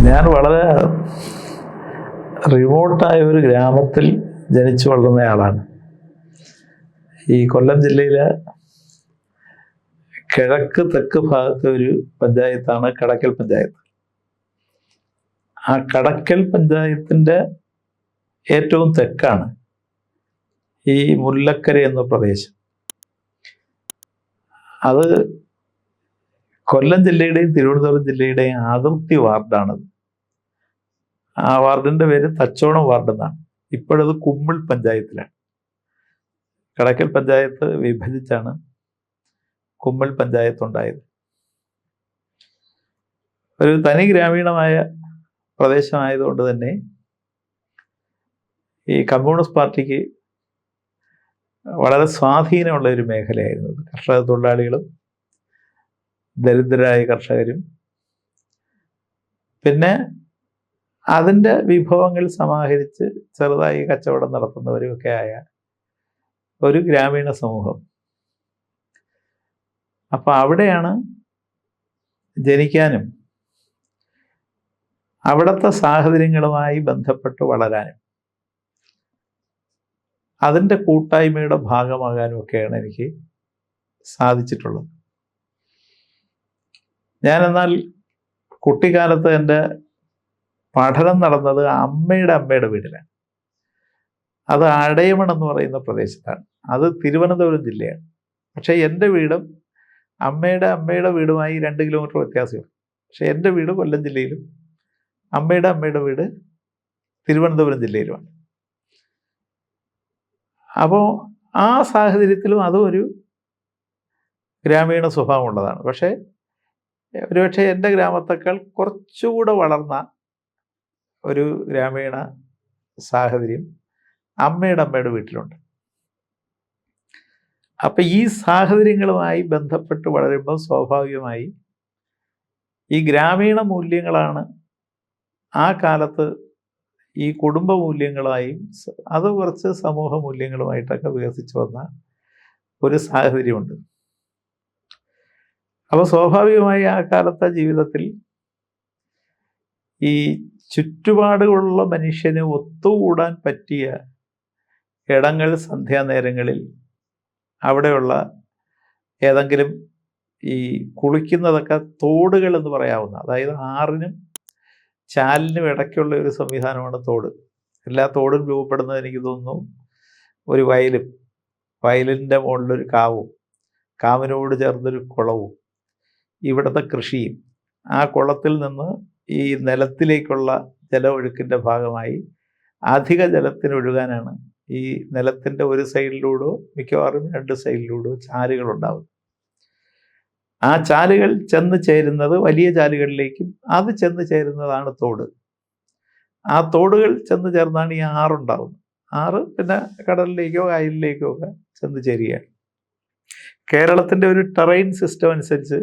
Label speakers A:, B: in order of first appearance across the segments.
A: ഞാൻ വളരെ റിമോട്ടായ ഒരു ഗ്രാമത്തിൽ ജനിച്ചു വളർന്നയാളാണ്. ഈ കൊല്ലം ജില്ലയിലെ കിഴക്ക് തെക്ക് ഭാഗത്തെ ഒരു പഞ്ചായത്താണ് കടക്കൽ പഞ്ചായത്ത്. ആ കടക്കൽ പഞ്ചായത്തിൻ്റെ ഏറ്റവും തെക്കാണ് ഈ മുല്ലക്കര എന്ന പ്രദേശം. അത് കൊല്ലം ജില്ലയുടെയും തിരുവനന്തപുരം ജില്ലയുടെയും അതിർത്തി വാർഡാണത്. ആ വാർഡിൻ്റെ പേര് തച്ചോണം വാർഡ് എന്നാണ്. ഇപ്പോഴത് കുമ്മിൾ പഞ്ചായത്തിലാണ്. കടക്കൽ പഞ്ചായത്ത് വിഭജിച്ചാണ് കുമ്മിൾ പഞ്ചായത്ത് ഉണ്ടായത്. ഒരു തനി ഗ്രാമീണമായ പ്രദേശമായതുകൊണ്ട് തന്നെ ഈ കമ്മ്യൂണിസ്റ്റ് പാർട്ടിക്ക് വളരെ സ്വാധീനമുള്ള ഒരു മേഖലയായിരുന്നു. കർഷക തൊഴിലാളികളും ദരിദ്രരായ കർഷകരും പിന്നെ അതിൻ്റെ വിഭവങ്ങൾ സമാഹരിച്ച് ചെറുതായി കച്ചവടം നടത്തുന്നവരുമൊക്കെ ആയ ഒരു ഗ്രാമീണ സമൂഹം. അപ്പം അവിടെയാണ് ജനിക്കാനും അവിടുത്തെ സാഹചര്യങ്ങളുമായി ബന്ധപ്പെട്ട് വളരാനും അതിൻ്റെ കൂട്ടായ്മയുടെ ഭാഗമാകാനും ഒക്കെയാണ് എനിക്ക് സാധിച്ചിട്ടുള്ളത്. ഞാനെന്നാൽ കുട്ടിക്കാലത്ത് എൻ്റെ പഠനം നടന്നത് അമ്മയുടെ വീട്ടിലാണ്. അത് അടയമൺ എന്ന് പറയുന്ന പ്രദേശത്താണ്. അത് തിരുവനന്തപുരം ജില്ലയാണ്. പക്ഷേ എൻ്റെ വീടും അമ്മയുടെ വീടുമായി 2 കിലോമീറ്റർ വ്യത്യാസമുണ്ട്. പക്ഷെ എൻ്റെ വീട് കൊല്ലം ജില്ലയിലും അമ്മയുടെ വീട് തിരുവനന്തപുരം ജില്ലയിലുമാണ്. അപ്പോൾ ആ സാഹചര്യത്തിലും അതും ഒരു ഗ്രാമീണ സ്വഭാവമുള്ളതാണ്. പക്ഷേ ഒരുപക്ഷെ എൻ്റെ ഗ്രാമത്തേക്കാൾ കുറച്ചുകൂടെ വളർന്ന ഒരു ഗ്രാമീണ സാഹചര്യം അമ്മയുടെ വീട്ടിലുണ്ട്. അപ്പം ഈ സാഹചര്യങ്ങളുമായി ബന്ധപ്പെട്ട് വളരുമ്പോൾ സ്വാഭാവികമായി ഈ ഗ്രാമീണ മൂല്യങ്ങളാണ് ആ കാലത്ത് ഈ കുടുംബ മൂല്യങ്ങളായും അത് കുറച്ച് സമൂഹ മൂല്യങ്ങളുമായിട്ടൊക്കെ വികസിച്ചു വന്ന ഒരു സാഹചര്യമുണ്ട്. അപ്പോൾ സ്വാഭാവികമായി ആ കാലത്തെ ജീവിതത്തിൽ ഈ ചുറ്റുപാടുകളുള്ള മനുഷ്യന് ഒത്തുകൂടാൻ പറ്റിയ ഇടങ്ങൾ സന്ധ്യാനേരങ്ങളിൽ അവിടെയുള്ള ഏതെങ്കിലും ഈ കുളിക്കുന്നതൊക്കെ തോടുകൾ എന്ന് പറയാവുന്ന, അതായത് ആറിനും ചാലിനും ഇടയ്ക്കുള്ള ഒരു സംവിധാനമാണ് തോട്. എല്ലാ തോടും രൂപപ്പെടുന്നത് എനിക്ക് തോന്നുന്നു ഒരു വയലിൻ്റെ മുകളിലൊരു കാവിനോട് ചേർന്നൊരു കുളവും ഇവിടുത്തെ കൃഷിയും, ആ കുളത്തിൽ നിന്ന് ഈ നിലത്തിലേക്കുള്ള ജലമൊഴുക്കിൻ്റെ ഭാഗമായി അധിക ജലത്തിനൊഴുകാനാണ് ഈ നിലത്തിൻ്റെ ഒരു സൈഡിലൂടെ മിക്കവാറും 2 സൈഡിലൂടെ ചാലുകളുണ്ടാവും. ആ ചാലുകൾ ചെന്ന് ചേരുന്നത് വലിയ ചാലുകളിലേക്കും അത് ചെന്ന് ചേരുന്നതാണ് തോട്. ആ തോടുകൾ ചെന്ന് ചേർന്നാണ് ഈ ആറുണ്ടാവുന്നത്. ആറ് പിന്നെ കടലിലേക്കോ കായലിലേക്കോ ഒക്കെ ചെന്ന് ചേരുകയാണ്. കേരളത്തിൻ്റെ ഒരു ടെറൈൻ സിസ്റ്റം അനുസരിച്ച്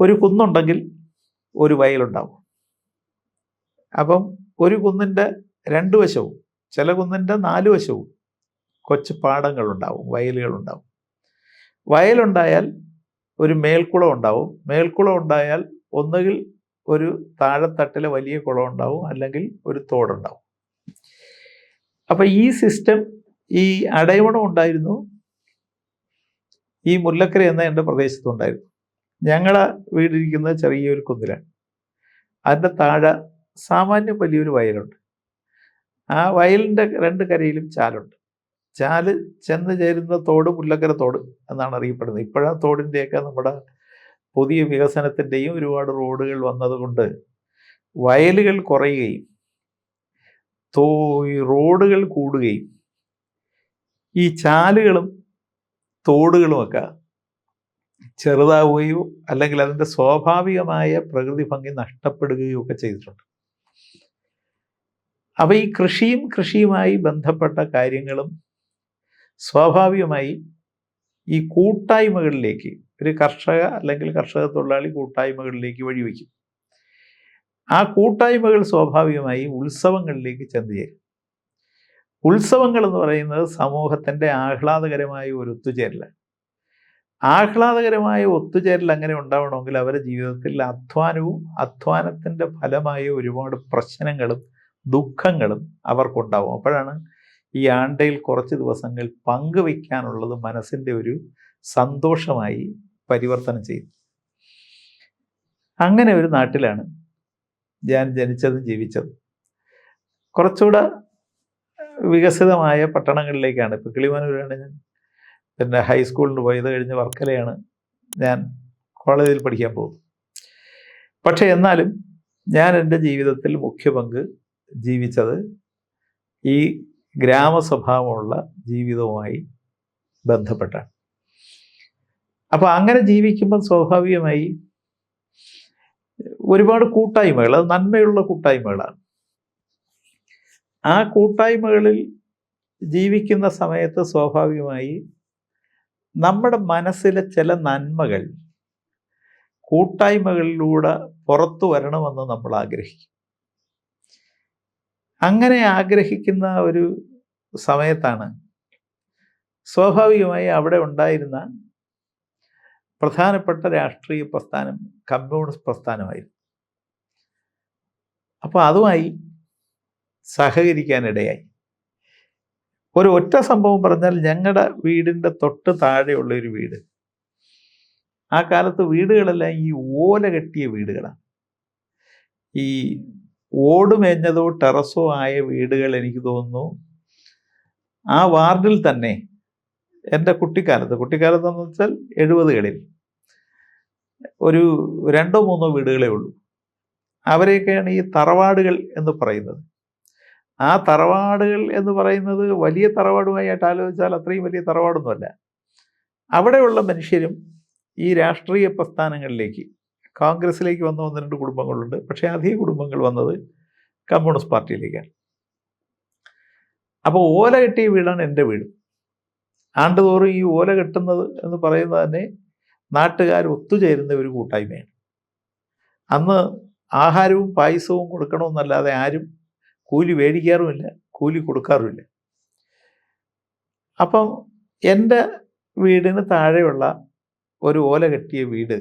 A: ഒരു കുന്നുണ്ടെങ്കിൽ ഒരു വയലുണ്ടാവും. അപ്പം ഒരു കുന്നിൻ്റെ 2 വശവും, ചില കുന്നിൻ്റെ 4 വശവും കൊച്ചു പാടങ്ങളുണ്ടാവും, വയലുകളുണ്ടാവും. വയലുണ്ടായാൽ ഒരു മേൽക്കുളം ഉണ്ടാവും. മേൽക്കുളം ഉണ്ടായാൽ ഒന്നുകിൽ ഒരു താഴെത്തട്ടിലെ വലിയ കുളം ഉണ്ടാവും, അല്ലെങ്കിൽ ഒരു തോടുണ്ടാവും. അപ്പം ഈ സിസ്റ്റം ഈ അടയമണം ഉണ്ടായിരുന്നു, ഈ മുല്ലക്കര എന്ന എൻ്റെ പ്രദേശത്തുണ്ടായിരുന്നു. ഞങ്ങളെ വീടിരിക്കുന്നത് ചെറിയൊരു കുന്നിലാണ്. അതിൻ്റെ താഴെ സാമാന്യം വലിയൊരു വയലുണ്ട്. ആ വയലിൻ്റെ 2 കരയിലും ചാലുണ്ട്. ചാല് ചെന്ന് ചേരുന്ന തോട് മുല്ലക്കര തോട് എന്നാണ് അറിയപ്പെടുന്നത്. ഇപ്പോഴാ തോടിൻ്റെയൊക്കെ നമ്മുടെ പുതിയ വികസനത്തിൻ്റെയും ഒരുപാട് റോഡുകൾ വന്നതുകൊണ്ട് വയലുകൾ കുറയുകയും റോഡുകൾ കൂടുകയും ഈ ചാലുകളും തോടുകളുമൊക്കെ ചെറുതാവുകയോ അല്ലെങ്കിൽ അതിൻ്റെ സ്വാഭാവികമായ പ്രകൃതി ഭംഗി നഷ്ടപ്പെടുകയോ ഒക്കെ ചെയ്തിട്ടുണ്ട്. അപ്പോൾ ഈ കൃഷിയുമായി ബന്ധപ്പെട്ട കാര്യങ്ങളും സ്വാഭാവികമായി ഈ കൂട്ടായ്മകളിലേക്ക്, ഒരു കർഷക അല്ലെങ്കിൽ കർഷക തൊഴിലാളി കൂട്ടായ്മകളിലേക്ക് വഴിവെക്കും. ആ കൂട്ടായ്മകൾ സ്വാഭാവികമായി ഉത്സവങ്ങളിലേക്ക് ചെന്ന് ചേരും. ഉത്സവങ്ങൾ എന്ന് പറയുന്നത് സമൂഹത്തിൻ്റെ ആഹ്ലാദകരമായ ഒരു ഒത്തുചേരലാണ്. ആഹ്ലാദകരമായ ഒത്തുചേരൽ അങ്ങനെ ഉണ്ടാവണമെങ്കിൽ അവരുടെ ജീവിതത്തിൽ അധ്വാനത്തിൻ്റെ ഫലമായ ഒരുപാട് പ്രശ്നങ്ങളും ദുഃഖങ്ങളും അവർക്കുണ്ടാവും. അപ്പോഴാണ് ഈ ആണ്ടയിൽ കുറച്ച് ദിവസങ്ങൾ പങ്കുവയ്ക്കാനുള്ളത് മനസ്സിൻ്റെ ഒരു സന്തോഷമായി പരിവർത്തനം ചെയ്യുന്നത്. അങ്ങനെ ഒരു നാട്ടിലാണ് ഞാൻ ജനിച്ചതും ജീവിച്ചതും. കുറച്ചുകൂടെ വികസിതമായ പട്ടണങ്ങളിലേക്കാണ്. ഇപ്പോൾ കിളിമാനൂരാണ് ഞാൻ പിന്നെ ഹൈസ്കൂളിന് പോയത്. കഴിഞ്ഞ് വർക്കലയാണ് ഞാൻ കോളേജിൽ പഠിക്കാൻ പോകുന്നത്. പക്ഷെ എന്നാലും ഞാൻ എൻ്റെ ജീവിതത്തിൽ മുഖ്യ പങ്ക് ജീവിച്ചത് ഈ ഗ്രാമസ്വഭാവമുള്ള ജീവിതവുമായി ബന്ധപ്പെട്ടാണ്. അപ്പോൾ അങ്ങനെ ജീവിക്കുമ്പോൾ സ്വാഭാവികമായി ഒരുപാട് കൂട്ടായ്മകൾ, അത് നന്മയുള്ള കൂട്ടായ്മകളാണ്. ആ കൂട്ടായ്മകളിൽ ജീവിക്കുന്ന സമയത്ത് സ്വാഭാവികമായി നമ്മുടെ മനസ്സിലെ ചില നന്മകൾ കൂട്ടായ്മകളിലൂടെ പുറത്തു വരണമെന്ന് നമ്മൾ ആഗ്രഹിക്കും. അങ്ങനെ ആഗ്രഹിക്കുന്ന ഒരു സമയത്താണ് സ്വാഭാവികമായി അവിടെ ഉണ്ടായിരുന്ന പ്രധാനപ്പെട്ട രാഷ്ട്രീയ പ്രസ്ഥാനം കമ്മ്യൂണിസ്റ്റ് പ്രസ്ഥാനമായിരുന്നു. അപ്പോൾ അതുമായി സഹകരിക്കാനിടയായി. ഒരു ഒറ്റ സംഭവം പറഞ്ഞാൽ, ഞങ്ങളുടെ വീടിൻ്റെ തൊട്ട് താഴെയുള്ള ഒരു വീട്, ആ കാലത്ത് വീടുകളെല്ലാം ഈ ഓല കെട്ടിയ വീടുകളാണ്. ഈ ഓടുമേഞ്ഞതോ ടെറസോ ആയ വീടുകൾ എനിക്ക് തോന്നുന്നു ആ വാർഡിൽ തന്നെ എൻ്റെ കുട്ടിക്കാലത്തെന്ന് വെച്ചാൽ 70കളിൽ ഒരു 2-3 വീടുകളേ ഉള്ളൂ. അവരെയൊക്കെയാണ് ഈ തറവാടുകൾ എന്ന് പറയുന്നത്. ആ തറവാടുകൾ എന്ന് പറയുന്നത് വലിയ തറവാടുമായിട്ട് ആലോചിച്ചാൽ അത്രയും വലിയ തറവാടൊന്നുമല്ല. അവിടെയുള്ള മനുഷ്യരും ഈ രാഷ്ട്രീയ പ്രസ്ഥാനങ്ങളിലേക്ക്, കോൺഗ്രസിലേക്ക് വന്ന 1-2 കുടുംബങ്ങളുണ്ട്. പക്ഷേ അധിക കുടുംബങ്ങൾ വന്നത് കമ്മ്യൂണിസ്റ്റ് പാർട്ടിയിലേക്കാണ്. അപ്പോൾ ഓല കെട്ടിയ വീടാണ് എൻ്റെ വീട്. ആണ്ടുതോറും ഈ ഓല കെട്ടുന്നത് എന്ന് പറയുന്നത് തന്നെ നാട്ടുകാർ ഒത്തുചേരുന്ന ഒരു കൂട്ടായ്മയാണ്. അന്ന് ആഹാരവും പായസവും കൊടുക്കണമെന്നല്ലാതെ ആരും കൂലി മേടിക്കാറുമില്ല, കൂലി കൊടുക്കാറുമില്ല. അപ്പം എൻ്റെ വീടിന് താഴെയുള്ള ഒരു ഓല കെട്ടിയ വീട്,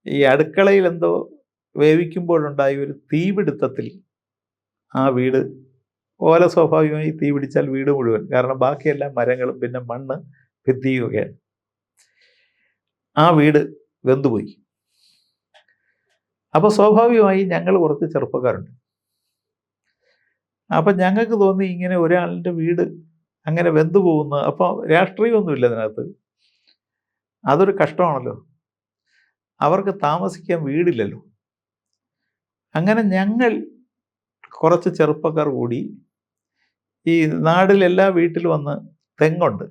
A: ഈ അടുക്കളയിൽ എന്തോ വേവിക്കുമ്പോഴുണ്ടായ ഒരു തീപിടുത്തത്തിൽ ആ വീട്, ഓല സ്വാഭാവികമായി തീ പിടിച്ചാൽ വീട് മുഴുവൻ, കാരണം ബാക്കിയെല്ലാം മരങ്ങളും പിന്നെ മണ്ണ് ഭിത്തിയുമൊക്കെയാണ്, ആ വീട് വെന്തുപോയി. അപ്പോൾ സ്വാഭാവികമായി ഞങ്ങൾ കുറച്ച് ചെറുപ്പക്കാരുണ്ട്. അപ്പം ഞങ്ങൾക്ക് തോന്നി ഇങ്ങനെ ഒരാളുടെ വീട് അങ്ങനെ വെന്തു പോകുന്ന, അപ്പോൾ രാഷ്ട്രീയമൊന്നുമില്ല അതിനകത്ത്, അതൊരു കഷ്ടമാണല്ലോ, അവർക്ക് താമസിക്കാൻ വീടില്ലല്ലോ. അങ്ങനെ ഞങ്ങൾ കുറച്ച് ചെറുപ്പക്കാർ കൂടി ഈ നാട്ടിലെല്ലാ വീട്ടിൽ വന്ന് തെങ്ങുണ്ട്,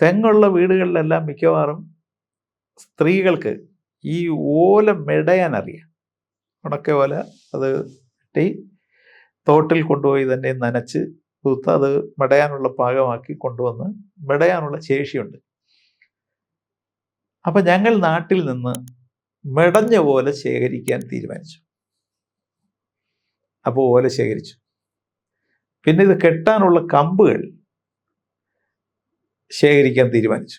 A: തെങ്ങുള്ള വീടുകളിലെല്ലാം മിക്കവാറും സ്ത്രീകൾക്ക് ഈ ഓല മെടയാൻ അറിയാം. ഉണക്ക ഓല അത് കെട്ടി തോട്ടിൽ കൊണ്ടുപോയി തന്നെ നനച്ച് കുത്ത് അത് മെടയാനുള്ള പാകമാക്കി കൊണ്ടുവന്ന് മെടയാനുള്ള ശേഷിയുണ്ട്. അപ്പം ഞങ്ങൾ നാട്ടിൽ നിന്ന് മെടഞ്ഞ ഓല ശേഖരിക്കാൻ തീരുമാനിച്ചു. അപ്പോൾ ഓല ശേഖരിച്ചു. പിന്നെ ഇത് കെട്ടാനുള്ള കമ്പുകൾ ശേഖരിക്കാൻ തീരുമാനിച്ചു.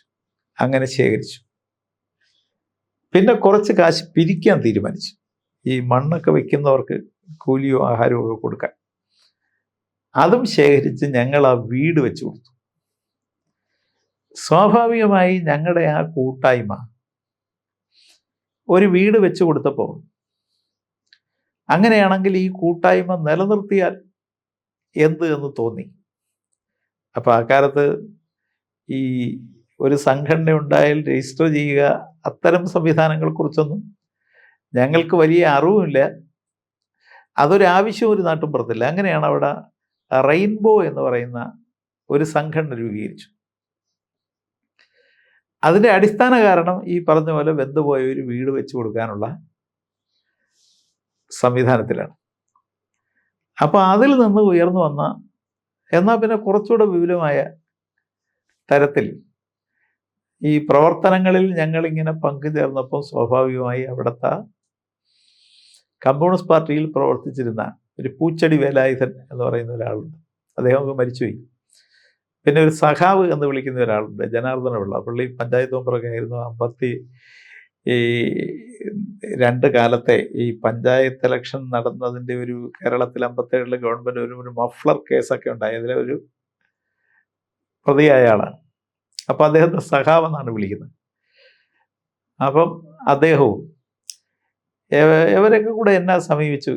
A: അങ്ങനെ ശേഖരിച്ചു. പിന്നെ കുറച്ച് കാശ് പിരിക്കാൻ തീരുമാനിച്ചു, ഈ മണ്ണൊക്കെ വെക്കുന്നവർക്ക് കൂലിയോ ആഹാരമോ ഒക്കെ കൊടുക്കാൻ. അതും ശേഖരിച്ച് ഞങ്ങൾ ആ വീട് വെച്ച് കൊടുത്തു. സ്വാഭാവികമായി ഞങ്ങളുടെ ആ കൂട്ടായ്മ ഒരു വീട് വെച്ച് കൊടുത്തപ്പോൾ, അങ്ങനെയാണെങ്കിൽ ഈ കൂട്ടായ്മ നിലനിർത്തിയാൽ എന്ത് എന്ന് തോന്നി. അപ്പോൾ ആ കാലത്ത് ഈ ഒരു സംഘടന ഉണ്ടായാൽ രജിസ്റ്റർ ചെയ്യുക, അത്തരം സംവിധാനങ്ങളെക്കുറിച്ചൊന്നും ഞങ്ങൾക്ക് വലിയ അറിവുമില്ല. അതൊരാവശ്യം ഒരു നാട്ടും പുറത്തില്ല. അങ്ങനെയാണ് അവിടെ റെയിൻബോ എന്ന് പറയുന്ന ഒരു സംഘടന രൂപീകരിച്ചു. അതിൻ്റെ അടിസ്ഥാന കാരണം ഈ പറഞ്ഞ പോലെ വെന്തുപോയ ഒരു വീട് വെച്ച് കൊടുക്കാനുള്ള സംവിധാനത്തിലാണ്. അപ്പോൾ അതിൽ നിന്ന് ഉയർന്നു വന്ന, എന്നാൽ പിന്നെ കുറച്ചുകൂടെ വിപുലമായ തരത്തിൽ ഈ പ്രവർത്തനങ്ങളിൽ ഞങ്ങളിങ്ങനെ പങ്കുചേർന്നപ്പോൾ സ്വാഭാവികമായി അവിടുത്തെ കമ്മ്യൂണിസ്റ്റ് പാർട്ടിയിൽ പ്രവർത്തിച്ചിരുന്ന ഒരു പൂച്ചെടി വേലായുധൻ എന്ന് പറയുന്ന ഒരാളുണ്ട്. അദ്ദേഹം മരിച്ചുപോയി. പിന്നെ ഒരു സഖാവ് എന്ന് വിളിക്കുന്ന ഒരാളുണ്ട്, ജനാർദ്ദന പിള്ള. പുള്ളി പഞ്ചായത്ത് മെമ്പറൊക്കെ ആയിരുന്നു. ഈ 2 കാലത്തെ ഈ പഞ്ചായത്ത് ഇലക്ഷൻ നടന്നതിൻ്റെ ഒരു കേരളത്തിൽ 57 ഗവൺമെൻറ് ഒരു മഫ്ലർ കേസൊക്കെ ഉണ്ടായി. അതിലെ ഒരു പ്രതിയായ ആളാണ്. അപ്പം അദ്ദേഹത്തെ സഖാവെന്നാണ് വിളിക്കുന്നത്. അപ്പം അദ്ദേഹവും ഇവരൊക്കെ കൂടെ എന്നെ സമീപിച്ചു,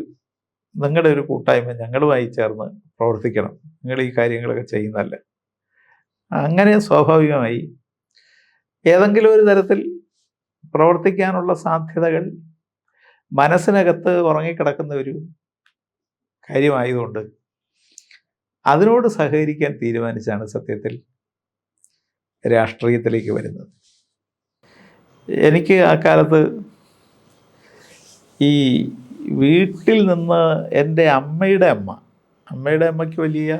A: നിങ്ങളുടെ ഒരു കൂട്ടായ്മ ഞങ്ങളുമായി ചേർന്ന് പ്രവർത്തിക്കണം, നിങ്ങൾ ഈ കാര്യങ്ങളൊക്കെ ചെയ്യുന്നതല്ല. അങ്ങനെ സ്വാഭാവികമായി ഏതെങ്കിലും ഒരു തരത്തിൽ പ്രവർത്തിക്കാനുള്ള സാധ്യതകൾ മനസ്സിനകത്ത് ഉറങ്ങിക്കിടക്കുന്ന ഒരു കാര്യമായതുകൊണ്ട് അതിനോട് സഹകരിക്കാൻ തീരുമാനിച്ചാണ് സത്യത്തിൽ രാഷ്ട്രീയത്തിലേക്ക് വരുന്നത്. എനിക്ക് ആ കാലത്ത് ഈ വീട്ടിൽ നിന്ന് എൻ്റെ അമ്മയുടെ അമ്മയ്ക്ക് വലിയ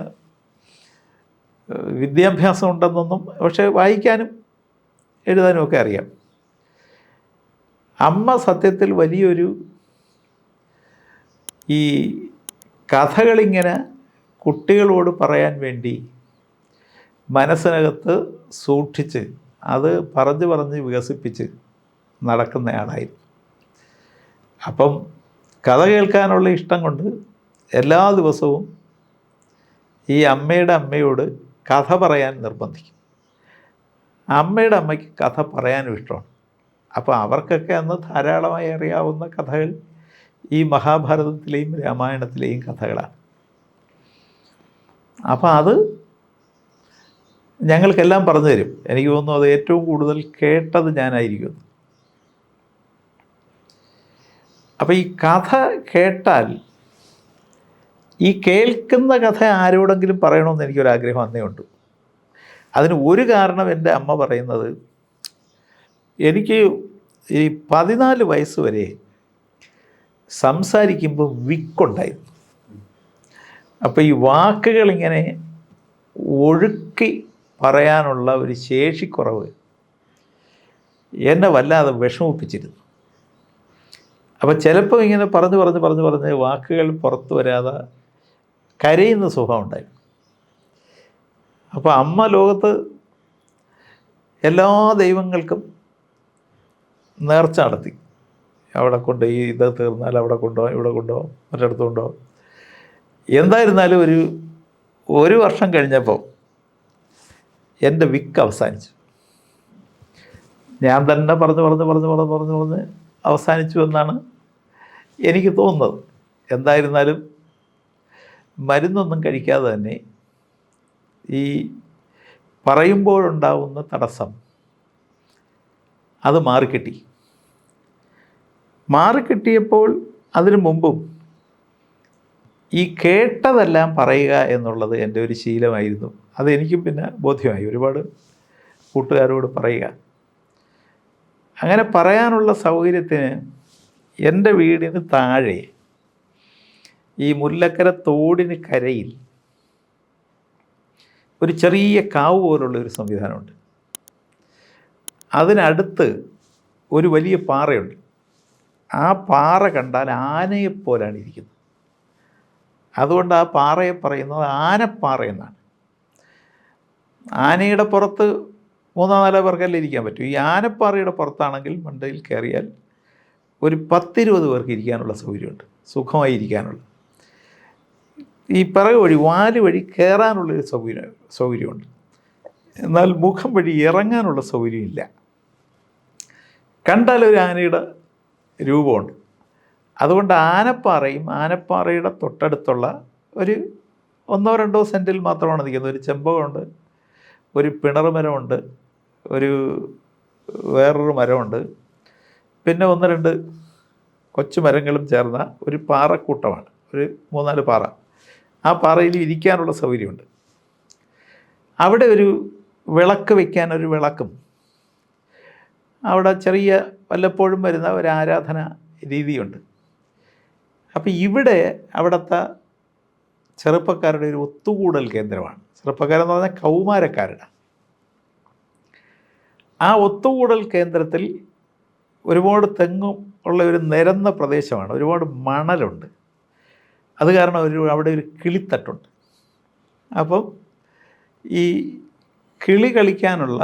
A: വിദ്യാഭ്യാസം ഉണ്ടെന്നൊന്നും, പക്ഷേ വായിക്കാനും എഴുതാനും ഒക്കെ അറിയാം. അമ്മ സത്യത്തിൽ വലിയൊരു ഈ കഥകളിങ്ങനെ കുട്ടികളോട് പറയാൻ വേണ്ടി മനസ്സിനകത്ത് സൂക്ഷിച്ച് അത് പറഞ്ഞ് വികസിപ്പിച്ച് നടക്കുന്നയാളായിരുന്നു. അപ്പം കഥ കേൾക്കാനുള്ള ഇഷ്ടം കൊണ്ട് എല്ലാ ദിവസവും ഈ അമ്മയോട് കഥ പറയാൻ നിർബന്ധിക്കും. അമ്മയുടെ അമ്മയ്ക്ക് കഥ പറയാനും ഇഷ്ടമാണ്. അപ്പോൾ അവർക്കൊക്കെ അന്ന് ധാരാളമായി അറിയാവുന്ന കഥകൾ ഈ മഹാഭാരതത്തിലെയും രാമായണത്തിലെയും കഥകളാണ്. അപ്പോൾ അത് ഞങ്ങൾക്കെല്ലാം പറഞ്ഞു തരും. എനിക്ക് തോന്നുന്നു അത് ഏറ്റവും കൂടുതൽ കേട്ടത് ഞാനായിരിക്കും. അപ്പോൾ ഈ കഥ കേട്ടാൽ ഈ കേൾക്കുന്ന കഥ ആരോടെങ്കിലും പറയണമെന്ന് എനിക്കൊരാഗ്രഹം അന്നേ ഉണ്ട്. അതിന് ഒരു കാരണം എൻ്റെ അമ്മ പറയുന്നത്, എനിക്ക് ഈ 14 വയസ്സ് വരെ സംസാരിക്കുമ്പോൾ വിക്കുണ്ടായിരുന്നു. അപ്പോൾ ഈ വാക്കുകളിങ്ങനെ ഒഴുക്കി പറയാനുള്ള ഒരു ശേഷിക്കുറവ് എന്നെ വല്ലാതെ വിഷമിപ്പിച്ചിരുന്നു. അപ്പോൾ ചിലപ്പോൾ ഇങ്ങനെ പറഞ്ഞ് വാക്കുകൾ പുറത്തു വരാതെ കരയുന്ന സ്വഭാവം ഉണ്ടായിരുന്നു. അപ്പോൾ അമ്മ ലോകത്ത് എല്ലാ ദൈവങ്ങൾക്കും നേർച്ച നടത്തി. അവിടെ കൊണ്ടുപോയി ഇത് തീർന്നാൽ അവിടെ കൊണ്ടുപോകാം, ഇവിടെ കൊണ്ടുപോകാം, മറ്റിടത്ത് കൊണ്ടുപോകാം. എന്തായിരുന്നാലും ഒരു വർഷം കഴിഞ്ഞപ്പോൾ എൻ്റെ വിക്ക് അവസാനിച്ചു. ഞാൻ തന്നെ പറഞ്ഞ് അവസാനിച്ചു എന്നാണ് എനിക്ക് തോന്നുന്നത്. എന്തായിരുന്നാലും മരുന്നൊന്നും കഴിക്കാതെ തന്നെ ഈ പറയുമ്പോഴുണ്ടാവുന്ന തടസ്സം അത് മാറിക്കിട്ടിയപ്പോൾ അതിനു മുമ്പും ഈ കേട്ടതെല്ലാം പറയുക എന്നുള്ളത് എൻ്റെ ഒരു ശീലമായിരുന്നു. അതെനിക്കും പിന്നെ ബോധ്യമായി, ഒരുപാട് കൂട്ടുകാരോട് പറയുക. അങ്ങനെ പറയാനുള്ള സൗകര്യത്തിന് എൻ്റെ വീടിന് താഴെ ഈ മുല്ലക്കര തോടിന് കരയിൽ ഒരു ചെറിയ കാവ് പോലുള്ളൊരു സംവിധാനമുണ്ട്. അതിനടുത്ത് ഒരു വലിയ പാറയുണ്ട്. ആ പാറ കണ്ടാൽ ആനയെപ്പോലാണ് ഇരിക്കുന്നത്. അതുകൊണ്ട് ആ പാറയെ പറയുന്നത് ആനപ്പാറ എന്നാണ്. ആനയുടെ പുറത്ത് 3-4 പേർക്കെല്ലാം ഇരിക്കാൻ പറ്റും. ഈ ആനപ്പാറയുടെ പുറത്താണെങ്കിൽ മണ്ടയിൽ കയറിയാൽ ഒരു 10-20 പേർക്ക് ഇരിക്കാനുള്ള സൗകര്യമുണ്ട്, സുഖമായി ഇരിക്കാനുള്ള. ഈ പിറകു വഴി വാല് വഴി കയറാനുള്ളൊരു സൗകര്യമുണ്ട്. എന്നാൽ മുഖം വഴി ഇറങ്ങാനുള്ള സൗകര്യമില്ല. കണ്ടാൽ ഒരു ആനയുടെ രൂപമുണ്ട്. അതുകൊണ്ട് ആനപ്പാറയുടെ തൊട്ടടുത്തുള്ള ഒരു 1-2 സെൻറ്റിൽ മാത്രമാണ് നിൽക്കുന്നത്. ഒരു ചെമ്പകമുണ്ട്, ഒരു പിണറുമരമുണ്ട്, വേറൊരു മരമുണ്ട്, പിന്നെ 1-2 കൊച്ചു മരങ്ങളും ചേർന്ന ഒരു പാറക്കൂട്ടമാണ്, ഒരു 3-4 പാറ. ആ പാറയിൽ ഇരിക്കാനുള്ള സൗകര്യമുണ്ട്. അവിടെ ഒരു വിളക്ക് വയ്ക്കാൻ ഒരു വിളക്കും, അവിടെ ചെറിയ വല്ലപ്പോഴും വരുന്ന ഒരു ആരാധന രീതിയുണ്ട്. അപ്പം അവിടുത്തെ ചെറുപ്പക്കാരുടെ ഒരു ഒത്തുകൂടൽ കേന്ദ്രമാണ്. ചെറുപ്പക്കാരെന്ന് പറഞ്ഞാൽ കൗമാരക്കാരുടെ. ആ ഒത്തുകൂടൽ കേന്ദ്രത്തിൽ ഒരുപാട് തെങ്ങും ഉള്ള ഒരു നിരന്ന പ്രദേശമാണ്, ഒരുപാട് മണലുണ്ട്. അത് കാരണം അവിടെ ഒരു കിളിത്തട്ടുണ്ട്. അപ്പം ഈ കിളി കളിക്കാനുള്ള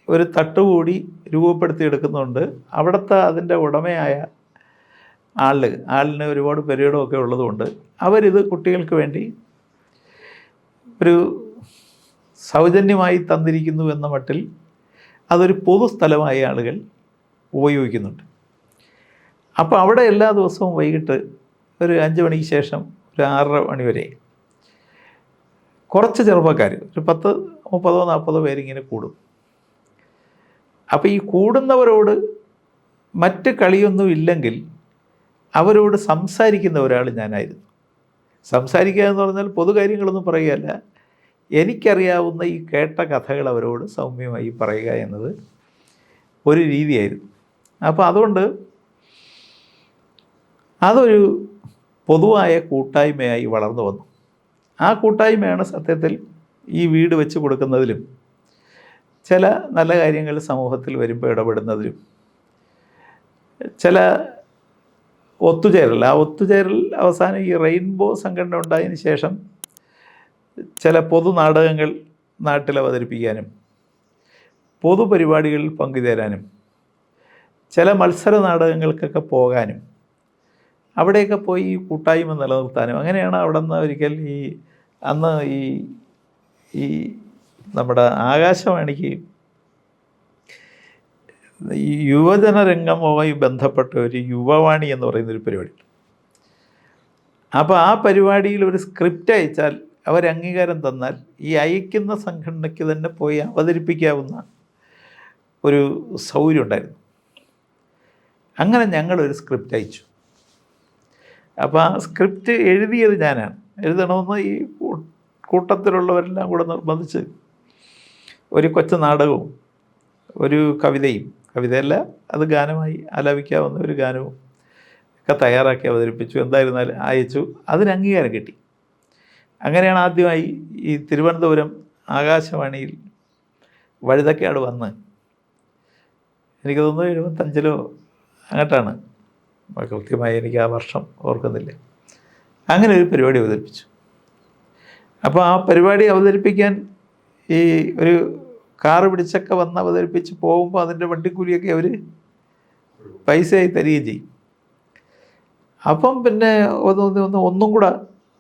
A: ഒരു തട്ടുകൂടി രൂപപ്പെടുത്തിയെടുക്കുന്നുണ്ട്. അവിടുത്തെ അതിൻ്റെ ഉടമയായ ആളിന് ഒരുപാട് പെരീഡമൊക്കെ ഉള്ളതുകൊണ്ട് അവരിത് കുട്ടികൾക്ക് വേണ്ടി ഒരു സൗജന്യമായി തന്നിരിക്കുന്നു എന്ന മട്ടിൽ അതൊരു പൊതുസ്ഥലമായി ആളുകൾ ഉപയോഗിക്കുന്നുണ്ട്. അപ്പോൾ അവിടെ എല്ലാ ദിവസവും വൈകിട്ട് ഒരു 5 മണിക്ക് ശേഷം ഒരു 6:30 മണി വരെ കുറച്ച് ചെറുപ്പക്കാർ ഒരു 10, 30, 40 പേരിങ്ങനെ കൂടും. അപ്പോൾ ഈ കൂടുന്നവരോട് മറ്റ് കളിയൊന്നും ഇല്ലെങ്കിൽ അവരോട് സംസാരിക്കുന്ന ഒരാൾ ഞാനായിരുന്നു. സംസാരിക്കുക എന്ന് പറഞ്ഞാൽ പൊതു കാര്യങ്ങളൊന്നും പറയുകയല്ല, എനിക്കറിയാവുന്ന ഈ കേട്ട കഥകൾ അവരോട് സൗമ്യമായി പറയുക എന്നത് ഒരു രീതിയായിരുന്നു. അപ്പോൾ അതുകൊണ്ട് അതൊരു പൊതുവായ കൂട്ടായ്മയായി വളർന്നു വന്നു. ആ കൂട്ടായ്മയാണ് സത്യത്തിൽ ഈ വീട് വെച്ച് കൊടുക്കുന്നതിലും ചില നല്ല കാര്യങ്ങൾ സമൂഹത്തിൽ വരുമ്പോൾ ഇടപെടുന്നതിലും ചില ഒത്തുചേരൽ, ആ ഒത്തുചേരൽ അവസാനം ഈ റെയിൻബോ സംഘടന ഉണ്ടായതിന് ശേഷം ചില പൊതു നാടകങ്ങൾ നാട്ടിൽ അവതരിപ്പിക്കാനും പൊതുപരിപാടികളിൽ പങ്കുചേരാനും ചില മത്സര നാടകങ്ങൾക്കൊക്കെ പോകാനും അവിടെയൊക്കെ പോയി ഈ കൂട്ടായ്മ നിലനിർത്താനും അങ്ങനെയാണ് അവിടെ നിന്ന് ഒരിക്കൽ അന്ന് ഈ നമ്മുടെ ആകാശവാണിക്ക് ഈ യുവജന രംഗവുമായി ബന്ധപ്പെട്ട ഒരു യുവവാണി എന്ന് പറയുന്നൊരു പരിപാടി. അപ്പോൾ ആ പരിപാടിയിൽ ഒരു സ്ക്രിപ്റ്റ് അയച്ചാൽ അവർ അംഗീകാരം തന്നാൽ ഈ അയക്കുന്ന സംഘടനയ്ക്ക് തന്നെ പോയി അവതരിപ്പിക്കാവുന്ന ഒരു സൗകര്യം ഉണ്ടായിരുന്നു. അങ്ങനെ ഞങ്ങളൊരു സ്ക്രിപ്റ്റ് അയച്ചു. അപ്പോൾ ആ സ്ക്രിപ്റ്റ് എഴുതിയത് ഞാനാണ്. എഴുതണമെന്ന് ഈ കൂട്ടത്തിലുള്ളവരെല്ലാം കൂടെ നിർബന്ധിച്ച് ഒരു കൊച്ചു നാടകവും ഒരു കവിതയല്ല അത് ഗാനമായി ആലപിക്കാവുന്ന ഒരു ഗാനവും ഒക്കെ തയ്യാറാക്കി അവതരിപ്പിച്ചു. എന്തായിരുന്നാലും അയച്ചു. അതിന് അംഗീകാരം കിട്ടി. അങ്ങനെയാണ് ആദ്യമായി ഈ തിരുവനന്തപുരം ആകാശവാണിയിൽ വഴുതക്കാട് വന്ന്, എനിക്ക് തോന്നുന്നു 75-ലോ അങ്ങോട്ടാണ്, കൃത്യമായി എനിക്ക് ആ വർഷം ഓർക്കുന്നില്ല, അങ്ങനെ ഒരു പരിപാടി അവതരിപ്പിച്ചു. അപ്പോൾ ആ പരിപാടി അവതരിപ്പിക്കാൻ ഈ ഒരു കാറ് പിടിച്ചൊക്കെ വന്ന് അവതരിപ്പിച്ച് പോകുമ്പോൾ അതിൻ്റെ വണ്ടിക്കൂലിയൊക്കെ അവർ പൈസയായി തരികയും ചെയ്യും. അപ്പം പിന്നെ ഒന്നും കൂടെ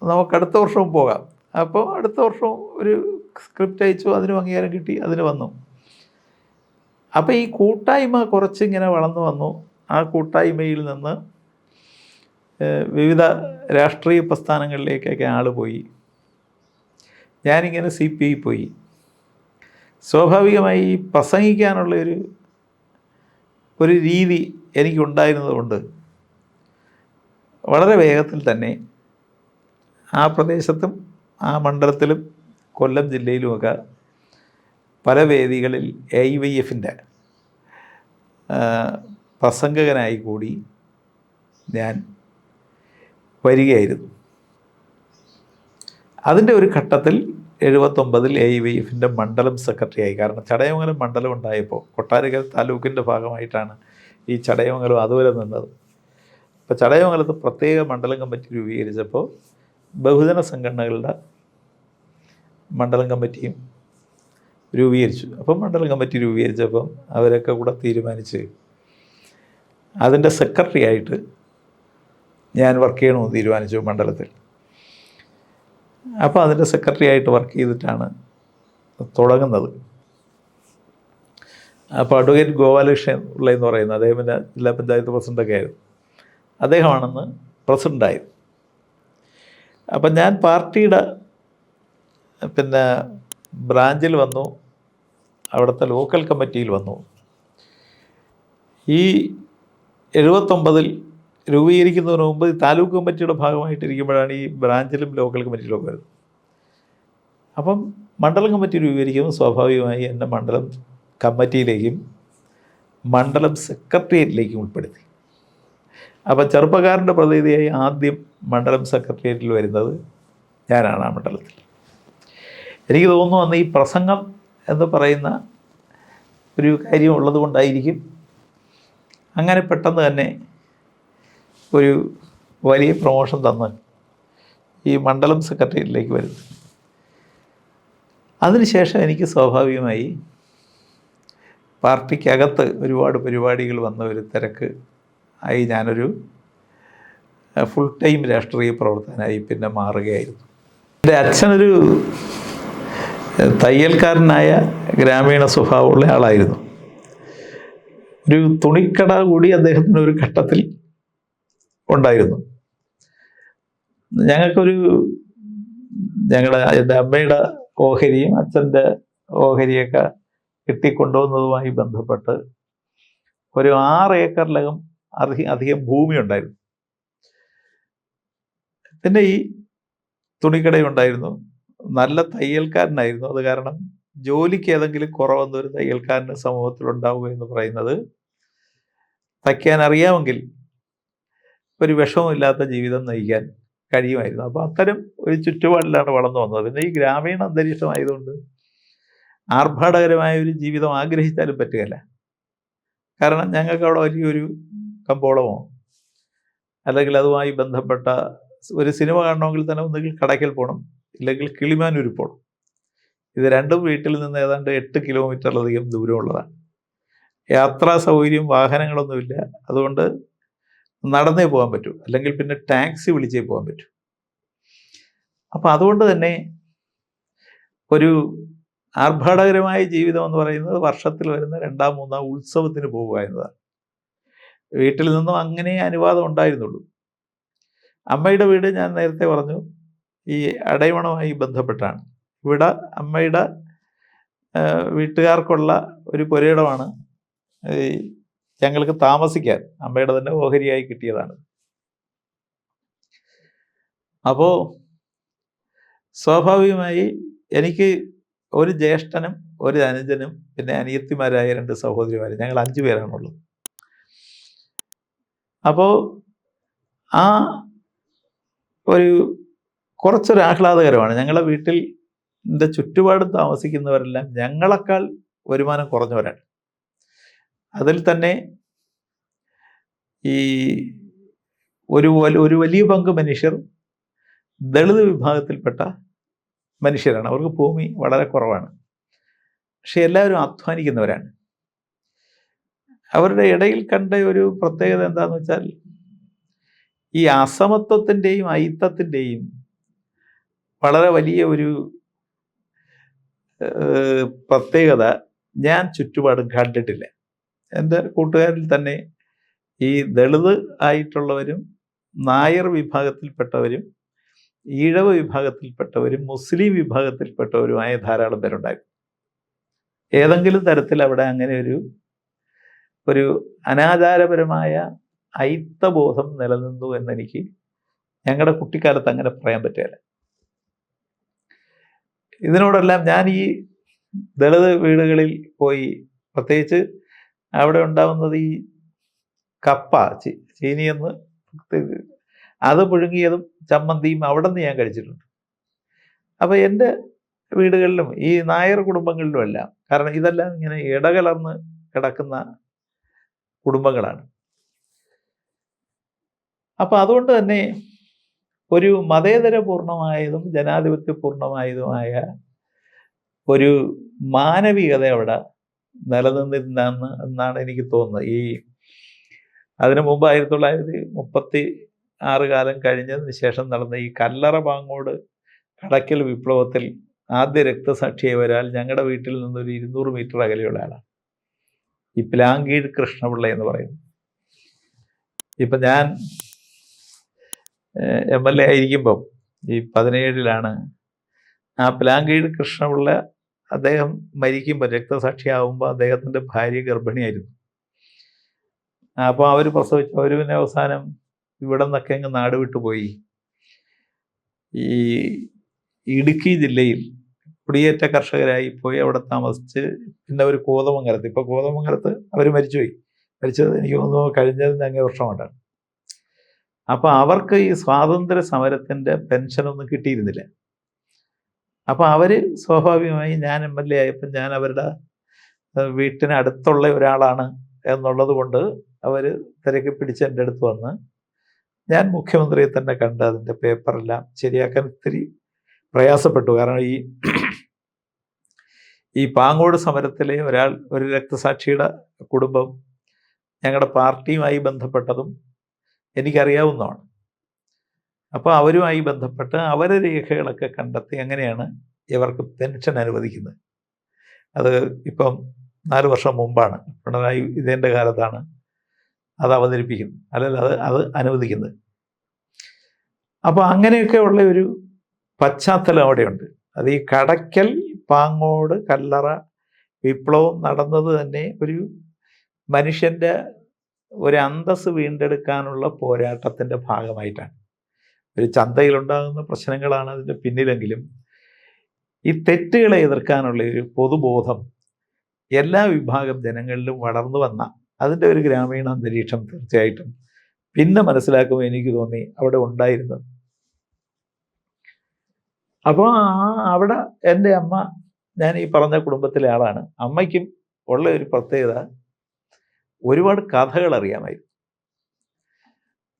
A: നമുക്ക് അടുത്ത വർഷവും പോകാം. അപ്പോൾ അടുത്ത വർഷവും ഒരു സ്ക്രിപ്റ്റ് അയച്ചു, അതിനും അംഗീകാരം കിട്ടി, അതിന് വന്നു. അപ്പോൾ ഈ കൂട്ടായ്മ കുറച്ചിങ്ങനെ വളർന്നു വന്നു. ആ കൂട്ടായ്മയിൽ നിന്ന് വിവിധ രാഷ്ട്രീയ പ്രസ്ഥാനങ്ങളിലേക്കൊക്കെ ആൾ പോയി. ഞാനിങ്ങനെ CPI പോയി. സ്വാഭാവികമായി പ്രസംഗിക്കാനുള്ള ഒരു രീതി എനിക്കുണ്ടായിരുന്നതുകൊണ്ട് വളരെ വേഗത്തിൽ തന്നെ ആ പ്രദേശത്തും ആ മണ്ഡലത്തിലും കൊല്ലം ജില്ലയിലുമൊക്കെ പല വേദികളിൽ AIYFൻ്റെ പ്രസംഗകനായി കൂടി ഞാൻ വരികയായിരുന്നു. അതിൻ്റെ ഒരു ഘട്ടത്തിൽ 79-ൽ AIYFൻ്റെ മണ്ഡലം സെക്രട്ടറിയായി. കാരണം ചടയമംഗലം മണ്ഡലം ഉണ്ടായപ്പോൾ കൊട്ടാരക്കര താലൂക്കിൻ്റെ ഭാഗമായിട്ടാണ് ഈ ചടയമംഗലം അതുവരെ നിന്നത്. അപ്പോൾ ചടയമംഗലത്ത് പ്രത്യേക മണ്ഡലം കമ്മിറ്റി രൂപീകരിച്ചപ്പോൾ ബഹുജന സംഘടനകളുടെ മണ്ഡലം കമ്മിറ്റിയും രൂപീകരിച്ചു. അപ്പം മണ്ഡലം കമ്മിറ്റി രൂപീകരിച്ചപ്പം അവരൊക്കെ കൂടെ തീരുമാനിച്ച് അതിൻ്റെ സെക്രട്ടറി ആയിട്ട് ഞാൻ വർക്ക് ചെയ്യണമെന്ന് തീരുമാനിച്ചു മണ്ഡലത്തിൽ. അപ്പോൾ അതിൻ്റെ സെക്രട്ടറി ആയിട്ട് വർക്ക് ചെയ്തിട്ടാണ് തുടങ്ങുന്നത്. അപ്പോൾ അഡ്വക്കേറ്റ് ഗോപാലകൃഷ്ണൻ പിള്ളയെന്ന് പറയുന്നത് അദ്ദേഹം പിന്നെ ജില്ലാ പഞ്ചായത്ത് പ്രസിഡൻ്റൊക്കെ ആയിരുന്നു. അദ്ദേഹമാണെന്ന് പ്രസിഡൻ്റായത്. അപ്പം ഞാൻ പാർട്ടിയുടെ പിന്നെ ബ്രാഞ്ചിൽ വന്നു, അവിടുത്തെ ലോക്കൽ കമ്മിറ്റിയിൽ വന്നു. ഈ 79-ൽ രൂപീകരിക്കുന്നതിന് മുമ്പ് താലൂക്ക് കമ്മിറ്റിയുടെ ഭാഗമായിട്ടിരിക്കുമ്പോഴാണ് ഈ ബ്രാഞ്ചിലും ലോക്കൽ കമ്മിറ്റിയിലൊക്കെ വരുന്നത്. അപ്പം മണ്ഡലം കമ്മിറ്റി രൂപീകരിക്കുമ്പോൾ സ്വാഭാവികമായി എന്നെ മണ്ഡലം കമ്മിറ്റിയിലേക്കും മണ്ഡലം സെക്രട്ടേറിയറ്റിലേക്കും ഉൾപ്പെടുത്തി. അപ്പം ചെറുപ്പക്കാരൻ്റെ പ്രതിനിധിയായി ആദ്യം മണ്ഡലം സെക്രട്ടേറിയറ്റിൽ വരുന്നത് ഞാനാണ്. ആ മണ്ഡലത്തിൽ എനിക്ക് തോന്നുന്നു അന്ന് ഈ പ്രസംഗം എന്ന് പറയുന്ന ഒരു കാര്യം ഉള്ളത് കൊണ്ടായിരിക്കും അങ്ങനെ പെട്ടെന്ന് തന്നെ ഒരു വലിയ പ്രൊമോഷൻ തന്ന് ഈ മണ്ഡലം സെക്രട്ടേറിയറ്റിലേക്ക് വരുന്നത്. അതിനുശേഷം എനിക്ക് സ്വാഭാവികമായി പാർട്ടിക്കകത്ത് ഒരുപാട് പരിപാടികൾ വന്ന ഒരു തിരക്ക് ആയി ഞാനൊരു ഫുൾ ടൈം രാഷ്ട്രീയ പ്രവർത്തകനായി പിന്നെ മാറുകയായിരുന്നു. എൻ്റെ അച്ഛനൊരു തയ്യൽക്കാരനായ ഗ്രാമീണ സ്വഭാവമുള്ള ആളായിരുന്നു. ഒരു തുണിക്കട കൂടി അദ്ദേഹത്തിന് ഒരു ഘട്ടത്തിൽ ഉണ്ടായിരുന്നു. എൻ്റെ അമ്മയുടെ ഓഹരിയും അച്ഛൻ്റെ ഓഹരിയൊക്കെ കിട്ടിക്കൊണ്ടുവന്നതുമായി ബന്ധപ്പെട്ട് ഒരു 6 ഏക്കറിലകം അധികം ഭൂമി ഉണ്ടായിരുന്നു. പിന്നെ ഈ തുണിക്കടയുണ്ടായിരുന്നു. നല്ല തയ്യൽക്കാരനായിരുന്നു. അത് കാരണം ജോലിക്ക് ഏതെങ്കിലും കുറവൊന്നും ഒരു തയ്യൽക്കാരന് സമൂഹത്തിലുണ്ടാവുക എന്ന് പറയുന്നത് തയ്ക്കാൻ അറിയാമെങ്കിൽ ഒരു വിഷമമില്ലാത്ത ജീവിതം നയിക്കാൻ കഴിയുമായിരുന്നു. അപ്പോൾ അത്തരം ഒരു ചുറ്റുപാടിലാണ് വളർന്നു വന്നത്. പിന്നെ ഈ ഗ്രാമീണ അന്തരീക്ഷമായതുകൊണ്ട് ആർഭാടകരമായ ഒരു ജീവിതം ആഗ്രഹിച്ചാലും പറ്റുകയില്ല. കാരണം ഞങ്ങൾക്ക് അവിടെ വലിയൊരു കമ്പോളമോ അല്ലെങ്കിൽ അതുമായി ബന്ധപ്പെട്ട ഒരു സിനിമ കാണണമെങ്കിൽ തന്നെ ഒന്നുകിൽ കടയ്ക്കൽ പോകണം, ഇല്ലെങ്കിൽ കിളിമാനൂർ പോകണം. ഇത് രണ്ടും വീട്ടിൽ നിന്ന് ഏതാണ്ട് 8 കിലോമീറ്ററിലധികം ദൂരമുള്ളതാണ്. യാത്രാ സൗകര്യം വാഹനങ്ങളൊന്നുമില്ല. അതുകൊണ്ട് നടന്നേ പോകാൻ പറ്റൂ, അല്ലെങ്കിൽ പിന്നെ ടാക്സി വിളിച്ചേ പോകാൻ പറ്റൂ. അപ്പം അതുകൊണ്ട് തന്നെ ഒരു ആർഭാടകരമായ ജീവിതം എന്ന് പറയുന്നത് വർഷത്തിൽ വരുന്ന 2-ാം 3-ാം ഉത്സവത്തിന് പോകുക എന്നതാണ്. വീട്ടിൽ നിന്നും അങ്ങനെ അനുവാദം ഉണ്ടായിരുന്നുള്ളൂ. അമ്മയുടെ വീട് ഞാൻ നേരത്തെ പറഞ്ഞു ഈ അടയവണമായി ബന്ധപ്പെട്ടാണ്. ഇവിടെ അമ്മയുടെ വീട്ടുകാർക്കുള്ള ഒരു പുരയിടമാണ് ഞങ്ങൾക്ക് താമസിക്കാൻ അമ്മയുടെ തന്നെ ഓഹരിയായി കിട്ടിയതാണ്. അപ്പോൾ സ്വാഭാവികമായി എനിക്ക് ഒരു ജ്യേഷ്ഠനും ഒരു അനുജനും പിന്നെ അനിയത്തിമാരായ 2 സഹോദരിമാരും, ഞങ്ങൾ 5 പേരാണുള്ളത്. അപ്പോൾ ആ ഒരു കുറച്ചൊരു ആഹ്ലാദകരമാണ്. ഞങ്ങളുടെ വീട്ടിൽ ചുറ്റുപാടും താമസിക്കുന്നവരെല്ലാം ഞങ്ങളെക്കാൾ വരുമാനം കുറഞ്ഞവരാണ്. അതിൽ തന്നെ ഈ ഒരു വലിയ പങ്ക് മനുഷ്യർ ദളിത് വിഭാഗത്തിൽപ്പെട്ട മനുഷ്യരാണ്. അവർക്ക് ഭൂമി വളരെ കുറവാണ്. പക്ഷെ എല്ലാവരും അധ്വാനിക്കുന്നവരാണ്. അവരുടെ ഇടയിൽ കണ്ട ഒരു പ്രത്യേകത എന്താണെന്ന് വെച്ചാൽ ഈ അസമത്വത്തിൻ്റെയും അയിത്തത്തിൻ്റെയും വളരെ വലിയ ഒരു പ്രത്യേകത ഞാൻ ചുറ്റുപാടും കണ്ടിട്ടില്ല. എൻ്റെ കൂട്ടുകാരിൽ തന്നെ ഈ ദളിത് ആയിട്ടുള്ളവരും നായർ വിഭാഗത്തിൽപ്പെട്ടവരും ഈഴവ വിഭാഗത്തിൽപ്പെട്ടവരും മുസ്ലിം വിഭാഗത്തിൽപ്പെട്ടവരുമായ ധാരാളം പേരുണ്ടായിരുന്നു. ഏതെങ്കിലും തരത്തിൽ അവിടെ അങ്ങനെ ഒരു അനാചാരപരമായ അയിത്തബോധം നിലനിന്നു എന്നെനിക്ക് ഞങ്ങളുടെ കുട്ടിക്കാലത്ത് അങ്ങനെ പറയാൻ പറ്റില്ല. ഇതിനോടെല്ലാം ഞാൻ ഈ ദളിത് വീടുകളിൽ പോയി, പ്രത്യേകിച്ച് അവിടെ ഉണ്ടാവുന്നത് ഈ കപ്പ ചീനിയെന്ന് അത് പുഴുങ്ങിയതും ചമ്മന്തിയും അവിടെ നിന്ന് ഞാൻ കഴിച്ചിട്ടുണ്ട്. അപ്പോൾ എൻ്റെ വീടുകളിലും ഈ നായർ കുടുംബങ്ങളിലും എല്ലാം, കാരണം ഇതെല്ലാം ഇങ്ങനെ ഇടകലർന്ന് കിടക്കുന്ന കുടുംബങ്ങളാണ്. അപ്പോൾ അതുകൊണ്ട് തന്നെ ഒരു മതേതരപൂർണമായതും ജനാധിപത്യപൂർണമായതുമായ ഒരു മാനവികത അവിടെ നിലനിന്നിരുന്നെന്നാണ് എനിക്ക് തോന്നുന്നത്. അതിനു മുമ്പ് 1936 കാലം കഴിഞ്ഞതിന് ശേഷം നടന്ന ഈ കല്ലറ പാങ്ങോട് കടയ്ക്കൽ വിപ്ലവത്തിൽ ആദ്യ രക്തസാക്ഷിയായി ഒരാൾ ഞങ്ങളുടെ വീട്ടിൽ നിന്നൊരു 200 മീറ്റർ അകലെയുള്ള ആളാണ്. ഈ പ്ലാങ്കീഴ് കൃഷ്ണപിള്ള എന്ന് പറയുന്നു. ഇപ്പം ഞാൻ MLA ആയിരിക്കുമ്പം ഈ 2017 ആ പ്ലാങ്കീഴ് കൃഷ്ണപിള്ള അദ്ദേഹം മരിക്കുമ്പോൾ, രക്തസാക്ഷിയാവുമ്പോൾ അദ്ദേഹത്തിൻ്റെ ഭാര്യ ഗർഭിണിയായിരുന്നു. അപ്പോൾ അവർ പ്രസവിച്ചു. അവർ പിന്നെ അവസാനം ഇവിടെ നിന്നൊക്കെ അങ്ങ് നാട് വിട്ടുപോയി ഈ ഇടുക്കി ജില്ലയിൽ കുടിയേറ്റ കർഷകരായി പോയി അവിടെ താമസിച്ച് പിന്നെ അവർ കോതമംഗലത്ത്, ഇപ്പോൾ കോതമംഗലത്ത് അവർ മരിച്ചത് എനിക്ക് തോന്നുന്നു കഴിഞ്ഞതിന് അങ്ങേ വർഷമായിട്ടാണ്. അപ്പോൾ അവർക്ക് ഈ സ്വാതന്ത്ര്യ സമരത്തിൻ്റെ പെൻഷനൊന്നും കിട്ടിയിരുന്നില്ല. അപ്പോൾ അവർ സ്വാഭാവികമായി ഞാൻ MLA ആയപ്പോൾ ഞാൻ അവരുടെ വീട്ടിനടുത്തുള്ള ഒരാളാണ് എന്നുള്ളത് കൊണ്ട് അവർ തിരക്കി പിടിച്ച് എൻ്റെ അടുത്ത് വന്ന് ഞാൻ മുഖ്യമന്ത്രിയെ തന്നെ കണ്ട് അതിൻ്റെ പേപ്പറെല്ലാം ശരിയാക്കാൻ ഇത്തിരി പ്രയാസപ്പെട്ടു. കാരണം ഈ ഈ പാങ്ങോട് സമരത്തിലെ ഒരു രക്തസാക്ഷിയുടെ കുടുംബം ഞങ്ങളുടെ പാർട്ടിയുമായി ബന്ധപ്പെട്ടതും എനിക്കറിയാവുന്നതാണ്. അപ്പോൾ അവരുമായി ബന്ധപ്പെട്ട് അവരെ രേഖകളൊക്കെ കണ്ടെത്തി അങ്ങനെയാണ് ഇവർക്ക് പെൻഷൻ അനുവദിക്കുന്നത്. അത് ഇപ്പം 4 വർഷം മുമ്പാണ്, പിണറായി വിജയൻ്റെ കാലത്താണ് അത് അവതരിപ്പിക്കുന്നത്, അല്ലല്ല അത് അനുവദിക്കുന്നത്. അപ്പോൾ അങ്ങനെയൊക്കെ ഉള്ള ഒരു പശ്ചാത്തലം അവിടെയുണ്ട്. അത് ഈ കടയ്ക്കൽ പാങ്ങോട് കല്ലറ വിപ്ലവം നടന്നത് തന്നെ ഒരു മനുഷ്യൻ്റെ ഒരു അന്തസ്സ് വീണ്ടെടുക്കാനുള്ള പോരാട്ടത്തിൻ്റെ ഭാഗമായിട്ടാണ്. ഒരു ചന്തയിലുണ്ടാകുന്ന പ്രശ്നങ്ങളാണ് അതിൻ്റെ പിന്നിലെങ്കിലും ഈ തെറ്റുകളെ എതിർക്കാനുള്ള ഒരു പൊതുബോധം എല്ലാ വിഭാഗം ജനങ്ങളിലും വളർന്നു വന്ന അതിൻ്റെ ഒരു ഗ്രാമീണ അന്തരീക്ഷം തീർച്ചയായിട്ടും പിന്നെ മനസ്സിലാക്കുമ്പോൾ എനിക്ക് തോന്നി അവിടെ ഉണ്ടായിരുന്നത്. അപ്പോൾ അവിടെ എൻ്റെ അമ്മ, ഞാൻ ഈ പറഞ്ഞ കുടുംബത്തിലെ ആളാണ്. അമ്മയ്ക്കും ഉള്ള ഒരു പ്രത്യേകത, ഒരുപാട് കഥകൾ അറിയാമായിരുന്നു.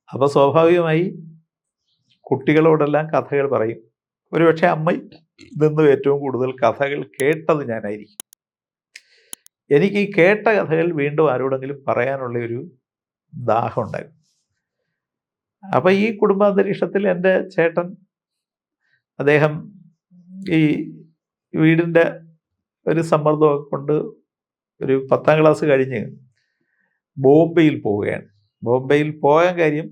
A: അപ്പോൾ സ്വാഭാവികമായി കുട്ടികളോടെല്ലാം കഥകൾ പറയും. ഒരുപക്ഷെ അമ്മ നിന്നും ഏറ്റവും കൂടുതൽ കഥകൾ കേട്ടത് ഞാനായിരിക്കും. എനിക്ക് ഈ കേട്ട കഥകൾ വീണ്ടും ആരോടെങ്കിലും പറയാനുള്ള ഒരു ദാഹം ഉണ്ടായിരുന്നു. അപ്പം ഈ കുടുംബാന്തരീക്ഷത്തിൽ എൻ്റെ ചേട്ടൻ, അദ്ദേഹം ഈ വീടിൻ്റെ ഒരു സമ്മർദ്ദമൊക്കെ കൊണ്ട് ഒരു 10ാം ക്ലാസ് കഴിഞ്ഞ് ബോംബെയിൽ പോവുകയാണ്. ബോംബെയിൽ പോകാൻ കാര്യം,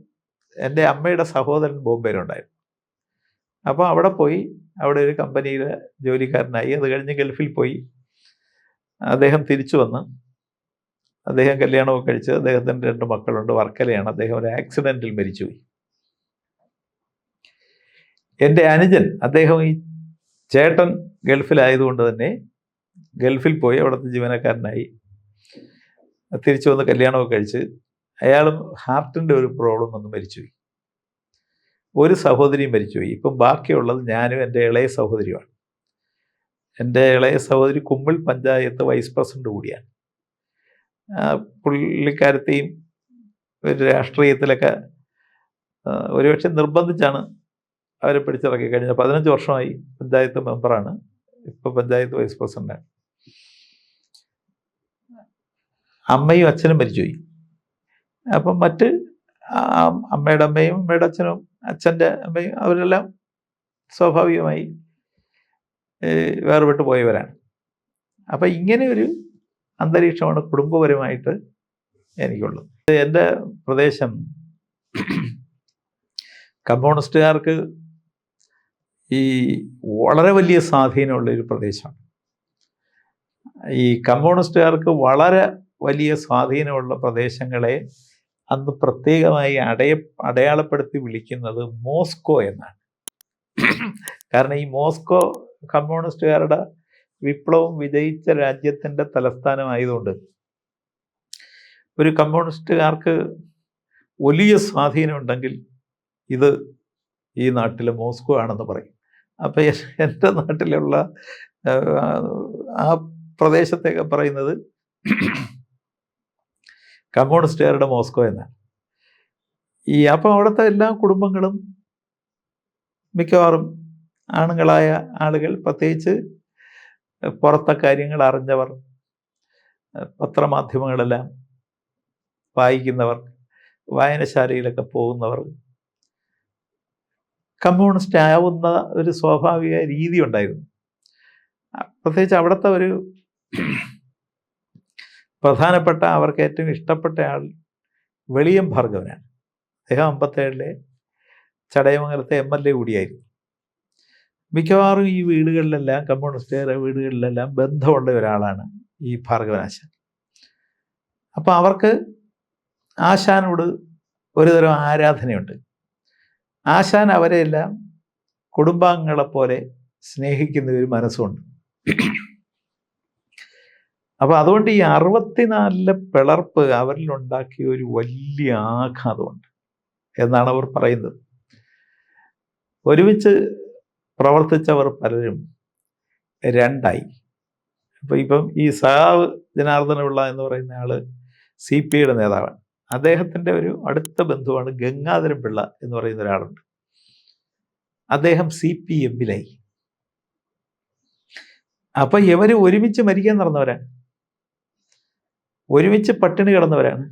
A: എൻ്റെ അമ്മയുടെ സഹോദരൻ ബോംബെയിലുണ്ടായിരുന്നു. അപ്പോൾ അവിടെ പോയി, അവിടെ ഒരു കമ്പനിയിലെ ജോലിക്കാരനായി. അത് കഴിഞ്ഞ് ഗൾഫിൽ പോയി. അദ്ദേഹം തിരിച്ചു വന്ന് അദ്ദേഹം കല്യാണമൊക്കെ കഴിച്ച് അദ്ദേഹത്തിൻ്റെ 2 മക്കളുണ്ട്. വർക്കലയാണ്. അദ്ദേഹം ഒരു ആക്സിഡൻറ്റിൽ മരിച്ചുപോയി. എൻ്റെ അനുജൻ, അദ്ദേഹം ഈ ചേട്ടൻ ഗൾഫിലായതുകൊണ്ട് തന്നെ ഗൾഫിൽ പോയി അവിടുത്തെ ജീവനക്കാരനായി. തിരിച്ചു വന്ന് കല്യാണമൊക്കെ കഴിച്ച് അയാളും ഹാർട്ടിൻ്റെ ഒരു പ്രോബ്ലം വന്ന് മരിച്ചുപോയി. ഒരു സഹോദരിയും മരിച്ചുപോയി. ഇപ്പം ബാക്കിയുള്ളത് ഞാനും എൻ്റെ ഇളയ സഹോദരിയുമാണ്. എൻ്റെ ഇളയ സഹോദരി കുമ്പിൾ പഞ്ചായത്ത് വൈസ് പ്രസിഡന്റ് കൂടിയാണ്. പുള്ളിക്കാരത്തെയും ഒരു രാഷ്ട്രീയത്തിലൊക്കെ ഒരുപക്ഷെ നിർബന്ധിച്ചാണ് അവരെ പിടിച്ചിറക്കി. കഴിഞ്ഞ 15 വർഷമായി പഞ്ചായത്ത് മെമ്പറാണ്. ഇപ്പോൾ പഞ്ചായത്ത് വൈസ് പ്രസിഡന്റാണ്. അമ്മയും അച്ഛനും മരിച്ചുപോയി. അപ്പം മറ്റ് അമ്മയുടെ അമ്മയും അമ്മയുടെ അച്ഛനും അച്ഛൻ്റെ അമ്മയും അവരെല്ലാം സ്വാഭാവികമായി വേർപെട്ട് പോയവരാണ്. അപ്പം ഇങ്ങനെ ഒരു അന്തരീക്ഷമാണ് കുടുംബപരമായിട്ട് എനിക്കുള്ളത്. എൻ്റെ പ്രദേശം കമ്മ്യൂണിസ്റ്റുകാർക്ക് ഈ വളരെ വലിയ സ്വാധീനമുള്ളൊരു പ്രദേശമാണ്. ഈ കമ്മ്യൂണിസ്റ്റുകാർക്ക് വളരെ വലിയ സ്വാധീനമുള്ള പ്രദേശങ്ങളെ അന്ന് പ്രത്യേകമായി അടയാളപ്പെടുത്തി വിളിക്കുന്നത് മോസ്കോ എന്നാണ്. കാരണം ഈ മോസ്കോ കമ്മ്യൂണിസ്റ്റുകാരുടെ വിപ്ലവം വിജയിച്ച രാജ്യത്തിൻ്റെ തലസ്ഥാനമായതുകൊണ്ട് ഒരു കമ്മ്യൂണിസ്റ്റുകാർക്ക് വലിയ സ്വാധീനമുണ്ടെങ്കിൽ ഇത് ഈ നാട്ടിലെ മോസ്കോ ആണെന്ന് പറയും. അപ്പം എൻ്റെ നാട്ടിലുള്ള ആ പ്രദേശത്തൊക്കെ പറയുന്നത് കമ്മ്യൂണിസ്റ്റുകാരുടെ മോസ്കോ എന്നാണ്. അപ്പം അവിടുത്തെ എല്ലാ കുടുംബങ്ങളും മിക്കവാറും ആണുങ്ങളായ ആളുകൾ, പ്രത്യേകിച്ച് പുറത്തെ കാര്യങ്ങൾ അറിഞ്ഞവർ, പത്രമാധ്യമങ്ങളെല്ലാം വായിക്കുന്നവർ, വായനശാലയിലൊക്കെ പോകുന്നവർ, കമ്മ്യൂണിസ്റ്റ് ആവുന്ന ഒരു സ്വാഭാവിക രീതി ഉണ്ടായിരുന്നു. പ്രത്യേകിച്ച് അവിടുത്തെ ഒരു പ്രധാനപ്പെട്ട, അവർക്ക് ഏറ്റവും ഇഷ്ടപ്പെട്ട ആൾ വെളിയം ഭാർഗവനാണ്. അദ്ദേഹം 57-ലെ ചടയമംഗലത്തെ MLA കൂടിയായിരുന്നു. മിക്കവാറും ഈ വീടുകളിലെല്ലാം, കമ്മ്യൂണിസ്റ്റുകാരുടെ വീടുകളിലെല്ലാം ബന്ധമുള്ള ഒരാളാണ് ഈ ഭാർഗവനാശാൻ. അപ്പം അവർക്ക് ആശാനോട് ഒരുതരം ആരാധനയുണ്ട്. ആശാൻ അവരെല്ലാം കുടുംബാംഗങ്ങളെപ്പോലെ സ്നേഹിക്കുന്ന ഒരു മനസ്സുണ്ട്. അപ്പോൾ അതുകൊണ്ട് ഈ 64-ലെ പിളർപ്പ് അവരിലുണ്ടാക്കിയ ഒരു വലിയ ആഘാതമുണ്ട് എന്നാണ് അവർ പറയുന്നത്. ഒരുമിച്ച് പ്രവർത്തിച്ചവർ പലരും രണ്ടായി. ഇപ്പം ഈ സഖാവ് ജനാർദ്ദനപിള്ള എന്ന് പറയുന്ന ആള് CPIയുടെ നേതാവാണ്. അദ്ദേഹത്തിൻ്റെ ഒരു അടുത്ത ബന്ധുവാണ് ഗംഗാധരൻ പിള്ള എന്ന് പറയുന്ന ഒരാളുണ്ട്. അദ്ദേഹം CPM-ലായി. അപ്പം ഇവർ ഒരുമിച്ച് മരിക്കാൻ നടന്നവരാണ്, ഒരുമിച്ച് പട്ടിണി കിടന്നവരാണ്,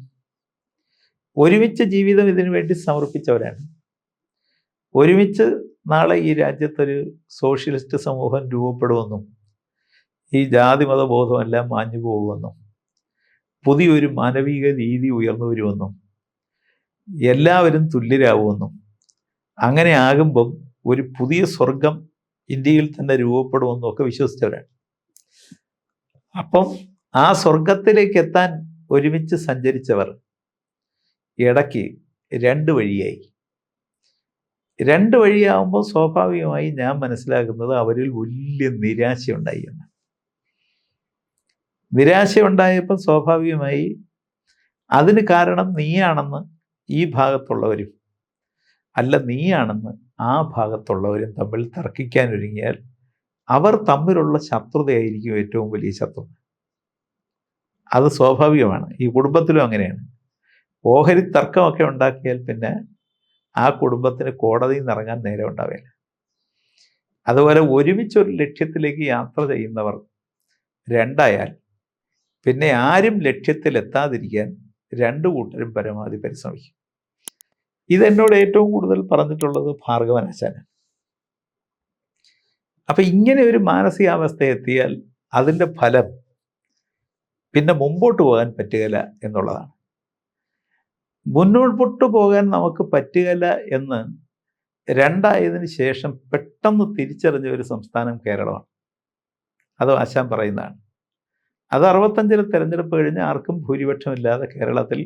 A: ഒരുമിച്ച് ജീവിതം ഇതിനു വേണ്ടി സമർപ്പിച്ചവരാണ്, ഒരുമിച്ച് നാളെ ഈ രാജ്യത്തൊരു സോഷ്യലിസ്റ്റ് സമൂഹം രൂപപ്പെടുമെന്നും ഈ ജാതിമത ബോധമെല്ലാം മാഞ്ഞു പോകുമെന്നും പുതിയൊരു മാനവിക രീതി ഉയർന്നു വരുമെന്നും എല്ലാവരും തുല്യരാകുമെന്നും അങ്ങനെ ആകുമ്പം ഒരു പുതിയ സ്വർഗം ഇന്ത്യയിൽ തന്നെ രൂപപ്പെടുമെന്നും ഒക്കെ വിശ്വസിച്ചവരാണ്. അപ്പം ആ സ്വർഗത്തിലേക്ക് എത്താൻ ഒരുമിച്ച് സഞ്ചരിച്ചവർ ഇടയ്ക്ക് രണ്ട് വഴിയായി. രണ്ട് വഴിയാകുമ്പോൾ സ്വാഭാവികമായി ഞാൻ മനസ്സിലാക്കുന്നത് അവരിൽ വലിയ നിരാശയുണ്ടായി എന്ന്. നിരാശയുണ്ടായപ്പോൾ സ്വാഭാവികമായി അതിന് കാരണം നീയാണെന്ന് ഈ ഭാഗത്തുള്ളവരും അല്ല നീയാണെന്ന് ആ ഭാഗത്തുള്ളവരും തമ്മിൽ തർക്കിക്കാനൊരുങ്ങിയാൽ അവർ തമ്മിലുള്ള ശത്രുതയായിരിക്കും ഏറ്റവും വലിയ ശത്രുത. അത് സ്വാഭാവികമാണ്. ഈ കുടുംബത്തിലും അങ്ങനെയാണ്. ഓഹരി തർക്കമൊക്കെ ഉണ്ടാക്കിയാൽ പിന്നെ ആ കുടുംബത്തിന് കോടതിയിൽ നിന്ന് ഇറങ്ങാൻ നേരം ഉണ്ടാവില്ല. അതുപോലെ ഒരുമിച്ചൊരു ലക്ഷ്യത്തിലേക്ക് യാത്ര ചെയ്യുന്നവർ രണ്ടായാൽ പിന്നെ ആരും ലക്ഷ്യത്തിലെത്താതിരിക്കാൻ രണ്ടു കൂട്ടരും പരമാവധി പരിശ്രമിക്കും. ഇതെന്നോട് ഏറ്റവും കൂടുതൽ പറഞ്ഞിട്ടുള്ളത് ഭാർഗവനാശാനാണ്. അപ്പം ഇങ്ങനെ ഒരു മാനസികാവസ്ഥ എത്തിയാൽ അതിൻ്റെ ഫലം പിന്നെ മുമ്പോട്ട് പോകാൻ പറ്റുകയില്ല എന്നുള്ളതാണ്. മുന്നോട്ട് പോകാൻ നമുക്ക് പറ്റുകയില്ല എന്ന് രണ്ടായതിന് ശേഷം പെട്ടെന്ന് തിരിച്ചറിഞ്ഞ ഒരു സംസ്ഥാനം കേരളമാണ്. അത് ആശാൻ പറയുന്നതാണ്. അത് 65-ലെ തെരഞ്ഞെടുപ്പ് കഴിഞ്ഞ് ആർക്കും ഭൂരിപക്ഷമില്ലാതെ കേരളത്തിൽ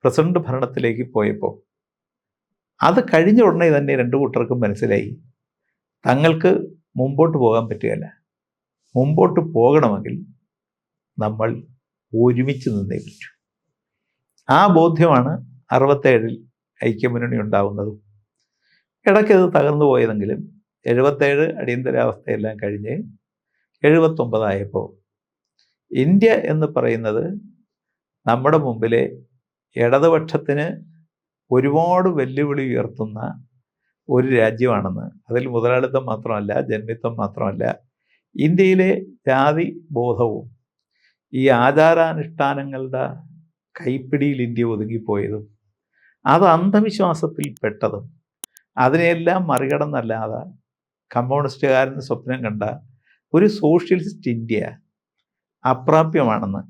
A: പ്രസിഡന്റ് ഭരണത്തിലേക്ക് പോയപ്പോൾ അത് കഴിഞ്ഞ ഉടനെ തന്നെ രണ്ടു കൂട്ടർക്കും മനസ്സിലായി തങ്ങൾക്ക് മുമ്പോട്ട് പോകാൻ പറ്റുകയില്ല. മുമ്പോട്ട് പോകണമെങ്കിൽ നമ്മൾ ഒരുമിച്ച് നിന്നേ പറ്റൂ. ആ ബോധ്യമാണ് 67-ൽ ഐക്യമുന്നണി ഉണ്ടാവുന്നതും. ഇടയ്ക്കത് തകർന്നു പോയതെങ്കിലും 77 അടിയന്തരാവസ്ഥയെല്ലാം കഴിഞ്ഞ് 79 ആയപ്പോൾ ഇന്ത്യ എന്ന് പറയുന്നത് നമ്മുടെ മുമ്പിലെ ഇടതുപക്ഷത്തിന് ഒരുപാട് വെല്ലുവിളി ഉയർത്തുന്ന ഒരു രാജ്യമാണെന്ന്, അതിൽ മുതലാളിത്തം മാത്രമല്ല, ജന്മിത്വം മാത്രമല്ല, ഇന്ത്യയിലെ ജാതി ബോധവും ഈ ആചാരാനുഷ്ഠാനങ്ങളുടെ കൈപ്പിടിയിൽ ഇന്ത്യ ഒതുങ്ങിപ്പോയതും അത് അന്ധവിശ്വാസത്തിൽ പെട്ടതും അതിനെല്ലാം മറികടന്നല്ലാതെ കമ്മ്യൂണിസ്റ്റുകാരന് സ്വപ്നം കണ്ട ഒരു സോഷ്യലിസ്റ്റ് ഇന്ത്യ അപ്രാപ്യമാണെന്ന്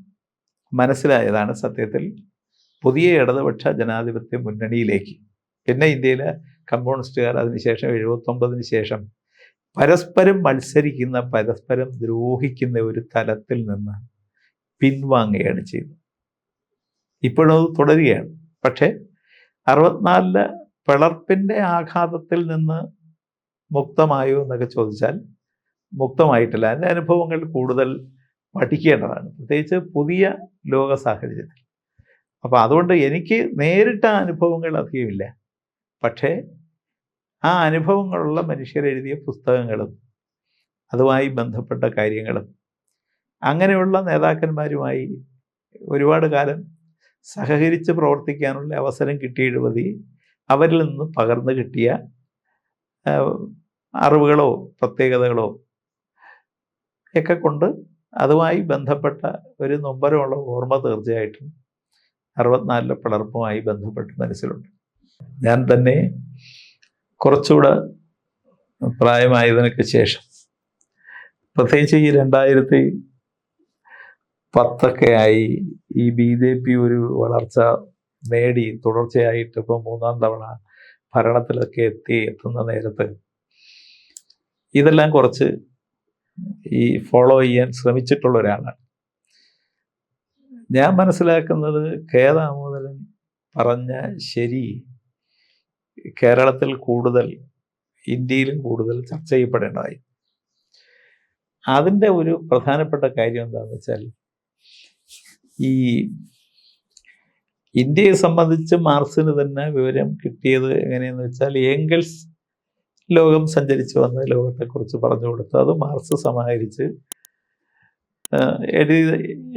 A: മനസ്സിലായതാണ് സത്യത്തിൽ പുതിയ ഇടതുപക്ഷ ജനാധിപത്യ മുന്നണിയിലേക്ക്, പിന്നെ ഇന്ത്യയിലെ കമ്മ്യൂണിസ്റ്റുകാർ അതിനുശേഷം 79-ന് ശേഷം പരസ്പരം മത്സരിക്കുന്ന, പരസ്പരം ദ്രോഹിക്കുന്ന ഒരു തലത്തിൽ നിന്ന് പിൻവാങ്ങുകയാണ് ചെയ്തത്. ഇപ്പോഴും അത് തുടരുകയാണ്. പക്ഷേ 64-ലെ പിളർപ്പിൻ്റെ ആഘാതത്തിൽ നിന്ന് മുക്തമായോ എന്നൊക്കെ ചോദിച്ചാൽ മുക്തമായിട്ടില്ല. അതിൻ്റെ അനുഭവങ്ങൾ കൂടുതൽ പഠിക്കേണ്ടതാണ്, പ്രത്യേകിച്ച് പുതിയ ലോക സാഹചര്യത്തിൽ. അപ്പോൾ അതുകൊണ്ട് എനിക്ക് നേരിട്ട അനുഭവങ്ങൾ അധികമില്ല. പക്ഷേ ആ അനുഭവങ്ങളുള്ള മനുഷ്യരെഴുതിയ പുസ്തകങ്ങളും അതുമായി ബന്ധപ്പെട്ട കാര്യങ്ങളും അങ്ങനെയുള്ള നേതാക്കന്മാരുമായി ഒരുപാട് കാലം സഹകരിച്ച് പ്രവർത്തിക്കാനുള്ള അവസരം കിട്ടിയതുമതി അവരിൽ നിന്ന് പകർന്നു കിട്ടിയ അറിവുകളോ പ്രത്യേകതകളോ ഒക്കെ കൊണ്ട് അതുമായി ബന്ധപ്പെട്ട ഒരു നൊമ്പരമുള്ള ഓർമ്മ തീർച്ചയായിട്ടും 64-ലെ പിളർപ്പുമായി ബന്ധപ്പെട്ട് മനസ്സിലുണ്ട്. ഞാൻ തന്നെ കുറച്ചുകൂടെ പ്രായമായതിനൊക്കെ ശേഷം, പ്രത്യേകിച്ച് ഈ 2010 ആയി ഈ BJP ഒരു വളർച്ച നേടി തുടർച്ചയായിട്ട് ഇപ്പോൾ 3-ാം തവണ ഭരണത്തിലൊക്കെ എത്തുന്ന നേരത്ത് ഇതെല്ലാം കുറച്ച് ഈ ഫോളോ ചെയ്യാൻ ശ്രമിച്ചിട്ടുള്ള ഒരാളാണ്. ഞാൻ മനസ്സിലാക്കുന്നത് ദാമോദരൻ പറഞ്ഞ ശരി കേരളത്തിൽ കൂടുതൽ, ഇന്ത്യയിലും കൂടുതൽ ചർച്ച ചെയ്യപ്പെടേണ്ടതായി. അതിൻ്റെ ഒരു പ്രധാനപ്പെട്ട കാര്യം എന്താണെന്ന് വെച്ചാൽ, ഈ ഇന്ത്യയെ സംബന്ധിച്ച് മാർക്സിന് തന്നെ വിവരം കിട്ടിയത് എങ്ങനെയെന്ന് വെച്ചാൽ, ഏംഗൽസ് ലോകം സഞ്ചരിച്ച് വന്ന് ലോകത്തെക്കുറിച്ച് പറഞ്ഞു കൊടുത്ത് അത് മാർക്സ് സമാഹരിച്ച്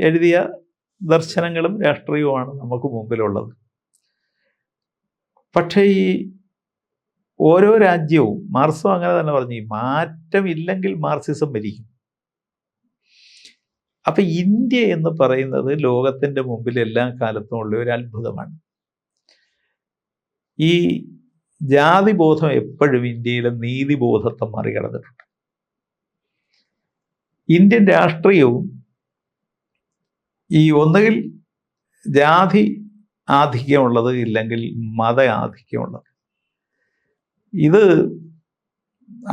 A: എഴുതിയ ദർശനങ്ങളും രാഷ്ട്രീയവുമാണ് നമുക്ക് മുമ്പിലുള്ളത്. പക്ഷേ ഈ ഓരോ രാജ്യവും, മാർക്സും അങ്ങനെ തന്നെ പറഞ്ഞു, മാറ്റമില്ലെങ്കിൽ മാർക്സിസം മരിക്കും. അപ്പൊ ഇന്ത്യ എന്ന് പറയുന്നത് ലോകത്തിന്റെ മുമ്പിൽ എല്ലാ കാലത്തും ഉള്ള ഒരു അത്ഭുതമാണ്. ഈ ജാതിബോധം എപ്പോഴും ഇന്ത്യയിലെ നീതിബോധത്തെ മറികടന്നിട്ടുണ്ട്. ഇന്ത്യൻ രാഷ്ട്രീയവും ഈ ഒന്നുകിൽ ജാതി ആധിക്യമുള്ളത്, ഇല്ലെങ്കിൽ മത ആധിക്യമുള്ളത്. ഇത്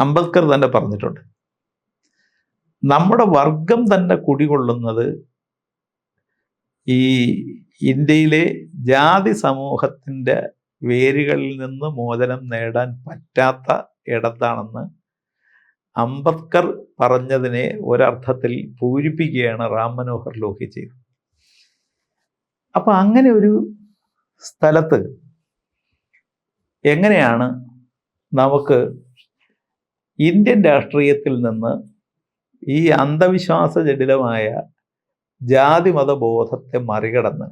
A: അംബേദ്കർ തന്നെ പറഞ്ഞിട്ടുണ്ട്. നമ്മുടെ വർഗം തന്നെ കുടികൊള്ളുന്നത് ഈ ഇന്ത്യയിലെ ജാതി സമൂഹത്തിൻ്റെ വേരുകളിൽ നിന്ന് മോചനം നേടാൻ പറ്റാത്ത ഇടത്താണെന്ന് അംബേദ്കർ പറഞ്ഞതിനെ ഒരർത്ഥത്തിൽ പൂരിപ്പിക്കുകയാണ് റാം മനോഹർ ലോഹ്യ ചെയ്തത്. അപ്പൊ അങ്ങനെ ഒരു സ്ഥലത്ത് എങ്ങനെയാണ് നമുക്ക് ഇന്ത്യൻ രാഷ്ട്രീയത്തിൽ നിന്ന് ഈ അന്ധവിശ്വാസജടിലമായ ജാതിമത ബോധത്തെ മറികടന്ന്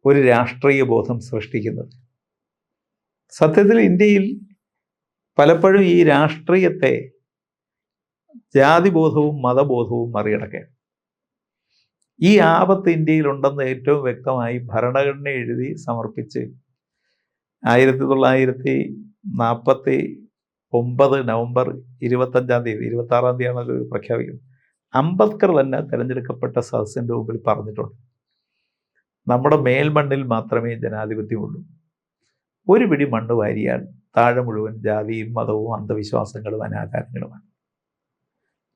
A: ഒരു രാഷ്ട്രീയ ബോധം സൃഷ്ടിക്കുന്നത്? സത്യത്തിൽ ഇന്ത്യയിൽ പലപ്പോഴും ഈ രാഷ്ട്രീയത്തെ ജാതിബോധവും മതബോധവും മറികടക്കുകയാണ്. ഈ ആപത്ത് ഇന്ത്യയിലുണ്ടെന്ന് ഏറ്റവും വ്യക്തമായി ഭരണഘടന എഴുതി സമർപ്പിച്ച് 1949 നവംബർ 26 തീയതിയാണ് അത് പ്രഖ്യാപിക്കുന്നത്. അംബേദ്കർ തന്നെ തിരഞ്ഞെടുക്കപ്പെട്ട സദസ്സിൻ്റെ മുമ്പിൽ പറഞ്ഞിട്ടുണ്ട്, നമ്മുടെ മേൽമണ്ണിൽ മാത്രമേ ജനാധിപത്യമുള്ളൂ. ഒരു പിടി മണ്ണ് വാരിയാൽ താഴെ മുഴുവൻ ജാതിയും മതവും അന്ധവിശ്വാസങ്ങളും അനാചാരങ്ങളുമാണ്.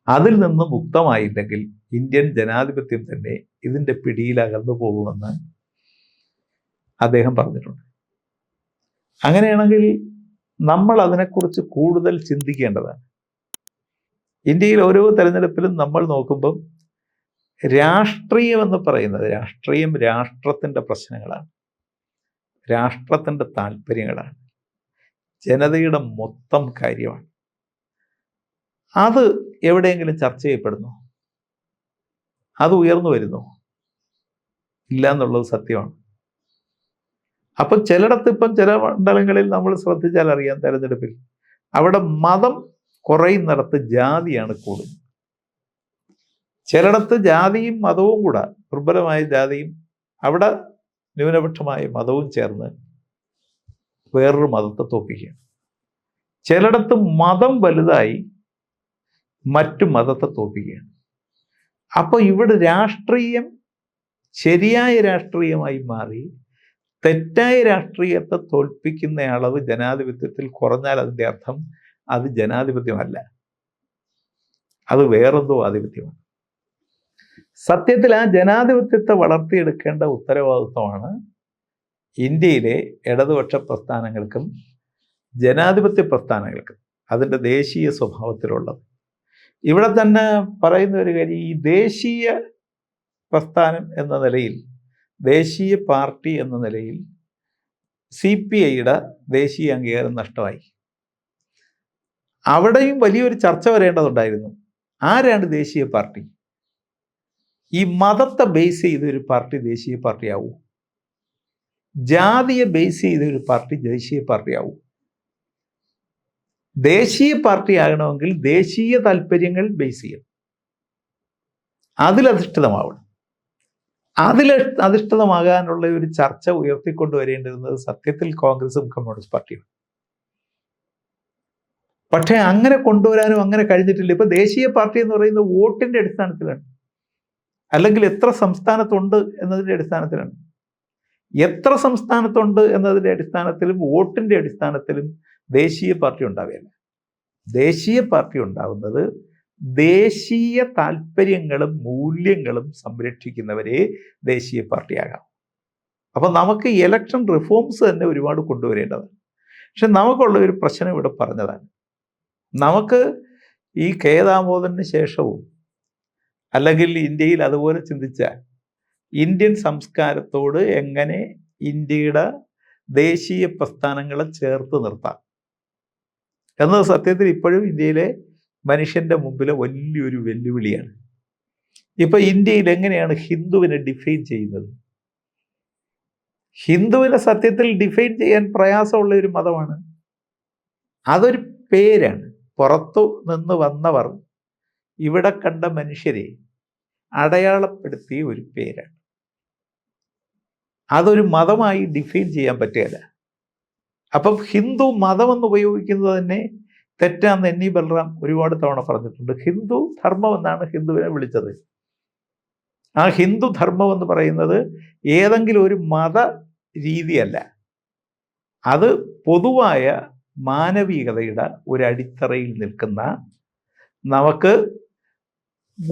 A: അതിൽ നിന്ന് മുക്തമായില്ലെങ്കിൽ ഇന്ത്യൻ ജനാധിപത്യം തന്നെ ഇതിൻ്റെ പിടിയിലകന്നു പോകുമെന്ന് അദ്ദേഹം പറഞ്ഞിട്ടുണ്ട്. അങ്ങനെയാണെങ്കിൽ നമ്മൾ അതിനെക്കുറിച്ച് കൂടുതൽ ചിന്തിക്കേണ്ടതാണ്. ഇന്ത്യയിൽ ഓരോ തെരഞ്ഞെടുപ്പിലും നമ്മൾ നോക്കുമ്പം രാഷ്ട്രീയം എന്ന് പറയുന്നത്, രാഷ്ട്രീയം രാഷ്ട്രത്തിൻ്റെ പ്രശ്നങ്ങളാണ്, രാഷ്ട്രത്തിൻ്റെ താല്പര്യങ്ങളാണ്, ജനതയുടെ മൊത്തം കാര്യമാണ്. അത് എവിടെയെങ്കിലും ചർച്ച ചെയ്യപ്പെടുന്നു? അത് ഉയർന്നു വരുന്നു? ഇല്ല എന്നുള്ളത് സത്യമാണ്. അപ്പം ചിലയിടത്ത്, ഇപ്പം ചില മണ്ഡലങ്ങളിൽ നമ്മൾ ശ്രദ്ധിച്ചാൽ അറിയാം, തെരഞ്ഞെടുപ്പിൽ അവിടെ മതം കുറയുന്നിടത്ത് ജാതിയാണ് കൂടുന്നത്. ചിലയിടത്ത് ജാതിയും മതവും കൂടെ, ദുർബലമായ ജാതിയും അവിടെ ന്യൂനപക്ഷമായ മതവും ചേർന്ന് വേറൊരു മതത്തെ തോൽപ്പിക്കുകയാണ്. ചിലയിടത്ത് മതം വലുതായി മറ്റു മതത്തെ തോൽപ്പിക്കുകയാണ്. അപ്പോൾ ഇവിടെ രാഷ്ട്രീയം ശരിയായ രാഷ്ട്രീയമായി മാറി തെറ്റായ രാഷ്ട്രീയത്തെ തോൽപ്പിക്കുന്ന അളവ് ജനാധിപത്യത്തിൽ കുറഞ്ഞാൽ അതിൻ്റെ അർത്ഥം അത് ജനാധിപത്യമല്ല, അത് വേറെന്തോ ആധിപത്യമാണ്. സത്യത്തിൽ ആ ജനാധിപത്യത്തെ വളർത്തിയെടുക്കേണ്ട ഉത്തരവാദിത്വമാണ് ഇന്ത്യയിലെ ഇടതുപക്ഷ പ്രസ്ഥാനങ്ങൾക്കും ജനാധിപത്യ പ്രസ്ഥാനങ്ങൾക്കും അതിൻ്റെ ദേശീയ സ്വഭാവത്തിലുള്ളത്. ഇവിടെ തന്നെ പറയുന്ന ഒരു കാര്യം, ഈ ദേശീയ പ്രസ്ഥാനം എന്ന നിലയിൽ, ദേശീയ പാർട്ടി എന്ന നിലയിൽ CPIയുടെ ദേശീയ അംഗീകാരം നഷ്ടമായി. അവിടെയും വലിയൊരു ചർച്ച വരേണ്ടതുണ്ടായിരുന്നു. ആരാണ് ദേശീയ പാർട്ടി? ഈ മതത്തെ ബേസ് ചെയ്തൊരു പാർട്ടി ദേശീയ പാർട്ടിയാവൂ? ജാതിയെ ബേസ് ചെയ്തൊരു പാർട്ടി ദേശീയ പാർട്ടിയാവൂ? ദേശീയ പാർട്ടി ആകണമെങ്കിൽ ദേശീയ താല്പര്യങ്ങൾ ബേസ് ചെയ്യണം, അതിലധിഷ്ഠിതമാവണം. അധിഷ്ഠിതമാകാനുള്ള ഒരു ചർച്ച ഉയർത്തിക്കൊണ്ടുവരേണ്ടിരുന്നത് സത്യത്തിൽ കോൺഗ്രസും കമ്മ്യൂണിസ്റ്റ് പാർട്ടിയും. പക്ഷേ അങ്ങനെ കൊണ്ടുവരാനും അങ്ങനെ കഴിഞ്ഞിട്ടില്ല. ഇപ്പൊ ദേശീയ പാർട്ടി എന്ന് പറയുന്നത് വോട്ടിന്റെ അടിസ്ഥാനത്തിലാണ്, അല്ലെങ്കിൽ എത്ര സംസ്ഥാനത്തുണ്ട് എന്നതിൻ്റെ അടിസ്ഥാനത്തിലാണ്. എത്ര സംസ്ഥാനത്തുണ്ട് എന്നതിൻ്റെ അടിസ്ഥാനത്തിലും വോട്ടിന്റെ അടിസ്ഥാനത്തിലും ദേശീയ പാർട്ടി ഉണ്ടാവുകയല്ല. ദേശീയ പാർട്ടി ഉണ്ടാവുന്നത് ദേശീയ താല്പര്യങ്ങളും മൂല്യങ്ങളും സംരക്ഷിക്കുന്നവരെ ദേശീയ പാർട്ടിയാകാം. അപ്പം നമുക്ക് ഇലക്ഷൻ റിഫോംസ് തന്നെ ഒരുപാട് കൊണ്ടുവരേണ്ടതാണ്. പക്ഷെ നമുക്കുള്ള ഒരു പ്രശ്നം ഇവിടെ പറഞ്ഞതാണ്, നമുക്ക് ഈ കെ ദാമോദരന് ശേഷവും അല്ലെങ്കിൽ ഇന്ത്യയിൽ അതുപോലെ ചിന്തിച്ചാൽ ഇന്ത്യൻ സംസ്കാരത്തോട് എങ്ങനെ ഇന്ത്യയുടെ ദേശീയ പ്രസ്ഥാനങ്ങളെ ചേർത്ത് നിർത്താം എന്നത് സത്യത്തിൽ ഇപ്പോഴും ഇന്ത്യയിലെ മനുഷ്യൻ്റെ മുമ്പിലെ വലിയൊരു വെല്ലുവിളിയാണ്. ഇപ്പം ഇന്ത്യയിൽ എങ്ങനെയാണ് ഹിന്ദുവിനെ ഡിഫൈൻ ചെയ്യുന്നത്? ഹിന്ദുവിനെ സത്യത്തിൽ ഡിഫൈൻ ചെയ്യാൻ പ്രയാസമുള്ള ഒരു മതമാണ്. അതൊരു പേരാണ്. പുറത്തു നിന്ന് വന്നവർ ഇവിടെ കണ്ട മനുഷ്യരെ അടയാളപ്പെടുത്തിയ ഒരു പേരാണ്. അതൊരു മതമായി ഡിഫൈൻ ചെയ്യാൻ പറ്റുകയില്ല. അപ്പം ഹിന്ദു മതമെന്ന് ഉപയോഗിക്കുന്നത് തന്നെ തെറ്റാന്ന് NE ബൽറാം ഒരുപാട് തവണ പറഞ്ഞിട്ടുണ്ട്. ഹിന്ദു ധർമ്മം എന്നാണ് ഹിന്ദുവിനെ വിളിച്ചത്. ആ ഹിന്ദു ധർമ്മം എന്ന് പറയുന്നത് ഏതെങ്കിലും ഒരു മത രീതിയല്ല. അത് പൊതുവായ മാനവികതയുടെ ഒരു അടിത്തറയിൽ നിൽക്കുന്ന, നമുക്ക്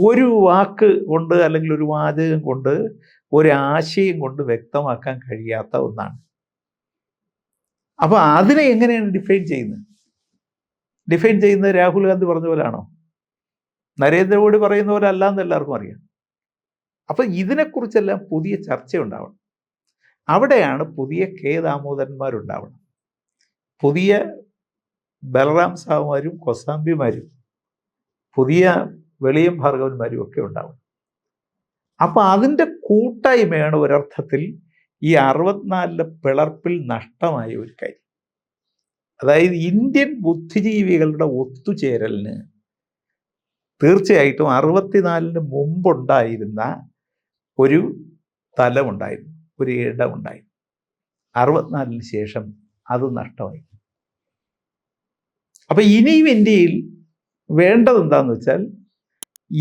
A: ഒരു വാക്ക് കൊണ്ട് അല്ലെങ്കിൽ ഒരു വാചകം കൊണ്ട് ഒരാശയം കൊണ്ട് വ്യക്തമാക്കാൻ കഴിയാത്ത ഒന്നാണ്. അപ്പോൾ അതിനെ എങ്ങനെയാണ് ഡിഫൈൻ ചെയ്യുന്നത്? ഡിഫൈൻ ചെയ്യുന്നത് രാഹുൽ ഗാന്ധി പറഞ്ഞ പോലാണോ? നരേന്ദ്രമോദി പറയുന്ന പോലെ അല്ല എന്ന് എല്ലാവർക്കും അറിയാം. അപ്പം ഇതിനെക്കുറിച്ചെല്ലാം പുതിയ ചർച്ച ഉണ്ടാവണം. അവിടെയാണ് പുതിയ കെ ദാമോദരന്മാരുണ്ടാവണം, പുതിയ ബലറാം സാവുമാരും കൊസാംബിമാരും പുതിയ വെളിയം ഭാർഗവന്മാരും ഒക്കെ ഉണ്ടാവണം. അപ്പം അതിൻ്റെ കൂട്ടായ്മയാണ് ഒരർത്ഥത്തിൽ ഈ 64 പിളർപ്പിൽ നഷ്ടമായ ഒരു കാര്യം. അതായത് ഇന്ത്യൻ ബുദ്ധിജീവികളുടെ ഒത്തുചേരലിന് തീർച്ചയായിട്ടും 64 മുമ്പുണ്ടായിരുന്ന ഒരു തലമുണ്ടായിരുന്നു, ഒരു ഇടമുണ്ടായിരുന്നു. 64 ശേഷം അത് നഷ്ടമായി. അപ്പം ഇനിയും ഇന്ത്യയിൽ വേണ്ടത് എന്താണെന്ന് വെച്ചാൽ,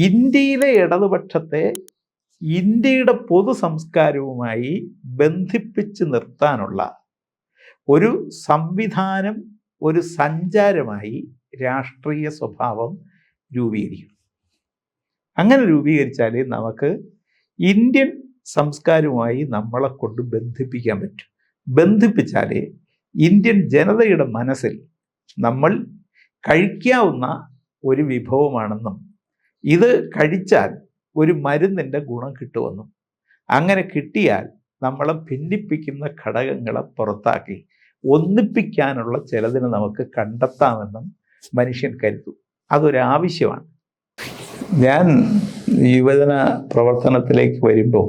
A: ഇന്ത്യയിലെ ഇടതുപക്ഷത്തെ ഇന്ത്യയുടെ പൊതു സംസ്കാരവുമായി ബന്ധിപ്പിച്ച് നിർത്താനുള്ള ഒരു സംവിധാനം, ഒരു സഞ്ചാരമായി രാഷ്ട്രീയ സ്വഭാവം രൂപീകരിക്കണം. അങ്ങനെ രൂപീകരിച്ചാലേ നമുക്ക് ഇന്ത്യൻ സംസ്കാരവുമായി നമ്മളെ കൊണ്ട് ബന്ധിപ്പിക്കാൻ പറ്റും. ബന്ധിപ്പിച്ചാലേ ഇന്ത്യൻ ജനതയുടെ മനസ്സിൽ നമ്മൾ കഴിക്കാവുന്ന ഒരു വിഭവമാണെന്നും ഇത് കഴിച്ചാൽ ഒരു മരുന്നിൻ്റെ ഗുണം കിട്ടുമെന്നും, അങ്ങനെ കിട്ടിയാൽ നമ്മളെ ഭിന്നിപ്പിക്കുന്ന ഘടകങ്ങളെ പുറത്താക്കി ഒന്നിപ്പിക്കാനുള്ള ചിലതിനെ നമുക്ക് കണ്ടെത്താമെന്നും മനുഷ്യൻ കരുതും. അതൊരാവശ്യമാണ്. ഞാൻ യുവജന പ്രവർത്തനത്തിലേക്ക് വരുമ്പോൾ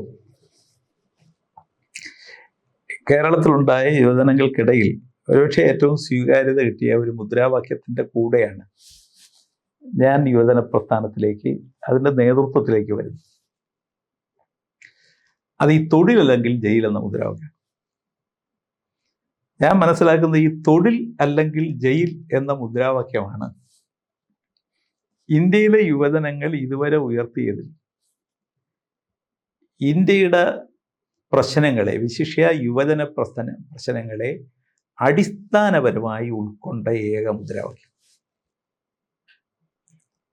A: കേരളത്തിലുണ്ടായ യുവജനങ്ങൾക്കിടയിൽ ഒരുപക്ഷെ ഏറ്റവും സ്വീകാര്യത കിട്ടിയ ഒരു മുദ്രാവാക്യത്തിൻ്റെ കൂടെയാണ് ഞാൻ യുവജന പ്രസ്ഥാനത്തിലേക്ക്, അതിൻ്റെ നേതൃത്വത്തിലേക്ക് വരുന്നു. അത് ഈ തൊഴിലല്ലെങ്കിൽ ജയിൽ എന്ന മുദ്രാവാക്യം. ഞാൻ മനസ്സിലാക്കുന്നത് ഈ തൊഴിൽ അല്ലെങ്കിൽ ജയിൽ എന്ന മുദ്രാവാക്യമാണ് ഇന്ത്യയിലെ യുവജനങ്ങൾ ഇതുവരെ ഉയർത്തിയതിൽ ഇന്ത്യയുടെ പ്രശ്നങ്ങളെ, വിശിഷ്യ യുവജന പ്രശ്നങ്ങളെ അടിസ്ഥാനപരമായി ഉൾക്കൊണ്ട ഏക മുദ്രാവാക്യം.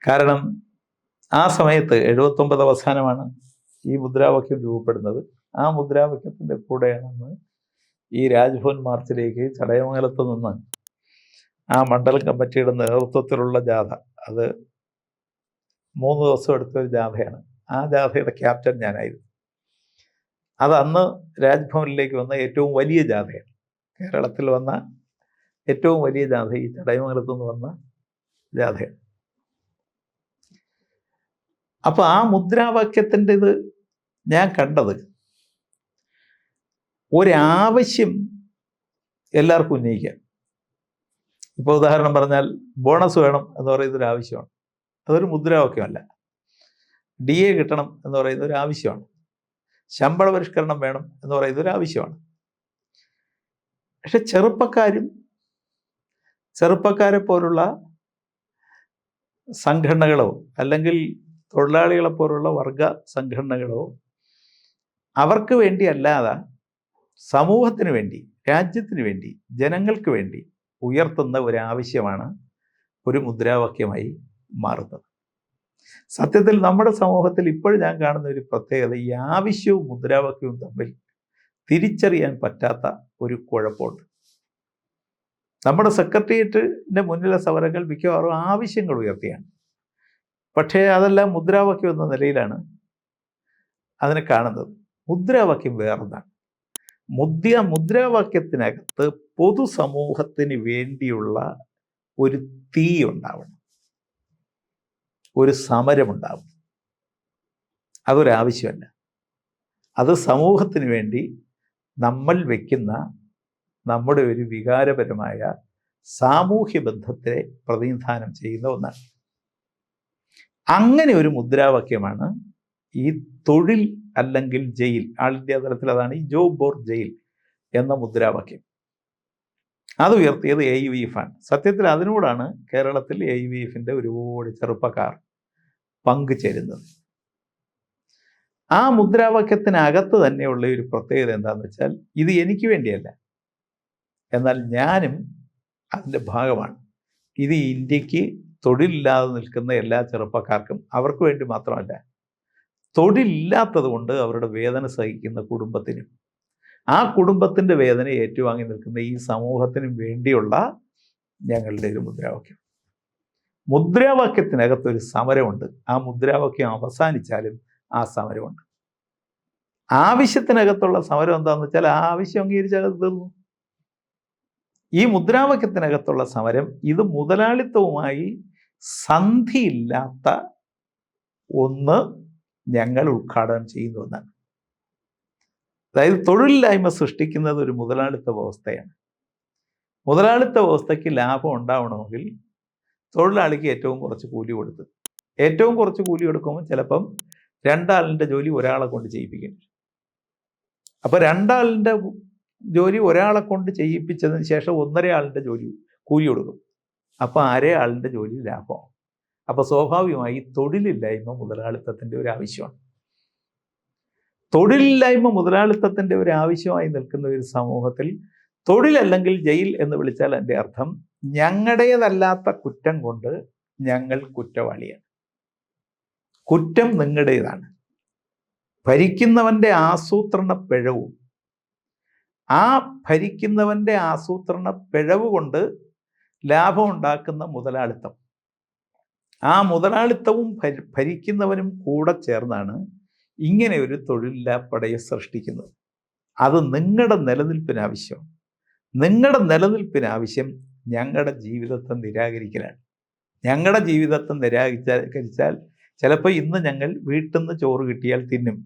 A: കാരണം ആ സമയത്ത് 79 അവസാനമാണ് ഈ മുദ്രാവാക്യം രൂപപ്പെടുന്നത്. ആ മുദ്രാവാക്യത്തിൻ്റെ കൂടെയാണെന്ന് ഈ രാജ്ഭവൻ മാർച്ചിലേക്ക് ചടയമംഗലത്ത് നിന്ന് ആ മണ്ഡലം കമ്മിറ്റിയുടെ നേതൃത്വത്തിലുള്ള ജാഥ, അത് 3 ദിവസം എടുത്തൊരു ജാഥയാണ്. ആ ജാഥയുടെ ക്യാപ്റ്റൻ ഞാനായിരുന്നു. അത് അന്ന് രാജ്ഭവനിലേക്ക് വന്ന ഏറ്റവും വലിയ ജാഥയാണ്. കേരളത്തിൽ വന്ന ഏറ്റവും വലിയ ജാഥ ഈ ചടയമംഗലത്ത് നിന്ന് വന്ന ജാഥയാണ്. അപ്പോൾ ആ മുദ്രാവാക്യത്തിൻ്റെ ഇത് ഞാൻ കണ്ടത്, ഒരാവശ്യം എല്ലാവർക്കും ഉന്നയിക്കാം. ഇപ്പോൾ ഉദാഹരണം പറഞ്ഞാൽ ബോണസ് വേണം എന്ന് പറയുന്നൊരു ആവശ്യമാണ്, അതൊരു മുദ്രാവാക്യമല്ല. DA കിട്ടണം എന്ന് പറയുന്ന ഒരു ആവശ്യമാണ്. ശമ്പള പരിഷ്കരണം വേണം എന്ന് പറയുന്ന ഒരു ആവശ്യമാണ്. പക്ഷെ ചെറുപ്പക്കാരെ പോലുള്ള സംഘടനകളോ അല്ലെങ്കിൽ തൊഴിലാളികളെ പോലുള്ള വർഗ സംഘടനകളോ അവർക്ക് വേണ്ടി അല്ലാതെ സമൂഹത്തിന് വേണ്ടി, രാജ്യത്തിന് വേണ്ടി, ജനങ്ങൾക്ക് വേണ്ടി ഉയർത്തുന്ന ഒരാവശ്യമാണ് ഒരു മുദ്രാവാക്യമായി മാറുന്നത്. സത്യത്തിൽ നമ്മുടെ സമൂഹത്തിൽ ഇപ്പോൾ ഞാൻ കാണുന്ന ഒരു പ്രത്യേകത, ഈ ആവശ്യവും മുദ്രാവാക്യവും തമ്മിൽ തിരിച്ചറിയാൻ പറ്റാത്ത ഒരു കുഴപ്പമുണ്ട്. നമ്മുടെ സെക്രട്ടേറിയറ്റിൻ്റെ മുന്നിലെ സമരങ്ങൾ മിക്കവാറും ആവശ്യങ്ങൾ ഉയർത്തിയാണ്. പക്ഷേ അതെല്ലാം മുദ്രാവാക്യം എന്ന നിലയിലാണ് അതിനെ കാണുന്നത്. മുദ്രാവാക്യം വേറൊന്നാണ്. മുദ്രാവാക്യത്തിനകത്ത് പൊതുസമൂഹത്തിന് വേണ്ടിയുള്ള ഒരു തീ ഉണ്ടാവണം, ഒരു സമരമുണ്ടാവും. അതൊരാവശ്യമല്ല. അത് സമൂഹത്തിന് വേണ്ടി നമ്മൾ വയ്ക്കുന്ന നമ്മുടെ ഒരു വികാരപരമായ സാമൂഹ്യ ബന്ധത്തെ പ്രതിനിധാനം ചെയ്യുന്ന ഒന്നാണ്. അങ്ങനെ ഒരു മുദ്രാവാക്യമാണ് ഈ തൊഴിൽ അല്ലെങ്കിൽ ജയിൽ, ആൾ ഇന്ത്യ തലത്തിൽ അതാണ് ഈ ജോബ് ഓർ ജയിൽ എന്ന മുദ്രാവാക്യം. അത് ഉയർത്തിയത് AUVF ആണ്. സത്യത്തിൽ അതിനോടാണ് കേരളത്തിൽ AUVFന്റെ ഒരുപാട് ചെറുപ്പക്കാർ പങ്കുചേരുന്നത്. ആ മുദ്രാവാക്യത്തിനകത്ത് തന്നെയുള്ള ഒരു പ്രത്യേകത എന്താണെന്ന് വെച്ചാൽ, ഇത് എനിക്ക് വേണ്ടിയല്ല, എന്നാൽ ഞാനും അതിൻ്റെ ഭാഗമാണ്. ഇത് ഇന്ത്യക്ക് തൊഴിലില്ലാതെ നിൽക്കുന്ന എല്ലാ ചെറുപ്പക്കാർക്കും, അവർക്ക് വേണ്ടി മാത്രമല്ല, തൊഴിലില്ലാത്തത് കൊണ്ട് അവരുടെ വേദന സഹിക്കുന്ന കുടുംബത്തിനും, ആ കുടുംബത്തിൻ്റെ വേദന ഏറ്റുവാങ്ങി നിൽക്കുന്ന ഈ സമൂഹത്തിനും വേണ്ടിയുള്ള ഞങ്ങളുടെ ഒരു മുദ്രാവാക്യം. മുദ്രാവാക്യത്തിനകത്തൊരു സമരമുണ്ട്. ആ മുദ്രാവാക്യം അവസാനിച്ചാലും ആ സമരമുണ്ട്. ആവശ്യത്തിനകത്തുള്ള സമരം എന്താണെന്ന് വെച്ചാൽ, ആ ആവശ്യം അംഗീകരിച്ചാൽ അത് തീർന്നു. ഈ മുദ്രാവാക്യത്തിനകത്തുള്ള സമരം ഇത് മുതലാളിത്തവുമായി സന്ധിയില്ലാത്ത ഒന്ന് ഞങ്ങൾ ഉദ്ഘാടനം ചെയ്യുന്ന ഒന്നാണ്. അതായത് തൊഴിലില്ലായ്മ സൃഷ്ടിക്കുന്നത് ഒരു മുതലാളിത്ത വ്യവസ്ഥയാണ്. മുതലാളിത്ത വ്യവസ്ഥയ്ക്ക് ലാഭം ഉണ്ടാവണമെങ്കിൽ തൊഴിലാളിക്ക് ഏറ്റവും കുറച്ച് കൂലി കൊടുത്ത്, ഏറ്റവും കുറച്ച് കൂലി കൊടുക്കുമ്പോൾ ചിലപ്പം 2 ആളിൻ്റെ ജോലി ഒരാളെ കൊണ്ട് ചെയ്യിപ്പിക്കും. അപ്പോൾ 2 ആളിൻ്റെ ജോലി ഒരാളെ കൊണ്ട് ചെയ്യിപ്പിച്ചതിന് ശേഷം 1.5 ആളിൻ്റെ ജോലി കൂലി കൊടുക്കും. അപ്പോൾ 1/2 ആളിൻ്റെ ജോലി ലാഭമാണ്. അപ്പോൾ സ്വാഭാവികമായി തൊഴിലില്ലായ്മ മുതലാളിത്തത്തിൻ്റെ ഒരു ആവശ്യമാണ്. തൊഴിലില്ലായ്മ മുതലാളിത്തത്തിൻ്റെ ഒരു ആവശ്യമായി നിൽക്കുന്ന ഒരു സമൂഹത്തിൽ തൊഴിലല്ലെങ്കിൽ ജയിൽ എന്ന് വിളിച്ചാൽ അതിൻ്റെ അർത്ഥം ഞങ്ങളുടേതല്ലാത്ത കുറ്റം കൊണ്ട് ഞങ്ങൾ കുറ്റവാളിയാണ്. കുറ്റം നിങ്ങളുടേതാണ്. ഭരിക്കുന്നവൻ്റെ ആസൂത്രണ പിഴവും, ആ ഭരിക്കുന്നവൻ്റെ ആസൂത്രണ പിഴവ് കൊണ്ട് ലാഭം ഉണ്ടാക്കുന്ന മുതലാളിത്തം, ആ മുതലാളിത്തവും ഭരിക്കുന്നവനും കൂടെ ചേർന്നാണ് ഇങ്ങനെ ഒരു തൊഴിലില്ലാപ്പടയെ സൃഷ്ടിക്കുന്നത്. അത് നിങ്ങളുടെ നിലനിൽപ്പിനാവശ്യമാണ്. നിങ്ങളുടെ നിലനിൽപ്പിനാവശ്യം ഞങ്ങളുടെ ജീവിതത്തെ നിരാകരിക്കലാണ്. ഞങ്ങളുടെ ജീവിതത്തെ നിരാകരിച്ചാൽ ചിലപ്പോൾ ഇന്ന് ഞങ്ങൾ വീട്ടിൽ നിന്ന് ചോറ് കിട്ടിയാൽ തിന്നും,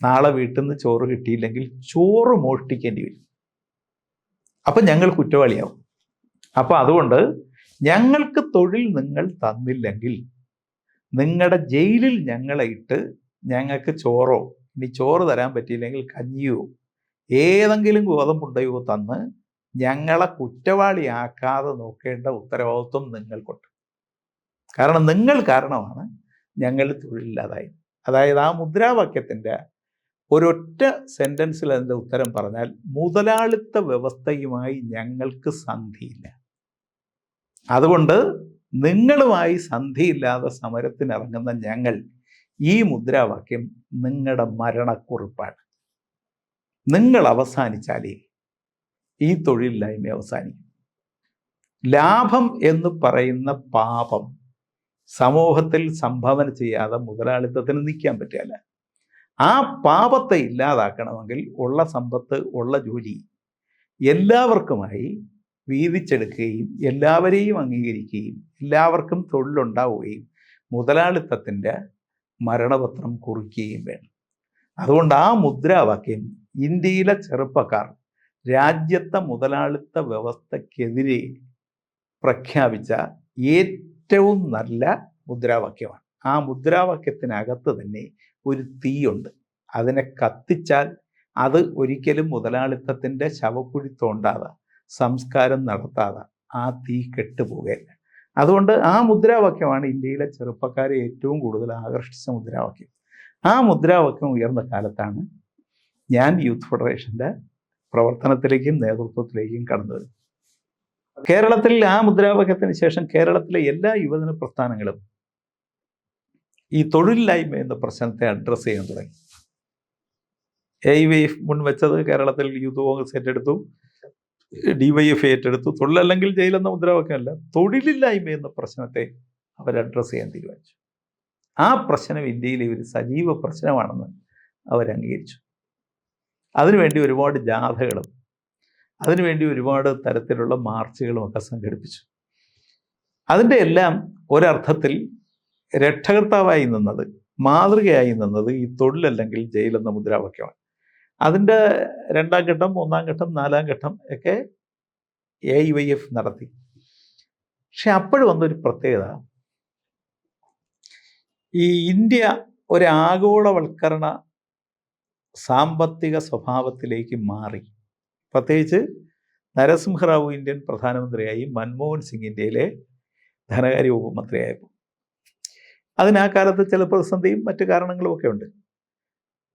A: നാളെ വീട്ടിൽ നിന്ന് ചോറ് കിട്ടിയില്ലെങ്കിൽ ചോറ് മോഷ്ടിക്കേണ്ടി വരും. അപ്പം ഞങ്ങൾ കുറ്റവാളിയാവും. അപ്പം അതുകൊണ്ട് ഞങ്ങൾക്ക് തൊഴിൽ നിങ്ങൾ തന്നില്ലെങ്കിൽ നിങ്ങളുടെ ജയിലിൽ ഞങ്ങളെ ഇട്ട് ഞങ്ങൾക്ക് ചോറോ, ഇനി ചോറ് തരാൻ പറ്റിയില്ലെങ്കിൽ കഞ്ഞിയോ ഏതെങ്കിലും ഗോതമ്പുണ്ടയോ തന്ന് ഞങ്ങളെ കുറ്റവാളിയാക്കാതെ നോക്കേണ്ട ഉത്തരവാദിത്വം നിങ്ങൾക്കുണ്ട്. കാരണം നിങ്ങൾ കാരണമാണ് ഞങ്ങൾ തൊഴിലില്ലാതായി. അതായത് ആ മുദ്രാവാക്യത്തിൻ്റെ ഒരൊറ്റ സെൻറ്റൻസിൽ അതിൻ്റെ ഉത്തരം പറഞ്ഞാൽ, മുതലാളിത്ത വ്യവസ്ഥയുമായി ഞങ്ങൾക്ക് സന്ധിയില്ല. അതുകൊണ്ട് നിങ്ങളുമായി സന്ധിയില്ലാതെ സമരത്തിനിറങ്ങുന്ന ഞങ്ങൾ, ഈ മുദ്രാവാക്യം നിങ്ങളുടെ മരണക്കുറിപ്പാണ്. നിങ്ങൾ അവസാനിച്ചാലേ ഈ തൊഴിലില്ലായ്മ അവസാനിക്കും. ലാഭം എന്ന് പറയുന്ന പാപം സമൂഹത്തിൽ സംഭാവന ചെയ്യാതെ മുതലാളിത്തത്തിന് നിൽക്കാൻ പറ്റില്ല. ആ പാപത്തെ ഇല്ലാതാക്കണമെങ്കിൽ ഉള്ള സമ്പത്ത്, ഉള്ള ജോലി എല്ലാവർക്കുമായി വീതിച്ചെടുക്കുകയും എല്ലാവരെയും അംഗീകരിക്കുകയും എല്ലാവർക്കും തൊഴിലുണ്ടാവുകയും മുതലാളിത്തത്തിൻ്റെ മരണപത്രം കുറിക്കുകയും വേണം. അതുകൊണ്ട് ആ മുദ്രാവാക്യം ഇന്ത്യയിലെ ചെറുപ്പക്കാർ രാജ്യത്തെ മുതലാളിത്ത വ്യവസ്ഥക്കെതിരെ പ്രഖ്യാപിച്ച ഏറ്റവും നല്ല മുദ്രാവാക്യമാണ്. ആ മുദ്രാവാക്യത്തിനകത്ത് തന്നെ ഒരു തീയുണ്ട്. അതിനെ കത്തിച്ചാൽ അത് ഒരിക്കലും മുതലാളിത്തത്തിൻ്റെ ശവക്കുഴി തോണ്ടാതെ, സംസ്കാരം നടത്താതെ ആ തീ കെട്ടുപോകുകയില്ല. അതുകൊണ്ട് ആ മുദ്രാവാക്യമാണ് ഇന്ത്യയിലെ ചെറുപ്പക്കാരെ ഏറ്റവും കൂടുതൽ ആകർഷിച്ച മുദ്രാവാക്യം. ആ മുദ്രാവാക്യം ഉയർന്ന കാലത്താണ് ഞാൻ യൂത്ത് ഫെഡറേഷൻ്റെ പ്രവർത്തനത്തിലേക്കും നേതൃത്വത്തിലേക്കും കടന്നു വരുന്നത്. കേരളത്തിൽ ആ മുദ്രാവാക്യത്തിന് ശേഷം കേരളത്തിലെ എല്ലാ യുവജന പ്രസ്ഥാനങ്ങളും ഈ തൊഴിലില്ലായ്മ എന്ന പ്രശ്നത്തെ അഡ്രസ്സ് ചെയ്യാൻ തുടങ്ങി. AUVF മുൻവെച്ചത് കേരളത്തിൽ യൂത്ത് കോൺഗ്രസ് ഏറ്റെടുത്തു, DYF ഏറ്റെടുത്തു. തൊഴിലല്ലെങ്കിൽ ജയിലെന്ന മുദ്രാവാക്യമല്ല, തൊഴിലില്ലായ്മ എന്ന പ്രശ്നത്തെ അവർ അഡ്രസ്സ് ചെയ്യാൻ തീരുമാനിച്ചു. ആ പ്രശ്നം ഇന്ത്യയിലെ ഒരു സജീവ പ്രശ്നമാണെന്ന് അവർ അംഗീകരിച്ചു. അതിനുവേണ്ടി ഒരുപാട് ജാഥകളും അതിനുവേണ്ടി ഒരുപാട് തരത്തിലുള്ള മാർച്ചുകളും ഒക്കെ സംഘടിപ്പിച്ചു. അതിൻ്റെ എല്ലാം ഒരർത്ഥത്തിൽ രക്ഷകർത്താവായി നിന്നത്, മാതൃകയായി നിന്നത് ഈ തൊഴിലല്ലെങ്കിൽ ജയിലെന്ന മുദ്രാവാക്യമാണ്. അതിൻ്റെ 2ാം ഘട്ടം, 3ാം ഘട്ടം, 4ാം ഘട്ടം ഒക്കെ AUVF നടത്തി. പക്ഷെ അപ്പോഴും വന്നൊരു പ്രത്യേകത, ഈ ഇന്ത്യ ഒരു ആഗോളവൽക്കരണ സാമ്പത്തിക സ്വഭാവത്തിലേക്ക് മാറി. പ്രത്യേകിച്ച് നരസിംഹറാവു ഇന്ത്യൻ പ്രധാനമന്ത്രിയായി, മൻമോഹൻ സിംഗ് ഇന്ത്യയിലെ ധനകാര്യ വകുപ്പ് മന്ത്രിയായപ്പോൾ. ആ കാലത്ത് ചില പ്രതിസന്ധിയും മറ്റു കാരണങ്ങളും ഒക്കെ ഉണ്ട്.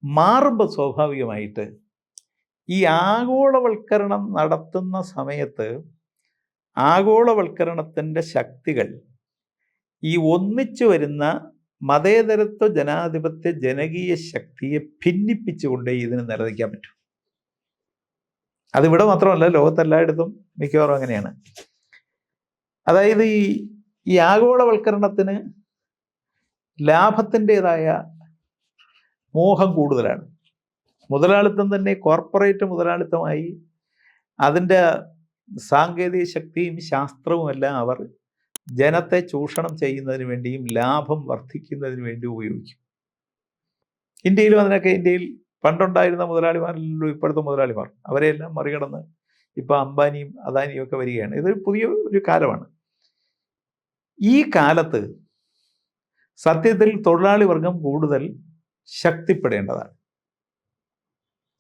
A: മാറുമ്പോൾ സ്വാഭാവികമായിട്ട് ഈ ആഗോളവൽക്കരണം നടത്തുന്ന സമയത്ത് ആഗോളവൽക്കരണത്തിൻ്റെ ശക്തികൾ ഈ ഒന്നിച്ചു വരുന്ന മതേതരത്വ, ജനാധിപത്യ, ജനകീയ ശക്തിയെ ഭിന്നിപ്പിച്ചുകൊണ്ടേ ഇതിന് നിലനിൽക്കാൻ പറ്റും. അതിവിടെ മാത്രമല്ല, ലോകത്തെല്ലായിടത്തും മിക്കവാറും അങ്ങനെയാണ്. അതായത് ഈ ആഗോളവൽക്കരണത്തിന് ലാഭത്തിൻ്റെതായ മോഹം കൂടുതലാണ്. മുതലാളിത്തം തന്നെ കോർപ്പറേറ്റ് മുതലാളിത്തമായി അതിൻ്റെ സാങ്കേതിക ശക്തിയും ശാസ്ത്രവുമെല്ലാം അവർ ജനത്തെ ചൂഷണം ചെയ്യുന്നതിന് വേണ്ടിയും ലാഭം വർദ്ധിക്കുന്നതിന് വേണ്ടി ഉപയോഗിക്കും. ഇന്ത്യയിലും അതിനൊക്കെ, ഇന്ത്യയിൽ പണ്ടുണ്ടായിരുന്ന മുതലാളിമാരല്ലോ ഇപ്പോഴത്തെ മുതലാളിമാർ, അവരെല്ലാം മറികടന്ന് ഇപ്പോൾ അംബാനിയും അദാനിയും ഒക്കെ വരികയാണ്. ഇത് പുതിയ ഒരു കാലമാണ്. ഈ കാലത്ത് സത്യത്തിൽ തൊഴിലാളി വർഗം കൂടുതൽ ശക്തിപ്പെടേണ്ടതാണ്.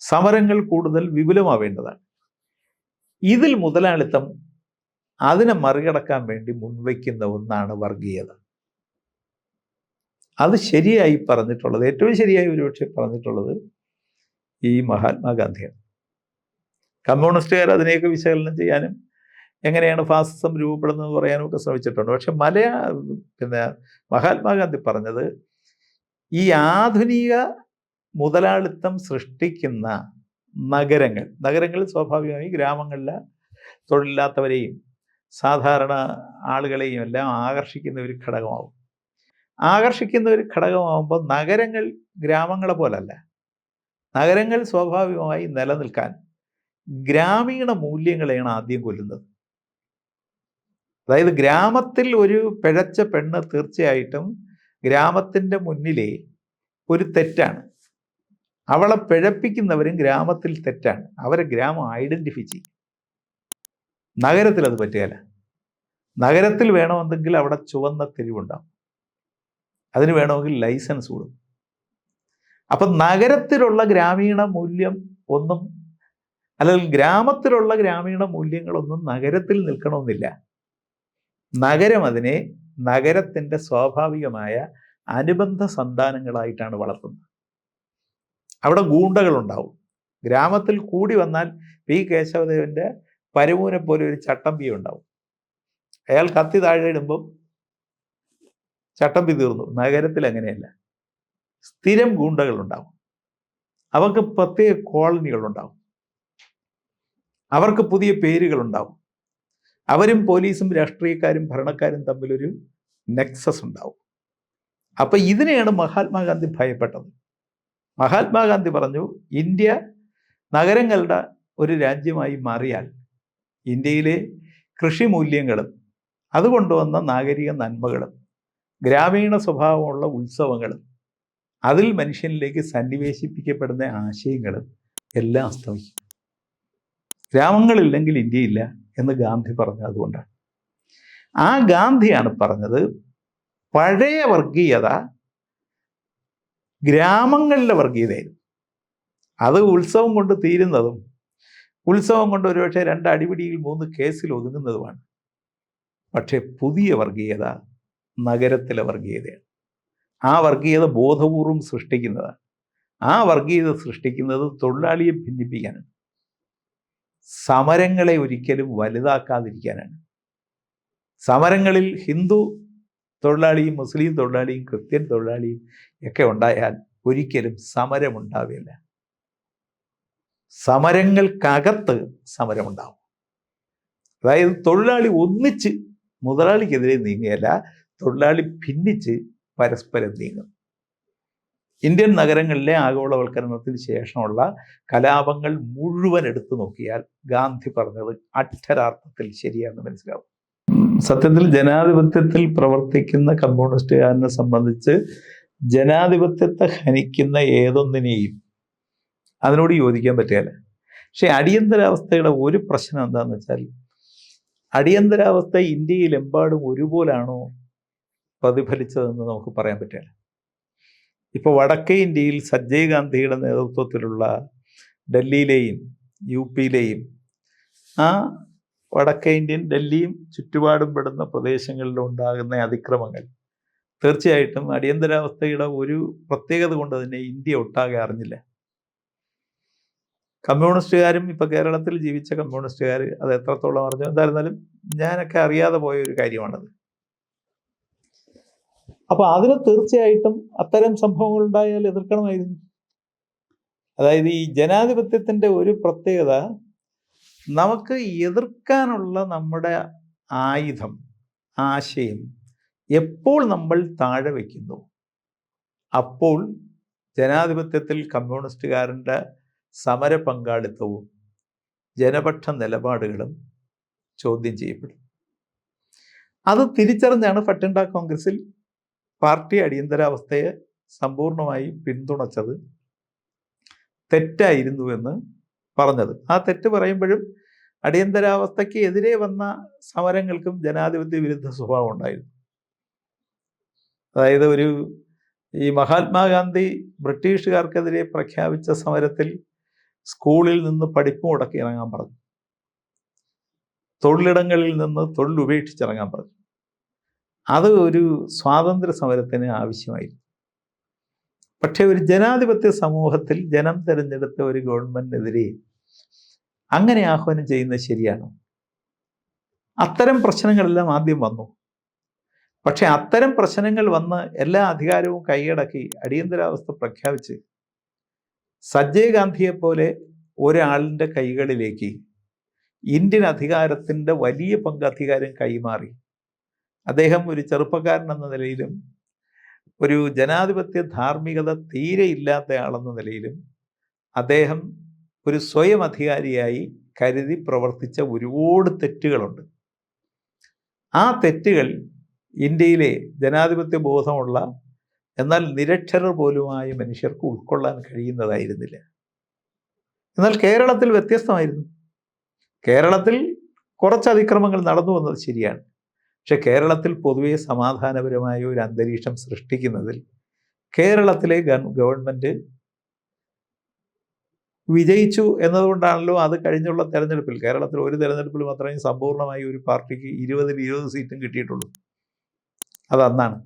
A: സമരങ്ങൾ കൂടുതൽ വിപുലമാവേണ്ടതാണ്. ഇതിൽ മുതലാളിത്തം അതിനെ മറികടക്കാൻ വേണ്ടി മുൻവയ്ക്കുന്ന ഒന്നാണ് വർഗീയത. അത് ശരിയായി പറഞ്ഞിട്ടുള്ളത്, ഏറ്റവും ശരിയായി ഒരുപക്ഷെ പറഞ്ഞിട്ടുള്ളത് ഈ മഹാത്മാഗാന്ധിയാണ്. കമ്മ്യൂണിസ്റ്റുകാർ അതിനെയൊക്കെ വിശകലനം ചെയ്യാനും എങ്ങനെയാണ് ഫാസിസം രൂപപ്പെടുന്നതെന്ന് പറയാനും ഒക്കെ ശ്രമിച്ചിട്ടുണ്ട്. പക്ഷെ മഹാത്മാഗാന്ധി പറഞ്ഞത് ഈ ആധുനിക മുതലാളിത്തം സൃഷ്ടിക്കുന്ന നഗരങ്ങൾ സ്വാഭാവികമായി ഗ്രാമങ്ങളിലെ തൊഴിലില്ലാത്തവരെയും സാധാരണ ആളുകളെയും എല്ലാം ആകർഷിക്കുന്ന ഒരു ഘടകമാവുമ്പോൾ നഗരങ്ങൾ ഗ്രാമങ്ങളെ പോലല്ല. നഗരങ്ങൾ സ്വാഭാവികമായി നിലനിൽക്കാൻ ഗ്രാമീണ മൂല്യങ്ങളെയാണ് ആദ്യം കൊല്ലുന്നത്. അതായത് ഗ്രാമത്തിൽ ഒരു പിഴച്ച പെണ്ണ് തീർച്ചയായിട്ടും ഗ്രാമത്തിൻ്റെ മുന്നിലെ ഒരു തെറ്റാണ്. അവളെ പിഴപ്പിക്കുന്നവരും ഗ്രാമത്തിൽ തെറ്റാണ്. അവരെ ഗ്രാമം ഐഡൻറ്റിഫൈ ചെയ്യും. നഗരത്തിൽ അത് പറ്റുകയില്ല. നഗരത്തിൽ വേണമെന്നെങ്കിൽ അവിടെ ചുവന്ന തെരുവുണ്ടാവും, അതിന് വേണമെങ്കിൽ ലൈസൻസ് കൊടുക്കും. അപ്പം നഗരത്തിലുള്ള ഗ്രാമീണ മൂല്യം ഒന്നും, അല്ലെങ്കിൽ ഗ്രാമത്തിലുള്ള ഗ്രാമീണ മൂല്യങ്ങളൊന്നും നഗരത്തിൽ നിൽക്കണമെന്നില്ല. നഗരം അതിനെ നഗരത്തിൻ്റെ സ്വാഭാവികമായ അനുബന്ധ സന്താനങ്ങളായിട്ടാണ് വളർത്തുന്നത്. അവിടെ ഗൂണ്ടകളുണ്ടാവും. ഗ്രാമത്തിൽ കൂടി വന്നാൽ പി കേശവദേവൻ്റെ പരമൂനെ പോലെ ഒരു ചട്ടമ്പി ഉണ്ടാവും. അയാൾ കത്തി താഴെ ഇടുമ്പം ചട്ടമ്പി തീർന്നു. നഗരത്തിൽ അങ്ങനെയല്ല. സ്ഥിരം ഗൂണ്ടകളുണ്ടാവും. അവർക്ക് പ്രത്യേക കോളനികളുണ്ടാവും. അവർക്ക് പുതിയ പേരുകളുണ്ടാവും. അവരും പോലീസും രാഷ്ട്രീയക്കാരും ഭരണക്കാരും തമ്മിലൊരു നെക്സസ് ഉണ്ടാവും. അപ്പം ഇതിനെയാണ് മഹാത്മാഗാന്ധി ഭയപ്പെട്ടത്. മഹാത്മാഗാന്ധി പറഞ്ഞു, ഇന്ത്യ നഗരങ്ങളുടെ ഒരു രാജ്യമായി മാറിയാൽ ഇന്ത്യയിലെ കൃഷി മൂല്യങ്ങളും അതുകൊണ്ടുവന്ന നാഗരിക നന്മകളും ഗ്രാമീണ സ്വഭാവമുള്ള ഉത്സവങ്ങളും അതിൽ മനുഷ്യനിലേക്ക് സന്നിവേശിപ്പിക്കപ്പെടുന്ന ആശയങ്ങളും എല്ലാം അസ്തമിക്കും. ഗ്രാമങ്ങളില്ലെങ്കിൽ ഇന്ത്യയില്ല എന്ന് ഗാന്ധി പറഞ്ഞത് അതുകൊണ്ടാണ്. ആ ഗാന്ധിയാണ് പറഞ്ഞത് പഴയ വർഗീയത ഗ്രാമങ്ങളിലെ വർഗീയതയായിരുന്നു. അത് ഉത്സവം കൊണ്ട് തീരുന്നതും ഉത്സവം കൊണ്ട് ഒരുപക്ഷെ 2 അടിപിടിയിൽ 3 കേസിൽ ഒതുങ്ങുന്നതുമാണ്. പക്ഷേ പുതിയ വർഗീയത നഗരത്തിലെ വർഗീയതയാണ്. ആ വർഗീയത ബോധപൂർവം സൃഷ്ടിക്കുന്നതാണ്. ആ വർഗീയത സൃഷ്ടിക്കുന്നത് തൊഴിലാളിയെ ഭിന്നിപ്പിക്കാനാണ്. സമരങ്ങളെ ഒരിക്കലും വലുതാക്കാതിരിക്കാനാണ്. സമരങ്ങളിൽ ഹിന്ദു തൊഴിലാളിയും മുസ്ലിം തൊഴിലാളിയും ക്രിസ്ത്യൻ തൊഴിലാളിയും ഒക്കെ ഉണ്ടായാൽ ഒരിക്കലും സമരമുണ്ടാവില്ല. സമരങ്ങൾക്കകത്ത് സമരമുണ്ടാവും. അതായത് തൊഴിലാളി ഒന്നിച്ച് മുതലാളിക്കെതിരെ നീങ്ങിയല്ല, തൊഴിലാളി ഭിന്നിച്ച് പരസ്പരം നീങ്ങും. ഇന്ത്യൻ നഗരങ്ങളിലെ ആഗോളവൽക്കരണത്തിന് ശേഷമുള്ള കലാപങ്ങൾ മുഴുവൻ എടുത്തു നോക്കിയാൽ ഗാന്ധി പറഞ്ഞത് അക്ഷരാർത്ഥത്തിൽ ശരിയാണെന്ന് മനസ്സിലാവും. സത്യത്തിൽ ജനാധിപത്യത്തിൽ പ്രവർത്തിക്കുന്ന കമ്മ്യൂണിസ്റ്റുകാരനെ സംബന്ധിച്ച് ജനാധിപത്യത്തെ ഹനിക്കുന്ന ഏതൊന്നിനെയും അതിനോട് യോജിക്കാൻ പറ്റുകയില്ല. പക്ഷെ അടിയന്തരാവസ്ഥയുടെ ഒരു പ്രശ്നം എന്താണെന്ന് വെച്ചാൽ, അടിയന്തരാവസ്ഥ ഇന്ത്യയിലെമ്പാടും ഒരുപോലാണോ പ്രതിഫലിച്ചതെന്ന് നമുക്ക് പറയാൻ പറ്റില്ല. ഇപ്പോൾ വടക്കേ ഇന്ത്യയിൽ സഞ്ജയ് ഗാന്ധിയുടെ നേതൃത്വത്തിലുള്ള ഡൽഹിയിലെയും യു പിയിലെയും ആ വടക്കേ ഇന്ത്യൻ ഡൽഹിയും ചുറ്റുപാടും പെടുന്ന പ്രദേശങ്ങളിലും ഉണ്ടാകുന്ന അതിക്രമങ്ങൾ തീർച്ചയായിട്ടും അടിയന്തരാവസ്ഥയുടെ ഒരു പ്രത്യേകത കൊണ്ട് തന്നെ ഇന്ത്യ ഒട്ടാകെ അറിഞ്ഞില്ല. കമ്മ്യൂണിസ്റ്റുകാരും ഇപ്പോൾ കേരളത്തിൽ ജീവിച്ച കമ്മ്യൂണിസ്റ്റുകാർ അത് എത്രത്തോളം അറിഞ്ഞു, എന്തായിരുന്നാലും ഞാനൊക്കെ അറിയാതെ പോയ ഒരു കാര്യമാണത്. അപ്പോൾ അതിന് തീർച്ചയായിട്ടും അത്തരം സംഭവങ്ങൾ ഉണ്ടായാൽ എതിർക്കണമായിരുന്നു. അതായത് ഈ ജനാധിപത്യത്തിൻ്റെ ഒരു പ്രത്യേകത, നമുക്ക് എതിർക്കാനുള്ള നമ്മുടെ ആയുധം, ആശയം എപ്പോൾ നമ്മൾ താഴെ വയ്ക്കുന്നു, അപ്പോൾ ജനാധിപത്യത്തിൽ കമ്മ്യൂണിസ്റ്റുകാരൻ്റെ സമര പങ്കാളിത്തവും ജനപക്ഷ നിലപാടുകളും ചോദ്യം ചെയ്യപ്പെടും. അത് തിരിച്ചറിഞ്ഞാണ് ഭട്ടിണ്ട കോൺഗ്രസിൽ പാർട്ടി അടിയന്തരാവസ്ഥയെ സമ്പൂർണമായി പിന്തുണച്ചത് തെറ്റായിരുന്നുവെന്ന് പറഞ്ഞത്. ആ തെറ്റ് പറയുമ്പോഴും അടിയന്തരാവസ്ഥയ്ക്ക് എതിരെ വന്ന സമരങ്ങൾക്കും ജനാധിപത്യ വിരുദ്ധ സ്വഭാവം ഉണ്ടായിരുന്നു. അതായത് ഈ മഹാത്മാഗാന്ധി ബ്രിട്ടീഷുകാർക്കെതിരെ പ്രഖ്യാപിച്ച സമരത്തിൽ സ്കൂളിൽ നിന്ന് പഠിപ്പ് മുടക്കി ഇറങ്ങാൻ പറഞ്ഞു, തൊഴിലിടങ്ങളിൽ നിന്ന് തൊഴിൽ ഉപേക്ഷിച്ചിറങ്ങാൻ പറഞ്ഞു. അത് ഒരു സ്വാതന്ത്ര്യ സമരത്തിന് ആവശ്യമായിരുന്നു. പക്ഷെ ഒരു ജനാധിപത്യ സമൂഹത്തിൽ ജനം തിരഞ്ഞെടുത്ത ഒരു ഗവൺമെന്റിനെതിരെ അങ്ങനെ ആഹ്വാനം ചെയ്യുന്നത് ശരിയാണോ? അത്തരം പ്രശ്നങ്ങളെല്ലാം ആദ്യം വന്നു. പക്ഷെ അത്തരം പ്രശ്നങ്ങൾ വന്ന് എല്ലാ അധികാരവും കൈയടക്കി അടിയന്തരാവസ്ഥ പ്രഖ്യാപിച്ച് സഞ്ജയ് ഗാന്ധിയെ പോലെ ഒരാളിൻ്റെ കൈകളിലേക്ക് ഇന്ത്യൻ അധികാരത്തിൻ്റെ വലിയ പങ്ക് അധികാരം കൈമാറി. അദ്ദേഹം ഒരു ചെറുപ്പക്കാരൻ എന്ന നിലയിലും ഒരു ജനാധിപത്യ ധാർമ്മികത തീരെ ഇല്ലാത്തയാളെന്ന നിലയിലും അദ്ദേഹം ഒരു സ്വയം അധികാരിയായി കരുതി പ്രവർത്തിച്ച ഒരുപാട് തെറ്റുകളുണ്ട്. ആ തെറ്റുകൾ ഇന്ത്യയിലെ ജനാധിപത്യ ബോധമുള്ള എന്നാൽ നിരക്ഷരർ പോലുമായ മനുഷ്യർക്ക് ഉൾക്കൊള്ളാൻ കഴിയുന്നതായിരുന്നില്ല. എന്നാൽ കേരളത്തിൽ വ്യത്യസ്തമായിരുന്നു. കേരളത്തിൽ കുറച്ച് അതിക്രമങ്ങൾ നടന്നു വന്നത് ശരിയാണ്. പക്ഷെ കേരളത്തിൽ പൊതുവെ സമാധാനപരമായ ഒരു അന്തരീക്ഷം സൃഷ്ടിക്കുന്നതിൽ കേരളത്തിലെ ഗവൺമെൻറ് വിജയിച്ചു എന്നതുകൊണ്ടാണല്ലോ അത് കഴിഞ്ഞുള്ള തെരഞ്ഞെടുപ്പിൽ, കേരളത്തിൽ ഒരു തെരഞ്ഞെടുപ്പിൽ മാത്രമേ സമ്പൂർണ്ണമായി ഒരു പാർട്ടിക്ക് 20 സീറ്റും കിട്ടിയിട്ടുള്ളൂ. അത് അന്നാണ്.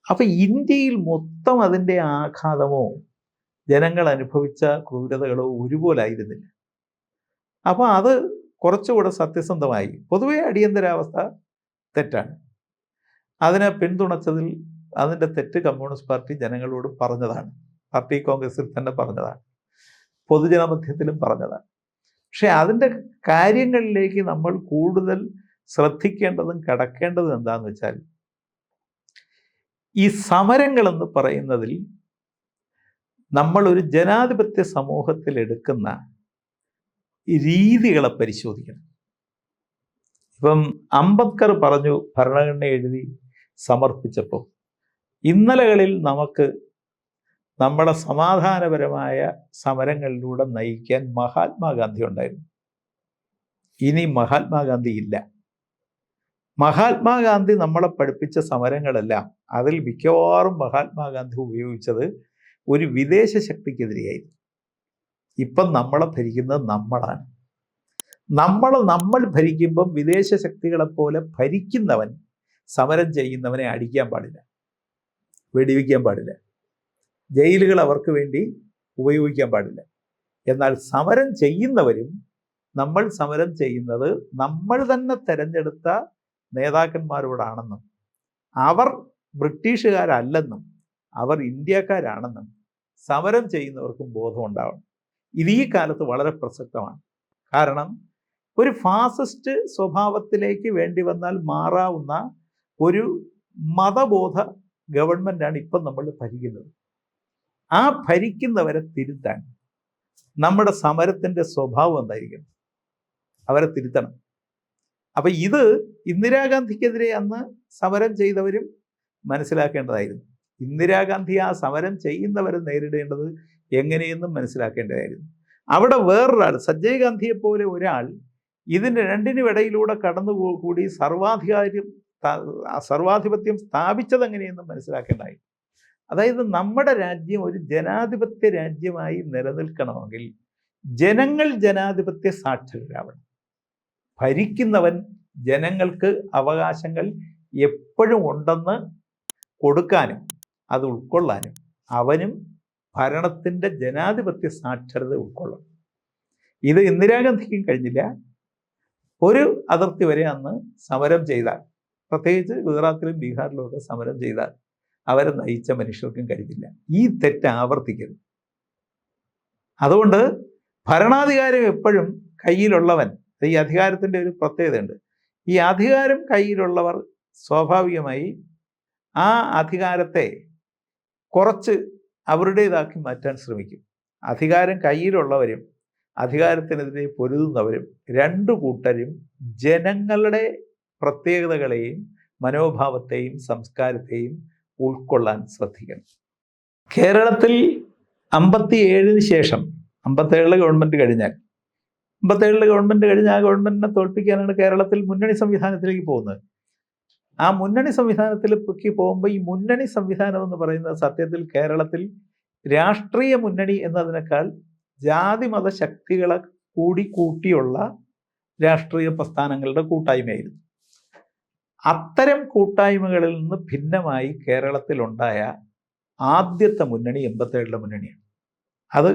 A: അപ്പം ഇന്ത്യയിൽ മൊത്തം അതിൻ്റെ ആഘാതമോ ജനങ്ങൾ അനുഭവിച്ച ക്രൂരതകളോ ഒരുപോലായിരുന്നില്ല. അപ്പോൾ അത് കുറച്ചുകൂടെ സത്യസന്ധമായി. പൊതുവെ അടിയന്തരാവസ്ഥ തെറ്റാണ്. അതിനെ പിന്തുണച്ചതിൽ അതിൻ്റെ തെറ്റ് കമ്മ്യൂണിസ്റ്റ് പാർട്ടി ജനങ്ങളോട് പറഞ്ഞതാണ്. പാർട്ടി കോൺഗ്രസിൽ തന്നെ പറഞ്ഞതാണ്, പൊതുജനമധ്യത്തിലും പറഞ്ഞതാണ്. പക്ഷെ അതിൻ്റെ കാര്യങ്ങളിലേക്ക് നമ്മൾ കൂടുതൽ ശ്രദ്ധിക്കേണ്ടതും കടക്കേണ്ടതും എന്താണെന്ന് വെച്ചാൽ, ഈ സമരങ്ങളെന്ന് പറയുന്നതിൽ നമ്മൾ ഒരു ജനാധിപത്യ സമൂഹത്തിൽ എടുക്കുന്ന രീതികളെ പരിശോധിക്കണം. ഇപ്പം അംബേദ്കർ പറഞ്ഞു, ഭരണഘടന എഴുതി സമർപ്പിച്ചപ്പോൾ, ഇന്നലകളിൽ നമുക്ക് നമ്മുടെ സമാധാനപരമായ സമരങ്ങളിലൂടെ നയിക്കാൻ മഹാത്മാഗാന്ധി ഉണ്ടായിരുന്നു. ഇനി മഹാത്മാഗാന്ധി ഇല്ല. മഹാത്മാഗാന്ധി നമ്മളെ പഠിപ്പിച്ച സമരങ്ങളെല്ലാം, അതിൽ മിക്കവാറും മഹാത്മാഗാന്ധി ഉപയോഗിച്ചത് ഒരു വിദേശ ശക്തിക്കെതിരെയായിരുന്നു. ഇപ്പം നമ്മളെ ഭരിക്കുന്നത് നമ്മളാണ്. നമ്മൾ ഭരിക്കുമ്പം വിദേശ ശക്തികളെപ്പോലെ ഭരിക്കുന്നവൻ സമരം ചെയ്യുന്നവനെ അടിക്കാൻ പാടില്ല, വെടിവെക്കാൻ പാടില്ല, ജയിലുകൾ അവർക്ക് വേണ്ടി ഉപയോഗിക്കാൻ പാടില്ല. എന്നാൽ സമരം ചെയ്യുന്നവരും, നമ്മൾ സമരം ചെയ്യുന്നത് നമ്മൾ തന്നെ തിരഞ്ഞെടുത്ത നേതാക്കന്മാരോടാണെന്നും അവർ ബ്രിട്ടീഷുകാരല്ലെന്നും അവർ ഇന്ത്യക്കാരാണെന്നും സമരം ചെയ്യുന്നവർക്കും ബോധമുണ്ടാവണം. ഇത് ഈ കാലത്ത് വളരെ പ്രസക്തമാണ്. കാരണം ഒരു ഫാസിസ്റ്റ് സ്വഭാവത്തിലേക്ക് വേണ്ടി വന്നാൽ മാറാവുന്ന ഒരു മതബോധ ഗവൺമെൻറ്റാണ് ഇപ്പം നമ്മൾ ഭരിക്കുന്നത്. ആ ഭരിക്കുന്നവരെ തിരുത്താൻ നമ്മുടെ സമരത്തിൻ്റെ സ്വഭാവം എന്തായിരിക്കണം? അവരെ തിരുത്തണം. അപ്പം ഇത് ഇന്ദിരാഗാന്ധിക്കെതിരെ അന്ന് സമരം ചെയ്തവരും മനസ്സിലാക്കേണ്ടതായിരുന്നു. ഇന്ദിരാഗാന്ധി ആ സമരം ചെയ്യുന്നവരെ നേരിടേണ്ടത് എങ്ങനെയെന്നും മനസ്സിലാക്കേണ്ടതായിരുന്നു. അവിടെ വേറൊരാൾ, സഞ്ജയ് ഗാന്ധിയെ പോലെ ഒരാൾ ഇതിന് രണ്ടിനും ഇടയിലൂടെ കടന്നുകൂടി സർവാധിപത്യം സ്ഥാപിച്ചത് എങ്ങനെയെന്നും മനസ്സിലാക്കേണ്ടതായിരുന്നു. അതായത് നമ്മുടെ രാജ്യം ഒരു ജനാധിപത്യ രാജ്യമായി നിലനിൽക്കണമെങ്കിൽ ജനങ്ങൾ ജനാധിപത്യ സാക്ഷരരാവണം. ഭരിക്കുന്നവൻ ജനങ്ങൾക്ക് അവകാശങ്ങൾ എപ്പോഴും ഉണ്ടെന്ന് കൊടുക്കാനും അത് ഉൾക്കൊള്ളാനും അവനും ഭരണത്തിൻ്റെ ജനാധിപത്യ സാക്ഷരത ഉൾക്കൊള്ളണം. ഇത് ഇന്ദിരാഗാന്ധിക്കും കഴിഞ്ഞില്ല. ഒരു അതിർത്തി വരെ അന്ന് സമരം ചെയ്താൽ, പ്രത്യേകിച്ച് ഗുജറാത്തിലും ബീഹാറിലും ഒക്കെ സമരം ചെയ്താൽ അവരെ നയിച്ച മനുഷ്യർക്കും കഴിഞ്ഞില്ല. ഈ തെറ്റ് ആവർത്തിക്കരുത്. അതുകൊണ്ട് ഭരണാധികാരം എപ്പോഴും കയ്യിലുള്ളവൻ, ഈ അധികാരത്തിൻ്റെ ഒരു പ്രത്യേകതയുണ്ട്. ഈ അധികാരം കയ്യിലുള്ളവർ സ്വാഭാവികമായി ആ അധികാരത്തെ കുറച്ച് അവരുടേതാക്കി മാറ്റാൻ ശ്രമിക്കും. അധികാരം കയ്യിലുള്ളവരും അധികാരത്തിനെതിരെ പൊരുതുന്നവരും രണ്ടു കൂട്ടരും ജനങ്ങളുടെ പ്രത്യേകതകളെയും മനോഭാവത്തെയും സംസ്കാരത്തെയും ഉൾക്കൊള്ളാൻ ശ്രദ്ധിക്കണം. കേരളത്തിൽ 57 ശേഷം, 57 ഗവൺമെൻറ് കഴിഞ്ഞാൽ, 57 ഗവൺമെൻറ് കഴിഞ്ഞ് ആ ഗവൺമെൻറ്റിനെ തോൽപ്പിക്കാനാണ് കേരളത്തിൽ മുന്നണി സംവിധാനത്തിലേക്ക് പോകുന്നത്. ആ മുന്നണി സംവിധാനത്തിലേക്ക് പോകുമ്പോൾ ഈ മുന്നണി സംവിധാനം എന്ന് പറയുന്നത് സത്യത്തിൽ കേരളത്തിൽ രാഷ്ട്രീയ മുന്നണി എന്നതിനേക്കാൾ ജാതിമത ശക്തികളെ കൂടി കൂട്ടിയുള്ള രാഷ്ട്രീയ പ്രസ്ഥാനങ്ങളുടെ കൂട്ടായ്മയായിരുന്നു. അത്തരം കൂട്ടായ്മകളിൽ നിന്ന് ഭിന്നമായി കേരളത്തിലുണ്ടായ ആദ്യത്തെ മുന്നണി 87 മുന്നണിയാണ്. അത്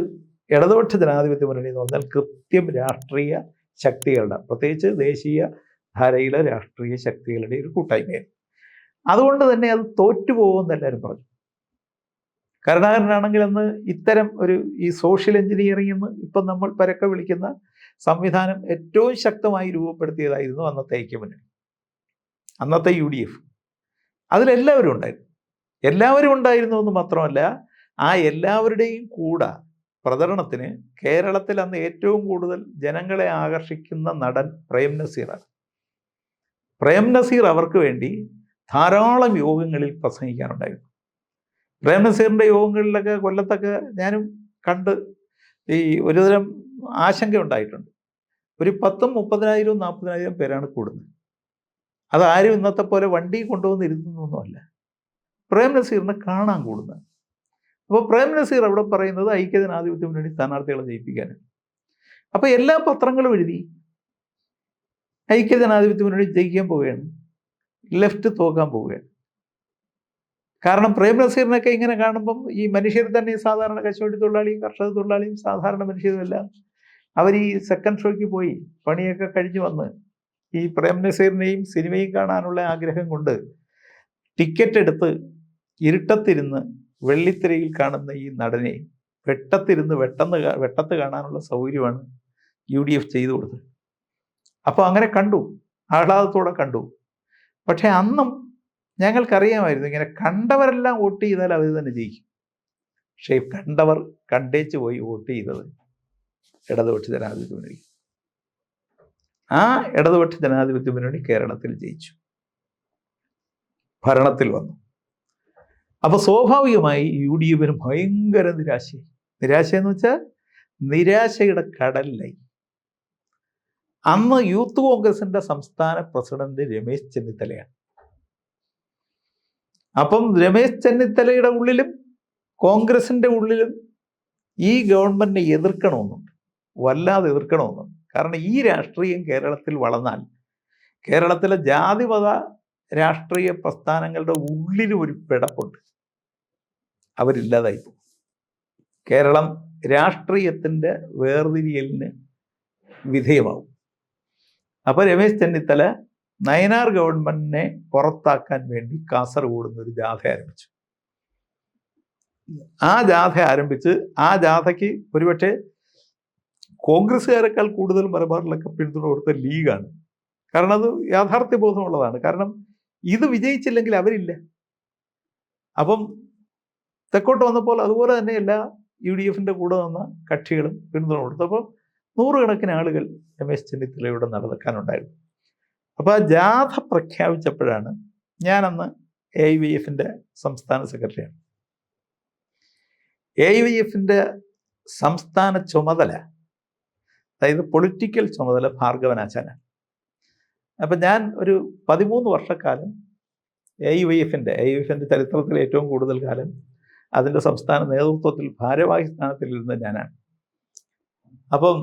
A: ഇടതുപക്ഷ ജനാധിപത്യ മുന്നണി എന്ന് പറഞ്ഞാൽ കൃത്യം രാഷ്ട്രീയ ശക്തികളുടെ, പ്രത്യേകിച്ച് ദേശീയ ധാരയിലെ രാഷ്ട്രീയ ശക്തികളുടെ ഒരു കൂട്ടായ്മയായിരുന്നു. അതുകൊണ്ട് തന്നെ അത് തോറ്റുപോകുമെന്ന് എല്ലാവരും പറഞ്ഞു. കരുണാകരനാണെങ്കിൽ അന്ന് ഇത്തരം ഈ സോഷ്യൽ എഞ്ചിനീയറിംഗ് എന്ന് ഇപ്പം നമ്മൾ പരക്കെ വിളിക്കുന്ന സംവിധാനം ഏറ്റവും ശക്തമായി രൂപപ്പെടുത്തിയതായിരുന്നു അന്നത്തെ ഐക്യമുന്നണി, അന്നത്തെ UDF. അതിലെല്ലാവരും ഉണ്ടായിരുന്നു. എല്ലാവരും ഉണ്ടായിരുന്നു എന്ന് മാത്രമല്ല, ആ എല്ലാവരുടെയും കൂടെ പ്രചരണത്തിന് കേരളത്തിൽ അന്ന് ഏറ്റവും കൂടുതൽ ജനങ്ങളെ ആകർഷിക്കുന്ന നടൻ പ്രേം നസീറാണ്. പ്രേം നസീർ അവർക്ക് വേണ്ടി ധാരാളം യോഗങ്ങളിൽ പ്രസംഗിക്കാനുണ്ടായിരുന്നു. പ്രേം നസീറിൻ്റെ യോഗങ്ങളിലൊക്കെ കൊല്ലത്തൊക്കെ ഞാനും കണ്ട് ഈ ഒരുതരം ആശങ്ക ഉണ്ടായിട്ടുണ്ട്. ഒരു 10,000, 30,000, 40,000 പേരാണ് കൂടുന്നത്. അതാരും ഇന്നത്തെ പോലെ വണ്ടി കൊണ്ടുവന്നിരുന്നൊന്നുമല്ല, പ്രേം നസീറിനെ കാണാൻ കൂടുന്നത്. അപ്പോൾ പ്രേം നസീർ അവിടെ പറയുന്നത് ഐക്യജനാധിപത്യ മുന്നണി സ്ഥാനാർത്ഥികളെ ജയിപ്പിക്കാനാണ്. അപ്പോൾ എല്ലാ പത്രങ്ങളും എഴുതി ഐക്യജനാധിപത്യ മുന്നണി ജയിക്കാൻ പോവുകയാണ്, ലെഫ്റ്റ് തോക്കാൻ പോവുകയാണ്. കാരണം പ്രേം നസീറിനൊക്കെ ഇങ്ങനെ കാണുമ്പം ഈ മനുഷ്യർ തന്നെ സാധാരണ കശുവണ്ടി തൊഴിലാളിയും കർഷക തൊഴിലാളിയും സാധാരണ മനുഷ്യരുമെല്ലാം അവർ ഈ സെക്കൻഡ് ഷോയ്ക്ക് പോയി പണിയൊക്കെ കഴിഞ്ഞ് വന്ന് ഈ പ്രേം നസീറിനെയും സിനിമയും കാണാനുള്ള ആഗ്രഹം കൊണ്ട് ടിക്കറ്റ് എടുത്ത് ഇരുട്ടത്തിരുന്ന് വെള്ളിത്തിരയിൽ കാണുന്ന ഈ നടനെ വെട്ടത്ത് കാണാനുള്ള സൗകര്യമാണ് UDF ചെയ്തു കൊടുത്തത്. അപ്പോൾ അങ്ങനെ കണ്ടു, ആഹ്ലാദത്തോടെ കണ്ടു. പക്ഷെ അന്നും ഞങ്ങൾക്കറിയാമായിരുന്നു ഇങ്ങനെ കണ്ടവരെല്ലാം വോട്ട് ചെയ്താൽ അവർ തന്നെ ജയിക്കും. പക്ഷേ കണ്ടവർ കണ്ടേച്ച് പോയി വോട്ട് ചെയ്തത് ഇടതുപക്ഷ ജനാധിപത്യ മുന്നണി. ആ ഇടതുപക്ഷ ജനാധിപത്യ മുന്നണി കേരളത്തിൽ ജയിച്ചു, ഭരണത്തിൽ വന്നു. അപ്പോൾ സ്വാഭാവികമായി UDFന് ഭയങ്കര നിരാശയെന്ന് വെച്ചാൽ നിരാശയുടെ കടലിലായി. അന്ന് യൂത്ത് കോൺഗ്രസിന്റെ സംസ്ഥാന പ്രസിഡന്റ് രമേശ് ചെന്നിത്തലയാണ്. അപ്പം രമേശ് ചെന്നിത്തലയുടെ ഉള്ളിലും കോൺഗ്രസിന്റെ ഉള്ളിലും ഈ ഗവൺമെന്റിനെ എതിർക്കണമെന്നുണ്ട്, വല്ലാതെ എതിർക്കണമെന്നുണ്ട്. കാരണം ഈ രാഷ്ട്രീയം കേരളത്തിൽ വളർന്നാൽ കേരളത്തിലെ ജാതിമത രാഷ്ട്രീയ പ്രസ്ഥാനങ്ങളുടെ ഉള്ളിലും ഒരു പിടപ്പുണ്ട്, അവരില്ലാതായി പോകും. കേരളം രാഷ്ട്രീയത്തിൻ്റെ വേർതിരിയലിന് വിധേയമാവും. അപ്പോൾ രമേശ് ചെന്നിത്തല നയനാർ ഗവൺമെന്റിനെ പുറത്താക്കാൻ വേണ്ടി കാസർഗോഡ് നിന്നൊരു ജാഥ ആരംഭിച്ചു. ആ ജാഥയ്ക്ക് ഒരുപക്ഷെ കോൺഗ്രസ്സുകാരെക്കാൾ കൂടുതൽ മലബാറിലൊക്കെ പിന്തുണ കൊടുത്ത ലീഗാണ്. കാരണം അത് യാഥാർത്ഥ്യബോധമുള്ളതാണ്. കാരണം ഇത് വിജയിച്ചില്ലെങ്കിൽ അവരില്ല. അപ്പം തെക്കോട്ട് വന്നപ്പോൾ അതുപോലെ തന്നെ എല്ലാ UDFന്റെ കൂടെ വന്ന കക്ഷികളും പിന്തുണ കൊടുത്തപ്പോൾ 100 കണക്കിന് ആളുകൾ രമേശ് ചെന്നിത്തലയുടെ നടക്കാനുണ്ടായിരുന്നു. അപ്പോൾ ആ ജാഥ പ്രഖ്യാപിച്ചപ്പോഴാണ് ഞാനന്ന് AIYFന്റെ സംസ്ഥാന സെക്രട്ടറിയാണ്. AIYFന്റെ സംസ്ഥാന ചുമതല, അതായത് പൊളിറ്റിക്കൽ ചുമതല ഭാർഗവനാശാനാണ്. അപ്പം ഞാൻ ഒരു 13 വർഷക്കാലം AIYFന്റെ ചരിത്രത്തിൽ ഏറ്റവും കൂടുതൽ കാലം അതിൻ്റെ സംസ്ഥാന നേതൃത്വത്തിൽ ഭാരവാഹി സ്ഥാനത്തിലിരുന്ന ഞാനാണ്. അപ്പം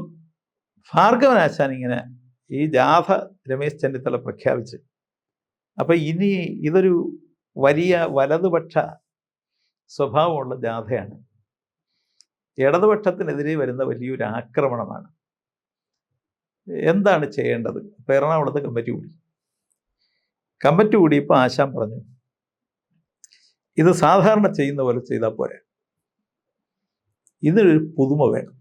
A: ഭാർഗവനാശാൻ ഇങ്ങനെ ഈ ജാഥ രമേശ് ചെന്നിത്തല പ്രഖ്യാപിച്ച്, അപ്പം ഇനി ഇതൊരു വലിയ വലതുപക്ഷ സ്വഭാവമുള്ള ജാഥയാണ്, ഇടതുപക്ഷത്തിനെതിരെ വരുന്ന വലിയൊരു ആക്രമണമാണ്, എന്താണ് ചെയ്യേണ്ടത്? ഇപ്പം എറണാകുളത്ത് കമ്മിറ്റി കൂടിയപ്പോൾ ആശാൻ പറഞ്ഞു, ഇത് സാധാരണ ചെയ്യുന്ന പോലെ ചെയ്താൽ പോരെ, ഇതിനൊരു പുതുമ വേണം.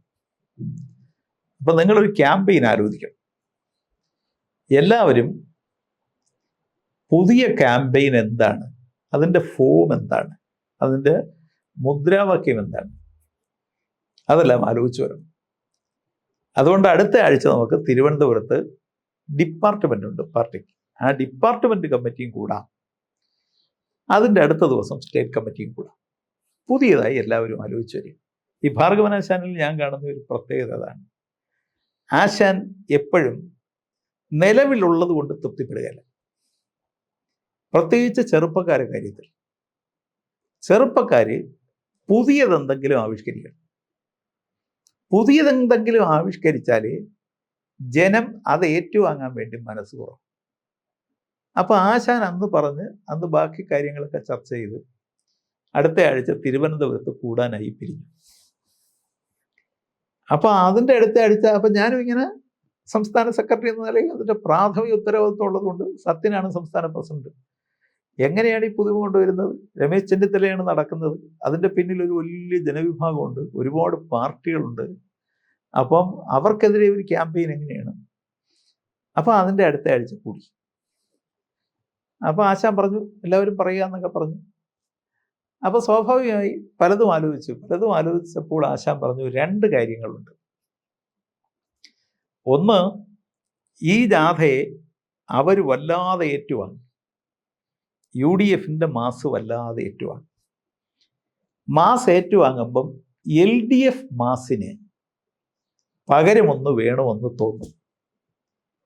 A: അപ്പം നിങ്ങളൊരു ക്യാമ്പയിൻ ആലോചിക്കണം. എല്ലാവരും പുതിയ ക്യാമ്പയിൻ എന്താണ്, അതിൻ്റെ ഫോം എന്താണ്, അതിൻ്റെ മുദ്രാവാക്യം എന്താണ്, അതെല്ലാം ആലോചിച്ച് വരണം. അതുകൊണ്ട് അടുത്ത ആഴ്ച നമുക്ക് തിരുവനന്തപുരത്ത് ഡിപ്പാർട്ട്മെൻ്റ് ഉണ്ട് പാർട്ടിക്ക്. ആ ഡിപ്പാർട്ട്മെൻറ്റ് കമ്മിറ്റിയും കൂടാം. അതിൻ്റെ അടുത്ത ദിവസം സ്റ്റേറ്റ് കമ്മിറ്റിയും കൂടാം. പുതിയതായി എല്ലാവരും ആലോചിച്ച് വരും. ഈ ഭാർഗവനാശാനിൽ ഞാൻ കാണുന്ന ഒരു പ്രത്യേകത അതാണ്. ആശാൻ എപ്പോഴും നിലവിലുള്ളത് കൊണ്ട് തൃപ്തിപ്പെടുകയല്ല. പ്രത്യേകിച്ച് ചെറുപ്പക്കാരുടെ കാര്യത്തിൽ ചെറുപ്പക്കാർ പുതിയതെന്തെങ്കിലും ആവിഷ്കരിക്കണം. പുതിയതെന്തെങ്കിലും ആവിഷ്കരിച്ചാൽ ജനം അത് ഏറ്റുവാങ്ങാൻ വേണ്ടി മനസ്സ് തുറക്കും. അപ്പോൾ ആശാൻ അന്ന് ബാക്കി കാര്യങ്ങളൊക്കെ ചർച്ച ചെയ്ത് അടുത്ത ആഴ്ച തിരുവനന്തപുരത്ത് കൂടാനായി പിരിഞ്ഞു. അപ്പോൾ അതിൻ്റെ അടുത്ത ആഴ്ച അപ്പം ഞാനും ഇങ്ങനെ സംസ്ഥാന സെക്രട്ടറി എന്ന നിലയിൽ അതിൻ്റെ പ്രാഥമിക ഉത്തരവാദിത്വം ഉള്ളതുകൊണ്ട് സത്യനാണ് സംസ്ഥാന പ്രസിഡന്റ്. എങ്ങനെയാണ് ഈ പുതുമ കൊണ്ടുവരുന്നത്? രമേശ് ചെന്നിത്തലയാണ് നടക്കുന്നത്. അതിൻ്റെ പിന്നിൽ ഒരു വലിയ ജനവിഭാഗമുണ്ട്, ഒരുപാട് പാർട്ടികളുണ്ട്. അപ്പം അവർക്കെതിരെ ഒരു ക്യാമ്പയിൻ എങ്ങനെയാണ്? അപ്പം അതിൻ്റെ അടുത്ത ആഴ്ച കൂടി. അപ്പോൾ ആശാൻ പറഞ്ഞു, എല്ലാവരും പറയുക എന്നൊക്കെ പറഞ്ഞു. അപ്പോൾ സ്വാഭാവികമായി പലതും ആലോചിച്ചപ്പോൾ ആശാൻ പറഞ്ഞു, 2 കാര്യങ്ങളുണ്ട്. ഒന്ന്, ഈ ജാഥയെ അവർ വല്ലാതെ ഏറ്റുവാങ്ങി, UDFൻ്റെ മാസ് വല്ലാതെ ഏറ്റുവാങ്ങി. മാസ് ഏറ്റുവാങ്ങുമ്പം LDF മാസിന് പകരമൊന്ന് വേണമെന്ന് തോന്നും.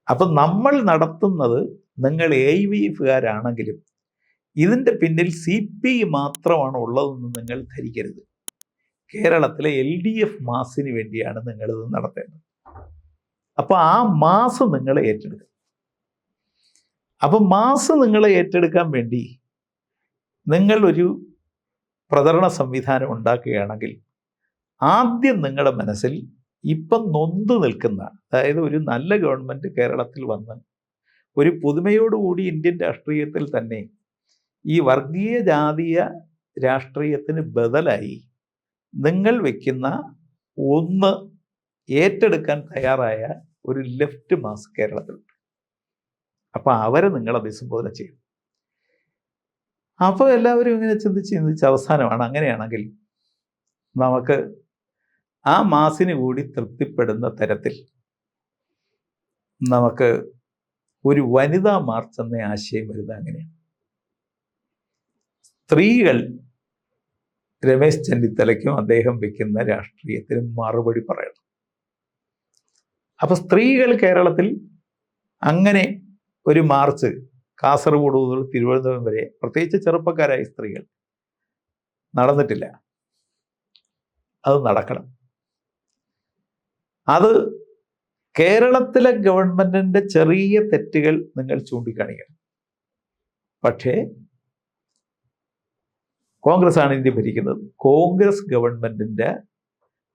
A: അപ്പം നമ്മൾ നടത്തുന്നത്, നിങ്ങൾ AIVFകാരാണെങ്കിലും ഇതിൻ്റെ പിന്നിൽ CPI മാത്രമാണ് ഉള്ളതെന്ന് നിങ്ങൾ ധരിക്കരുത്. കേരളത്തിലെ LDF മാസിന് വേണ്ടിയാണ് നിങ്ങളിത് നടത്തേണ്ടത്. അപ്പോൾ ആ മാസ് നിങ്ങൾ ഏറ്റെടുക്കുക. അപ്പം മാസ് നിങ്ങളെ ഏറ്റെടുക്കാൻ വേണ്ടി നിങ്ങൾ ഒരു പ്രചരണ സംവിധാനം ഉണ്ടാക്കുകയാണെങ്കിൽ ആദ്യം നിങ്ങളുടെ മനസ്സിൽ ഇപ്പം നൊന്ത് നിൽക്കുന്ന, അതായത് ഒരു നല്ല ഗവൺമെൻറ് കേരളത്തിൽ വന്ന് ഒരു പുതുമയോടുകൂടി ഇന്ത്യൻ രാഷ്ട്രീയത്തിൽ തന്നെ ഈ വർഗീയ ജാതീയ രാഷ്ട്രീയത്തിന് ബദലായി നിങ്ങൾ വയ്ക്കുന്ന ഒന്ന് ഏറ്റെടുക്കാൻ തയ്യാറായ ഒരു ലെഫ്റ്റ് മാസ് കേരളത്തിലുണ്ട്. അപ്പം അവരെ നിങ്ങൾ അഭിസംബോധന ചെയ്യും. അപ്പോൾ എല്ലാവരും ഇങ്ങനെ ചിന്തിച്ച് അവസാനമാണ്, അങ്ങനെയാണെങ്കിൽ നമുക്ക് ആ മാസിന് കൂടി തൃപ്തിപ്പെടുന്ന തരത്തിൽ നമുക്ക് ഒരു വനിതാ മാർച്ച് എന്ന ആശയം വരുന്നത് അങ്ങനെയാണ്. സ്ത്രീകൾ രമേശ് ചെന്നിത്തലയ്ക്കും അദ്ദേഹം വയ്ക്കുന്ന രാഷ്ട്രീയത്തിനും മറുപടി പറയണം. അപ്പൊ സ്ത്രീകൾ കേരളത്തിൽ അങ്ങനെ ഒരു മാർച്ച് കാസർഗോഡ് മുതൽ തിരുവനന്തപുരം വരെ, പ്രത്യേകിച്ച് ചെറുപ്പക്കാരായ സ്ത്രീകൾ, നടന്നിട്ടില്ല. അത് നടക്കണം. അത് കേരളത്തിലെ ഗവൺമെന്റിന്റെ ചെറിയ തെറ്റുകൾ നിങ്ങൾ ചൂണ്ടിക്കാണിക്കണം. പക്ഷേ കോൺഗ്രസ് ആണ് ഇന്ത്യ ഭരിക്കുന്നത്. കോൺഗ്രസ് ഗവൺമെന്റിന്റെ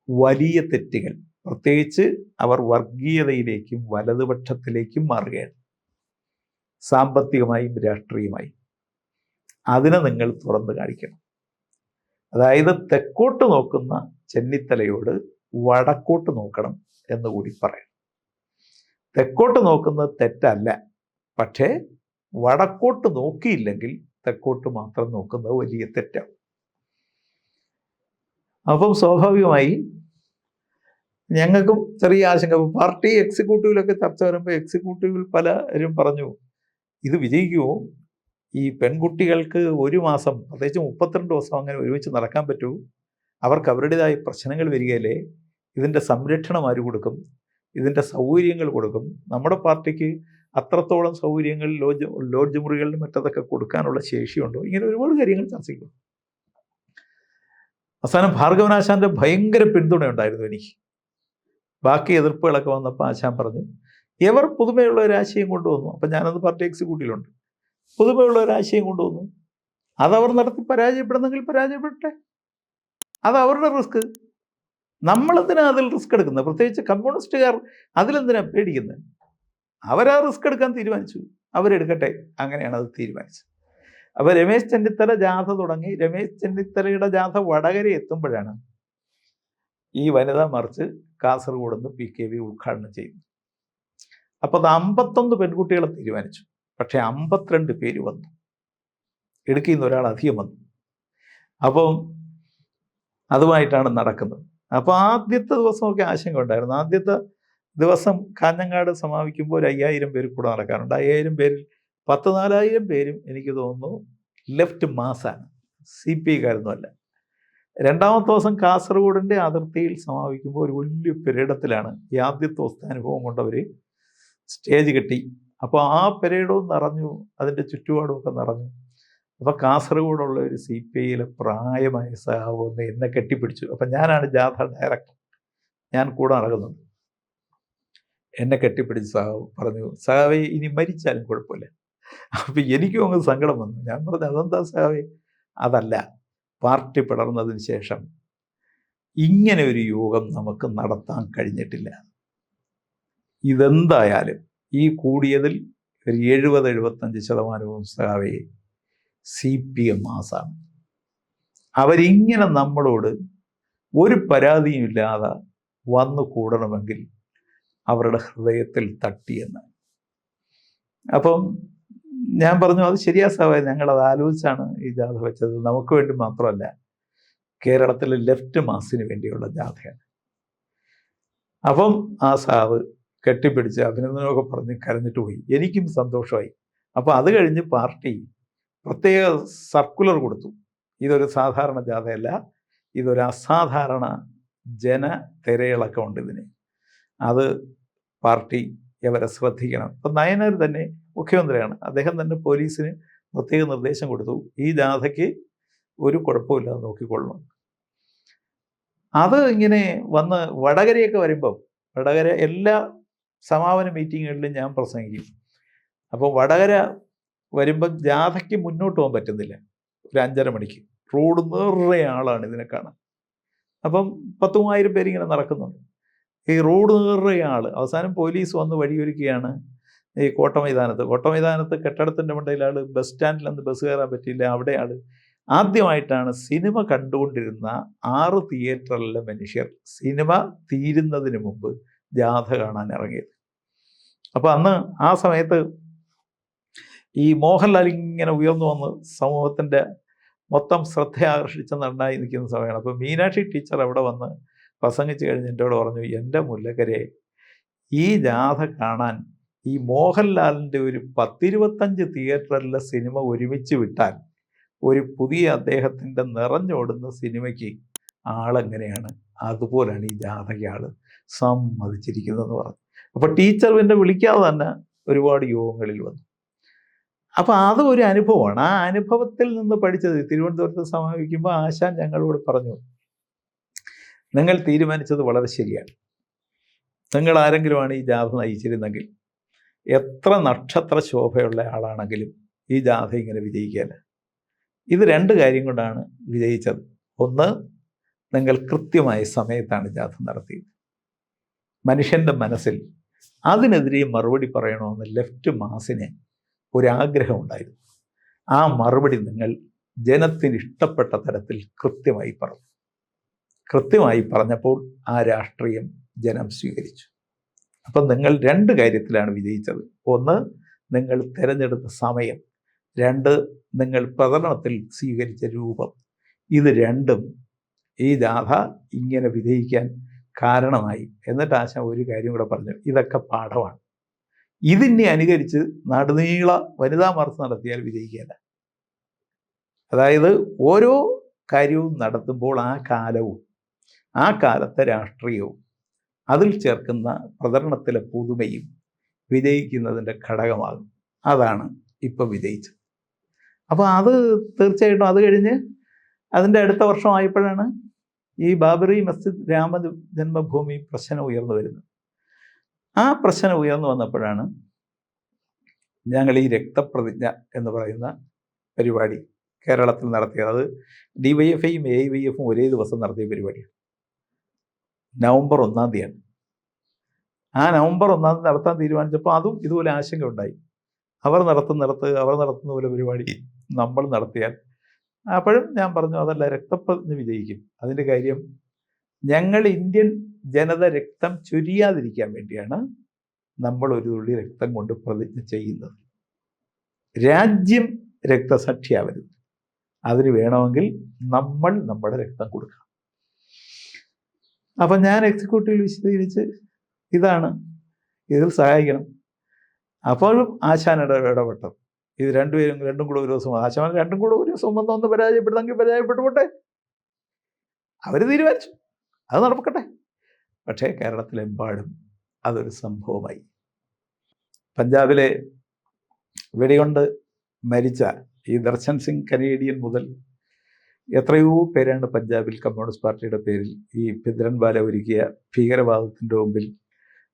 A: വലിയ തെറ്റുകൾ, പ്രത്യേകിച്ച് അവർ വർഗീയതയിലേക്കും വലതുപക്ഷത്തിലേക്കും മാറുകയാണ്, സാമ്പത്തികമായും രാഷ്ട്രീയമായും. അതിനെ നിങ്ങൾ തുറന്നു കാണിക്കണം. അതായത് തെക്കോട്ട് നോക്കുന്ന ചെന്നിത്തലയോട് വടക്കോട്ട് നോക്കണം എന്നുകൂടി പറയണം. തെക്കോട്ട് നോക്കുന്നത് തെറ്റല്ല, പക്ഷേ വടക്കോട്ട് നോക്കിയില്ലെങ്കിൽ തെക്കോട്ട് മാത്രം നോക്കുന്നത് വലിയ തെറ്റാവും. അപ്പം സ്വാഭാവികമായി ഞങ്ങൾക്കും ചെറിയ ആശങ്ക. പാർട്ടി എക്സിക്യൂട്ടീവിലൊക്കെ ചർച്ച വരുമ്പോൾ എക്സിക്യൂട്ടീവിൽ പലരും പറഞ്ഞു, ഇത് വിജയിക്കുമോ? ഈ പെൺകുട്ടികൾക്ക് 1 മാസം, പ്രത്യേകിച്ച് 32 ദിവസം അങ്ങനെ ഒരുമിച്ച് നടക്കാൻ പറ്റൂ? അവർക്ക് അവരുടേതായ പ്രശ്നങ്ങൾ വരികയല്ലേ? ഇതിൻ്റെ സംരക്ഷണം ആര് കൊടുക്കും? ഇതിൻ്റെ സൗകര്യങ്ങൾ കൊടുക്കും? നമ്മുടെ പാർട്ടിക്ക് അത്രത്തോളം സൗകര്യങ്ങൾ, ലോഡ്ജ് മുറികളിലും മറ്റതൊക്കെ കൊടുക്കാനുള്ള ശേഷിയുണ്ടോ? ഇങ്ങനെ ഒരുപാട് കാര്യങ്ങൾ ചർച്ച ചെയ്യും. അവസാനം ഭാർഗവനാശാൻ്റെ ഭയങ്കര പിന്തുണയുണ്ടായിരുന്നു എനിക്ക്. ബാക്കി എതിർപ്പുകളൊക്കെ വന്നപ്പോൾ ആശാൻ പറഞ്ഞു, എവർ പുതുമയുള്ള ഒരു ആശയം കൊണ്ടുവന്നു. അപ്പം ഞാനത് പാർട്ടി എക്സിക്യൂട്ടീവിലുണ്ട്. പുതുമയുള്ള ഒരു ആശയം കൊണ്ടുവന്നു, അതവർ നടത്തി പരാജയപ്പെടുന്നെങ്കിൽ പരാജയപ്പെടട്ടെ, അത് അവരുടെ റിസ്ക്. നമ്മളെന്തിനാ അതിൽ റിസ്ക് എടുക്കുന്നത്? പ്രത്യേകിച്ച് കമ്മ്യൂണിസ്റ്റുകാർ അതിലെന്തിനാ പേടിക്കുന്നത്? അവരാ റിസ്ക് എടുക്കാൻ തീരുമാനിച്ചു, അവരെടുക്കട്ടെ. അങ്ങനെയാണ് അത് തീരുമാനിച്ചത്. അപ്പോൾ രമേശ് ചെന്നിത്തല ജാഥ തുടങ്ങി. രമേശ് ചെന്നിത്തലയുടെ ജാഥ വടകര എത്തുമ്പോഴാണ് ഈ വനിതാ മാർച്ച് കാസർഗോഡ് നിന്ന് PKB ഉദ്ഘാടനം ചെയ്യുന്നു. അപ്പോൾ അത് 51 പെൺകുട്ടികളെ തീരുമാനിച്ചു. പക്ഷേ 52 പേര് വന്നു. ഇടുക്കിയിൽ നിന്ന് ഒരാൾ അധികം വന്നു. അപ്പം അതുമായിട്ടാണ് നടക്കുന്നത്. അപ്പോൾ ആദ്യത്തെ ദിവസമൊക്കെ ആശങ്ക ഉണ്ടായിരുന്നു. ആദ്യത്തെ ദിവസം കാഞ്ഞങ്ങാട് സമാപിക്കുമ്പോൾ ഒരു 5000 പേര് കൂടെ നടക്കാറുണ്ട്. 5000 പേരിൽ 10,000-4000 പേരും എനിക്ക് തോന്നുന്നു ലെഫ്റ്റ് മാസാണ്, CPIക്കാരൊന്നുമല്ല. രണ്ടാമത്തെ ദിവസം കാസർഗോഡിൻ്റെ അതിർത്തിയിൽ സമാപിക്കുമ്പോൾ ഒരു വലിയ പെരേഡത്തിലാണ് ഈ ആദ്യത്തെ ദിവസത്തെ അനുഭവം കൊണ്ടവർ സ്റ്റേജ് കെട്ടി. അപ്പോൾ ആ പെരേഡവും നിറഞ്ഞു, അതിൻ്റെ ചുറ്റുപാടും ഒക്കെ നിറഞ്ഞു. അപ്പോൾ കാസർഗോഡുള്ള ഒരു CPIയിലെ പ്രായമായ സഹാവ് ഒന്ന് എന്നെ കെട്ടിപ്പിടിച്ചു. അപ്പം ഞാനാണ് ജാഥ ഡയറക്ടർ, ഞാൻ കൂടെ നടക്കുന്നുണ്ട്. എന്നെ കെട്ടിപ്പിടിച്ച് സഹാവ് പറഞ്ഞു, സഹാവേ ഇനി മരിച്ചാലും കുഴപ്പമില്ല. അപ്പം എനിക്കും അങ്ങ് സങ്കടം വന്നു. ഞാൻ പറഞ്ഞു, അതെന്താ സഹാവേ? അതല്ല, പാർട്ടി പിളർന്നതിന് ശേഷം ഇങ്ങനെ ഒരു യോഗം നമുക്ക് നടത്താൻ കഴിഞ്ഞിട്ടില്ല. ഇതെന്തായാലും ഈ കൂടിയതിൽ ഒരു 70-75% സഹാവേ CPM മാസാണ്. അവരിങ്ങനെ നമ്മളോട് ഒരു പരാതിയും ഇല്ലാതെ വന്നു കൂടണമെങ്കിൽ അവരുടെ ഹൃദയത്തിൽ തട്ടിയെന്ന്. അപ്പം ഞാൻ പറഞ്ഞു, അത് ശരിയാ സാവേ, ഞങ്ങളത് ആലോചിച്ചാണ് ഈ ജാഥ വെച്ചത്. നമുക്ക് വേണ്ടി മാത്രമല്ല, കേരളത്തിലെ ലെഫ്റ്റ് മാസിന് വേണ്ടിയുള്ള ജാഥയാണ്. അപ്പം ആ സാവ് കെട്ടിപ്പിടിച്ച് അഭിനന്ദനമൊക്കെ പറഞ്ഞ് കരഞ്ഞിട്ട് പോയി. എനിക്കും സന്തോഷമായി. അപ്പോൾ അത് കഴിഞ്ഞ് പാർട്ടി പ്രത്യേക സർക്കുലർ കൊടുത്തു. ഇതൊരു സാധാരണ ജാഥയല്ല, ഇതൊരു അസാധാരണ ജനതിരയിളക്കമുണ്ട് ഇതിന്. അത് പാർട്ടി ഇവരെ ശ്രദ്ധിക്കണം. ഇപ്പം നയനാർ തന്നെ മുഖ്യമന്ത്രിയാണ്, അദ്ദേഹം തന്നെ പോലീസിന് പ്രത്യേക നിർദ്ദേശം കൊടുത്തു, ഈ ജാഥയ്ക്ക് ഒരു കുഴപ്പമില്ലാതെ നോക്കിക്കൊള്ളണം. അത് ഇങ്ങനെ വന്ന് വടകരയൊക്കെ വരുമ്പം, വടകര എല്ലാ സമാപന മീറ്റിങ്ങുകളിലും ഞാൻ പ്രസംഗിക്കും. അപ്പോൾ വടകര വരുമ്പം ജാഥയ്ക്ക് മുന്നോട്ട് പോകാൻ പറ്റുന്നില്ല. ഒരു 5:30 മണിക്ക് റോഡ് നിറയെ ആളാണ് ഇതിനെ കാണാൻ. അപ്പം 10,000 പേരിങ്ങനെ നടക്കുന്നുണ്ട്. ഈ റോഡ് നിറയെ ആൾ. അവസാനം പോലീസ് വന്ന് വഴിയൊരുക്കുകയാണ് ഈ കോട്ടമൈതാനത്ത് കെട്ടിടത്തിൻ്റെ മണ്ടയിൽ ആൾ, ബസ് സ്റ്റാൻഡിൽ നിന്ന് ബസ് കയറാൻ പറ്റിയില്ല, അവിടെ ആൾ. ആദ്യമായിട്ടാണ് സിനിമ കണ്ടുകൊണ്ടിരുന്ന 6 തിയേറ്ററിലെ മനുഷ്യർ സിനിമ തീരുന്നതിന് മുമ്പ് ജാഥ കാണാൻ ഇറങ്ങിയത്. അപ്പോൾ അന്ന് ആ സമയത്ത് ഈ മോഹൻലാൽ ഇങ്ങനെ ഉയർന്നു വന്ന് സമൂഹത്തിൻ്റെ മൊത്തം ശ്രദ്ധ ആകർഷിച്ച നടനായി നിൽക്കുന്ന സമയമാണ്. അപ്പോൾ മീനാക്ഷി ടീച്ചർ അവിടെ വന്ന് പ്രസംഗിച്ച് കഴിഞ്ഞ് എന്നോട് പറഞ്ഞു, എൻ്റെ മുല്ലക്കരെ, ഈ ജാഥ കാണാൻ ഈ മോഹൻലാലിൻ്റെ ഒരു 10-25 തിയേറ്ററിലെ സിനിമ ഒരുമിച്ച് വിട്ടാൽ ഒരു പുതിയ അദ്ദേഹത്തിൻ്റെ നിറഞ്ഞോടുന്ന സിനിമയ്ക്ക് ആളെങ്ങനെയാണ്, അതുപോലെയാണ് ഈ ജാഥയ്ക്ക് ആൾ സമ്മതിച്ചിരിക്കുന്നതെന്ന് പറഞ്ഞു. അപ്പോൾ ടീച്ചർ പിന്നെ വിളിക്കാതെ തന്നെ ഒരുപാട് യോഗങ്ങളിൽ വന്നു. അപ്പോൾ അത് ഒരു അനുഭവമാണ്. ആ അനുഭവത്തിൽ നിന്ന് പഠിച്ചത് തിരുവനന്തപുരത്ത് സമാപിക്കുമ്പോൾ ആശാൻ ഞങ്ങളോട് പറഞ്ഞു, നിങ്ങൾ തീരുമാനിച്ചത് വളരെ ശരിയാണ്. നിങ്ങൾ ആരെങ്കിലുമാണ് ഈ ജാഥ നയിച്ചിരുന്നെങ്കിൽ, എത്ര നക്ഷത്ര ശോഭയുള്ള ആളാണെങ്കിലും ഈ ജാഥ ഇങ്ങനെ വിജയിക്കുകയില്ല. ഇത് 2 കാര്യം കൊണ്ടാണ് വിജയിച്ചത്. ഒന്ന്, നിങ്ങൾ കൃത്യമായ സമയത്താണ് ജാഥ നടത്തിയത്. മനുഷ്യൻ്റെ മനസ്സിൽ അതിനെതിരെ മറുപടി പറയണമെന്ന് ലെഫ്റ്റ് മാസിന് ഒരാഗ്രഹം ഉണ്ടായിരുന്നു. ആ മറുപടി നിങ്ങൾ ജനത്തിന് ഇഷ്ടപ്പെട്ട തരത്തിൽ കൃത്യമായി പറഞ്ഞു. കൃത്യമായി പറഞ്ഞപ്പോൾ ആ രാഷ്ട്രീയം ജനം സ്വീകരിച്ചു. അപ്പം നിങ്ങൾ 2 കാര്യത്തിലാണ് വിജയിച്ചത്. ഒന്ന്, നിങ്ങൾ തിരഞ്ഞെടുത്ത സമയം. 2, നിങ്ങൾ പ്രചരണത്തിൽ സ്വീകരിച്ച രൂപം. ഇത് 2ഉം ഈ ജാഥ ഇങ്ങനെ വിജയിക്കാൻ കാരണമായി. എന്നിട്ട് ആശാൻ ഒരു കാര്യം കൂടെ പറഞ്ഞു, ഇതൊക്കെ പാഠമാണ്. ഇതിനെ അനുകരിച്ച് നടുനീള വനിതാ മാർച്ച് നടത്തിയാൽ വിജയിക്കുകയില്ല. അതായത് ഓരോ കാര്യവും നടത്തുമ്പോൾ ആ കാലവും ആ കാലത്തെ രാഷ്ട്രീയവും അതിൽ ചേർക്കുന്ന പ്രചരണത്തിലെ പുതുമയും വിജയിക്കുന്നതിൻ്റെ ഘടകമാകും. അതാണ് ഇപ്പം വിജയിച്ചത്. അപ്പോൾ അത് തീർച്ചയായിട്ടും അത് കഴിഞ്ഞ് അതിൻ്റെ അടുത്ത വർഷമായപ്പോഴാണ് ഈ ബാബറി മസ്ജിദ് രാമ ജന്മഭൂമി പ്രശ്നം ഉയർന്നു വരുന്നത്. ആ പ്രശ്നം ഉയർന്നു വന്നപ്പോഴാണ് ഞങ്ങൾ ഈ രക്തപ്രതിജ്ഞ എന്ന് പറയുന്ന പരിപാടി കേരളത്തിൽ നടത്തിയത്. അത് DYFIയും AYYFും ഒരേ ദിവസം നടത്തിയ പരിപാടിയാണ്. നവംബർ 1-ാം തീയതിയാണ്. ആ നവംബർ 1-ാം തീയതി നടത്താൻ തീരുമാനിച്ചപ്പോൾ അതും ഇതുപോലെ ആശങ്ക ഉണ്ടായി. അവർ നടത്തുന്ന പോലെ പരിപാടി നമ്മൾ നടത്തിയാൽ, അപ്പോഴും ഞാൻ പറഞ്ഞു അതല്ല, രക്തപ്രതിജ്ഞ വിജയിക്കും. അതിൻ്റെ കാര്യം ഞങ്ങൾ ഇന്ത്യൻ ജനത രക്തം ചൊരിയാതിരിക്കാൻ വേണ്ടിയാണ് നമ്മൾ ഒരു തുള്ളി രക്തം കൊണ്ട് പ്രതിജ്ഞ ചെയ്യുന്നത്. രാജ്യം രക്തസാക്ഷിയാവരുത്. അതിന് വേണമെങ്കിൽ നമ്മൾ നമ്മുടെ രക്തം കൊടുക്കണം. അപ്പം ഞാൻ എക്സിക്യൂട്ടീവിൽ വിശദീകരിച്ച് ഇതാണ്, ഇതിൽ സഹായിക്കണം. അപ്പോഴും ആശാൻ ഇടപെട്ടത്. ഇത് രണ്ടും കൂടെ ഒരു ദിവസം, ആശാൻ രണ്ടും കൂടെ ഒരു ദിവസം ഒന്ന് പരാജയപ്പെടുന്നെങ്കിൽ പരാജയപ്പെട്ടുപോട്ടെ, അവർ തീരുമാനിച്ചു, അത് നടക്കട്ടെ. പക്ഷേ കേരളത്തിലെമ്പാടും അതൊരു സംഭവമായി. പഞ്ചാബിലെ വെടികൊണ്ട് മരിച്ച ഈ ദർശൻ സിംഗ് കനേഡിയൻ മുതൽ എത്രയോ പേരാണ് പഞ്ചാബിൽ കമ്മ്യൂണിസ്റ്റ് പാർട്ടിയുടെ പേരിൽ ഈ ഭിദ്രൻവാല ഒരുക്കിയ ഭീകരവാദത്തിൻ്റെ മുമ്പിൽ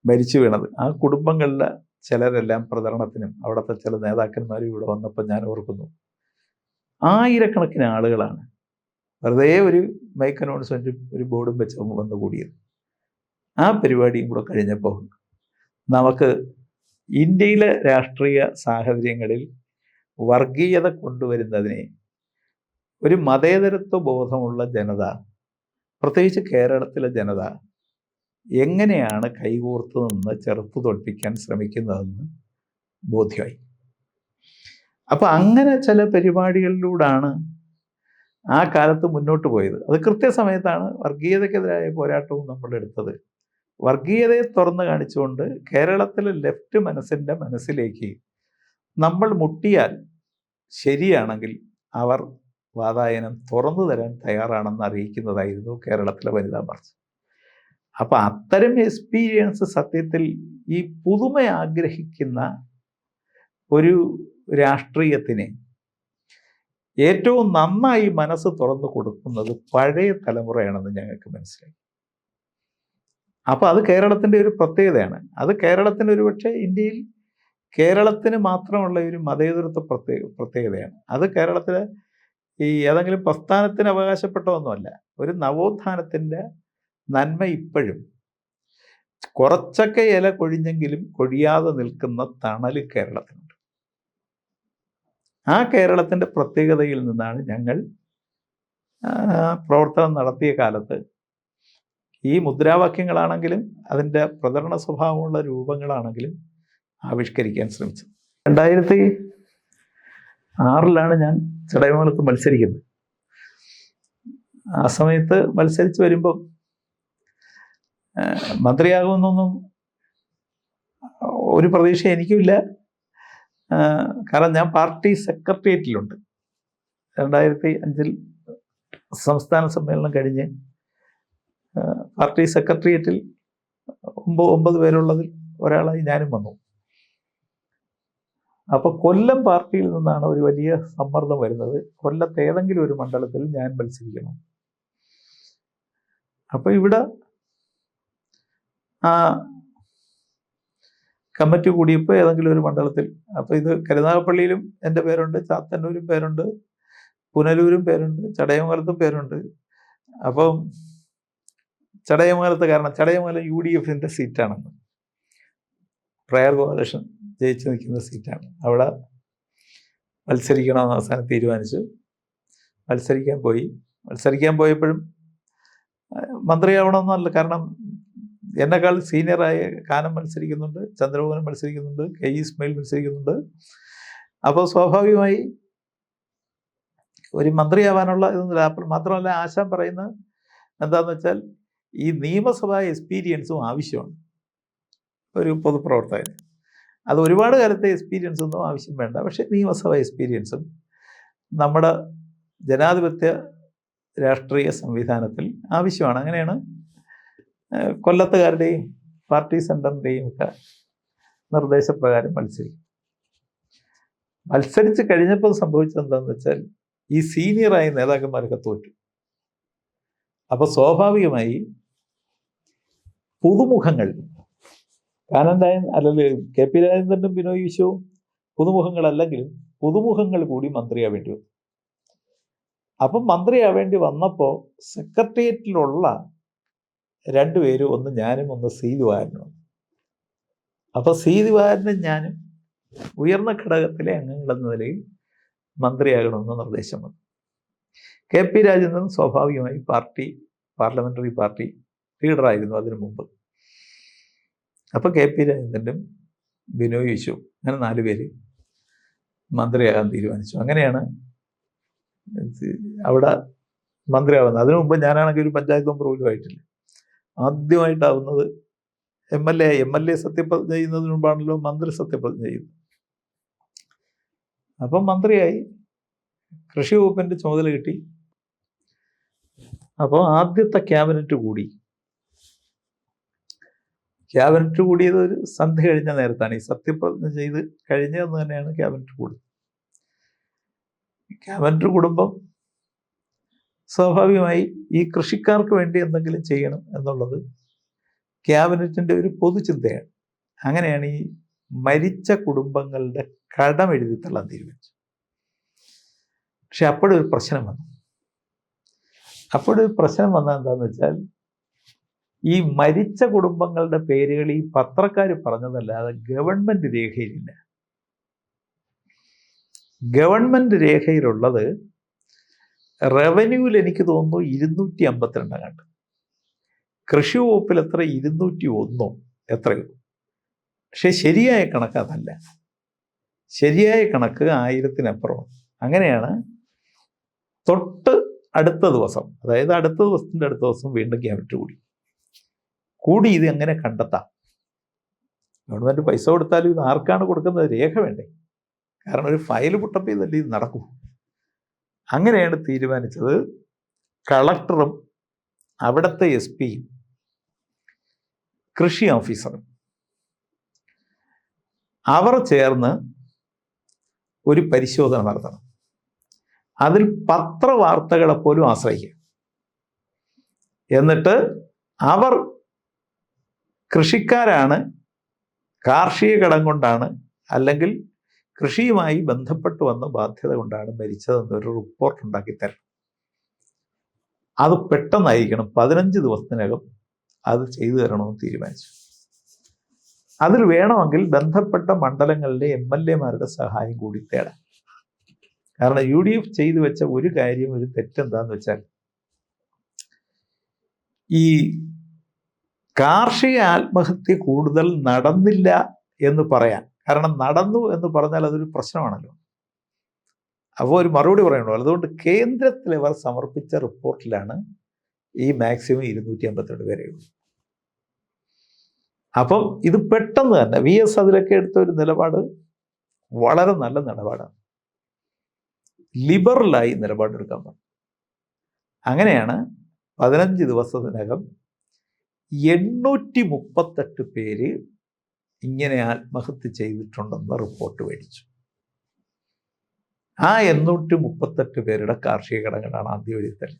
A: മരിച്ചു വീണത്. ആ കുടുംബങ്ങളിലെ ചിലരെല്ലാം പ്രചരണത്തിനും അവിടുത്തെ ചില നേതാക്കന്മാരും ഇവിടെ വന്നപ്പോൾ ഞാൻ ഓർക്കുന്നു, ആയിരക്കണക്കിന് ആളുകളാണ് വെറുതെ ഒരു മൈക്ക് അനൗൺസ്മെൻറ്റും ഒരു ബോർഡും വെച്ച് വന്നു കൂടിയത്. ആ പരിപാടിയും കൂടെ കഴിഞ്ഞപ്പോൾ നമുക്ക് ഇന്ത്യയിലെ രാഷ്ട്രീയ സാഹചര്യങ്ങളിൽ വർഗീയത കൊണ്ടുവരുന്നതിനെ ഒരു മതേതരത്വ ബോധമുള്ള ജനത, പ്രത്യേകിച്ച് കേരളത്തിലെ ജനത എങ്ങനെയാണ് കൈകോർത്ത് നിന്ന് ചെറുത്തു തോൽപ്പിക്കാൻ ശ്രമിക്കുന്നതെന്ന് ബോധ്യമായി. അപ്പം അങ്ങനെ ചില പരിപാടികളിലൂടെയാണ് ആ കാലത്ത് മുന്നോട്ട് പോയത്. അത് കൃത്യസമയത്താണ് വർഗീയതയ്ക്കെതിരായ പോരാട്ടവും നമ്മൾ എടുത്തത്. വർഗീയതയെ തുറന്നു കാണിച്ചുകൊണ്ട് കേരളത്തിലെ ലെഫ്റ്റ് മനസ്സിൻ്റെ മനസ്സിലേക്ക് നമ്മൾ മുട്ടിയാൽ ശരിയാണെങ്കിൽ അവർ വാതായനം തുറന്നു തരാൻ തയ്യാറാണെന്ന് അറിയിക്കുന്നതായിരുന്നു കേരളത്തിലെ വനിതാ മാർച്ച്. അപ്പം അത്തരം എക്സ്പീരിയൻസ് സത്യത്തിൽ ഈ പുതുമ ആഗ്രഹിക്കുന്ന ഒരു രാഷ്ട്രീയത്തിന് ഏറ്റവും നന്നായി മനസ്സ് തുറന്നു കൊടുക്കുന്നത് പഴയ തലമുറയാണെന്ന് ഞങ്ങൾക്ക് മനസ്സിലായി. അപ്പോൾ അത് കേരളത്തിൻ്റെ ഒരു പ്രത്യേകതയാണ്. അത് കേരളത്തിന് ഒരുപക്ഷെ ഇന്ത്യയിൽ കേരളത്തിന് മാത്രമുള്ള ഒരു മതേതരത്വ പ്രത്യേകതയാണ്. അത് കേരളത്തിലെ ഈ ഏതെങ്കിലും പ്രസ്ഥാനത്തിന് അവകാശപ്പെട്ടതൊന്നുമല്ല. ഒരു നവോത്ഥാനത്തിൻ്റെ നന്മ ഇപ്പോഴും കുറച്ചൊക്കെ ഇല കൊഴിഞ്ഞെങ്കിലും കൊഴിയാതെ നിൽക്കുന്ന തണൽ കേരളത്തിനുണ്ട്. ആ കേരളത്തിൻ്റെ പ്രത്യേകതയിൽ നിന്നാണ് ഞങ്ങൾ പ്രവർത്തനം നടത്തിയ കാലത്ത് ഈ മുദ്രാവാക്യങ്ങളാണെങ്കിലും അതിൻ്റെ പ്രചരണ സ്വഭാവമുള്ള രൂപങ്ങളാണെങ്കിലും ആവിഷ്കരിക്കാൻ ശ്രമിച്ചത്. 2006 ഞാൻ ചടയമംഗലത്ത് മത്സരിക്കുന്നത്. ആ സമയത്ത് മത്സരിച്ച് വരുമ്പം മന്ത്രിയാകുമെന്നൊന്നും ഒരു പ്രതീക്ഷ എനിക്കുമില്ല. കാരണം ഞാൻ പാർട്ടി സെക്രട്ടേറിയറ്റിലുണ്ട്. 2005 സംസ്ഥാന സമ്മേളനം കഴിഞ്ഞ് പാർട്ടി സെക്രട്ടേറിയറ്റിൽ 9 പേരുള്ളതിൽ ഒരാളായി ഞാനും വന്നു. അപ്പോൾ കൊല്ലം പാർട്ടിയിൽ നിന്നാണ് ഒരു വലിയ സമ്മർദ്ദം വരുന്നത്, കൊല്ലത്ത് ഏതെങ്കിലും ഒരു മണ്ഡലത്തിൽ ഞാൻ മത്സരിക്കണം. അപ്പോൾ ഇവിടെ ആ കമ്മിറ്റി കൂടിയപ്പോൾ ഏതെങ്കിലും ഒരു മണ്ഡലത്തിൽ, അപ്പോൾ ഇത് കരുനാഗപ്പള്ളിയിലും എൻ്റെ പേരുണ്ട്, ചാത്തന്നൂരും പേരുണ്ട്, പുനലൂരും പേരുണ്ട്, ചടയമംഗലത്തും പേരുണ്ട്. അപ്പം ചടയമംഗലത്ത്, കാരണം ചടയമംഗലം UDFൻ്റെ സീറ്റാണെന്ന്, പ്രയർ കോalition ജയിച്ചു നിൽക്കുന്ന സീറ്റാണ്. അവിടെ മത്സരിക്കണമെന്ന് അവസാനം തീരുമാനിച്ചു. മത്സരിക്കാൻ പോയപ്പോഴും മന്ത്രിയാവണമെന്നല്ല, കാരണം എന്നെക്കാൾ സീനിയറായ കാനം മത്സരിക്കുന്നുണ്ട്, ചന്ദ്രബോധൻ മത്സരിക്കുന്നുണ്ട്, KE ഇസ്മായിൽ മത്സരിക്കുന്നുണ്ട്. അപ്പോൾ സ്വാഭാവികമായി ഒരു മന്ത്രിയാവാനുള്ള ഇതൊന്നുമില്ല. അപ്പോൾ മാത്രമല്ല, ആശാൻ പറയുന്നത് എന്താണെന്ന് വെച്ചാൽ ഈ നിയമസഭാ എക്സ്പീരിയൻസും ആവശ്യമാണ് ഒരു പൊതുപ്രവർത്തകന്. അത് ഒരുപാട് കാലത്തെ എക്സ്പീരിയൻസ് ഒന്നും ആവശ്യം വേണ്ട, പക്ഷേ നിയമസഭാ എക്സ്പീരിയൻസും നമ്മുടെ ജനാധിപത്യ രാഷ്ട്രീയ സംവിധാനത്തിൽ ആവശ്യമാണ്. അങ്ങനെയാണ് കൊല്ലത്തുകാരുടെയും പാർട്ടി സെൻറ്ററിൻ്റെയും ഒക്കെ നിർദ്ദേശപ്രകാരം മത്സരിച്ച് കഴിഞ്ഞപ്പോൾ സംഭവിച്ചത് എന്താണെന്ന് വെച്ചാൽ ഈ സീനിയറായ നേതാക്കന്മാരൊക്കെ തോറ്റു. അപ്പോൾ സ്വാഭാവികമായി പുതുമുഖങ്ങൾ കാനന്ദായൻ അല്ലെങ്കിൽ കെ പി രാജേന്ദ്രനും ബിനോയ് വിശ്വവും പുതുമുഖങ്ങളല്ലെങ്കിലും പുതുമുഖങ്ങൾ കൂടി മന്ത്രിയാവേണ്ടി വന്നു. അപ്പം മന്ത്രിയാവേണ്ടി വന്നപ്പോൾ സെക്രട്ടേറിയറ്റിലുള്ള രണ്ടുപേരും, ഒന്ന് ഞാനും ഒന്ന് സി ദിവാകരനും. അപ്പോൾ സി ദിവാകരനും ഞാനും ഉയർന്ന ഘടകത്തിലെ അംഗങ്ങളെന്ന നിലയിൽ മന്ത്രിയാകണമെന്ന് നിർദ്ദേശം വന്നു. കെ പി രാജേന്ദ്രൻ സ്വാഭാവികമായി പാർലമെന്ററി പാർട്ടി ലീഡറായിരുന്നു അതിനു മുമ്പ്. അപ്പോൾ കെ പി രാജേന്ദ്രനും ബിനോയ് വിശ്വവും അങ്ങനെ 4 പേര് മന്ത്രിയാകാൻ തീരുമാനിച്ചു. അങ്ങനെയാണ് അവിടെ മന്ത്രിയാവുന്നത്. അതിനു മുമ്പ് ഞാനാണെങ്കിൽ ഒരു പഞ്ചായത്ത് മെമ്പർ പോലും ആയിട്ടില്ല. ആദ്യമായിട്ടാവുന്നത് എം എൽ എ സത്യപ്രതിജ്ഞ ചെയ്യുന്നതിന് മുമ്പാണല്ലോ മന്ത്രി സത്യപ്രതിജ്ഞ ചെയ്യുന്നത്. അപ്പം മന്ത്രിയായി, കൃഷി വകുപ്പിൻ്റെ ചുമതല കിട്ടി. അപ്പോൾ ആദ്യത്തെ ക്യാബിനറ്റ് കൂടിയത് ഒരു സന്ധ്യ കഴിഞ്ഞ നേരത്താണ്. ഈ സത്യപ്രതിജ്ഞ ചെയ്ത് കഴിഞ്ഞതെന്ന് തന്നെയാണ് ക്യാബിനറ്റ് കൂടുന്നത്. ക്യാബിനറ്റ് കൂടുമ്പം സ്വാഭാവികമായി ഈ കൃഷിക്കാർക്ക് വേണ്ടി എന്തെങ്കിലും ചെയ്യണം എന്നുള്ളത് ക്യാബിനറ്റിൻ്റെ ഒരു പൊതുചിന്തയാണ്. അങ്ങനെയാണ് ഈ മരിച്ച കുടുംബങ്ങളുടെ കടം എഴുതി തള്ളാൻ തീരുമാനിച്ചു. പക്ഷെ അപ്പോഴൊരു പ്രശ്നം വന്നു. എന്താണെന്ന് വെച്ചാൽ, ഈ മരിച്ച കുടുംബങ്ങളുടെ പേരുകൾ ഈ പത്രക്കാർ പറഞ്ഞതല്ലാതെ ഗവൺമെന്റ് രേഖയിലില്ല. ഗവൺമെന്റ് രേഖയിലുള്ളത് റവന്യൂവിൽ എനിക്ക് തോന്നുന്നു 252 കണ്ട്, കൃഷി വകുപ്പിൽ എത്ര 201 എത്രയോ. പക്ഷെ ശരിയായ കണക്ക് അതല്ല. ശരിയായ കണക്ക് 1000-നപ്പുറമാണ്. അങ്ങനെയാണ് തൊട്ട് അടുത്ത ദിവസം, അതായത് അടുത്ത ദിവസം വീണ്ടും ക്യാബിനറ്റ് കൂടി ഇത് എങ്ങനെ കണ്ടെത്താം? ഗവൺമെന്റ് പൈസ കൊടുത്താലും ഇത് ആർക്കാണ് കൊടുക്കുന്നത്? രേഖ വേണ്ടേ? കാരണം ഒരു ഫയൽ പുട്ടപ്പ് ചെയ്തല്ലേ ഇത് നടക്കൂ. അങ്ങനെയാണ് തീരുമാനിച്ചത്. കളക്ടറും അവിടുത്തെ SP-യും കൃഷി ഓഫീസറും അവർ ചേർന്ന് ഒരു പരിശോധന നടത്തണം. അതിൽ പത്രവാർത്തകളെ പോലും ആശ്രയിക്കുക. എന്നിട്ട് അവർ കൃഷിക്കാരാണ്, കാർഷിക കടം കൊണ്ടാണ്, അല്ലെങ്കിൽ കൃഷിയുമായി ബന്ധപ്പെട്ട് വന്ന ബാധ്യത കൊണ്ടാണ് മരിച്ചതെന്നൊരു റിപ്പോർട്ട് ഉണ്ടാക്കി തരണം. അത് പെട്ടെന്നായിരിക്കണം, 15 ദിവസത്തിനകം അത് ചെയ്തു തരണമെന്ന് തീരുമാനിച്ചു. അതിൽ വേണമെങ്കിൽ ബന്ധപ്പെട്ട മണ്ഡലങ്ങളിലെ MLA-മാരുടെ സഹായം കൂടി തേടാം. കാരണം UDF ചെയ്തു വെച്ച ഒരു കാര്യം, ഒരു തെറ്റെന്താന്ന് വെച്ചാൽ, ഈ കാർഷിക ആത്മഹത്യ കൂടുതൽ നടന്നില്ല എന്ന് പറയാൻ. കാരണം നടന്നു എന്ന് പറഞ്ഞാൽ അതൊരു പ്രശ്നമാണല്ലോ. അപ്പോൾ ഒരു മറുപടി പറയണോ. അതുകൊണ്ട് കേന്ദ്രത്തിൽ ഇവർ സമർപ്പിച്ച റിപ്പോർട്ടിലാണ് ഈ മാക്സിമം 252 പേരെയുള്ളൂ. അപ്പം ഇത് പെട്ടെന്ന് തന്നെ VS അതിലൊക്കെ എടുത്ത ഒരു നിലപാട് വളരെ നല്ല നിലപാടാണ്. ലിബറലായി നിലപാടെടുക്കാൻ പറഞ്ഞു. അങ്ങനെയാണ് 15 ദിവസത്തിനകം 838 പേര് ഇങ്ങനെ ആത്മഹത്യ ചെയ്തിട്ടുണ്ടെന്ന് റിപ്പോർട്ട് മേടിച്ചു. ആ 838 പേരുടെ കാർഷിക കടങ്ങളാണ് ആദ്യം എഴുത്തൽ.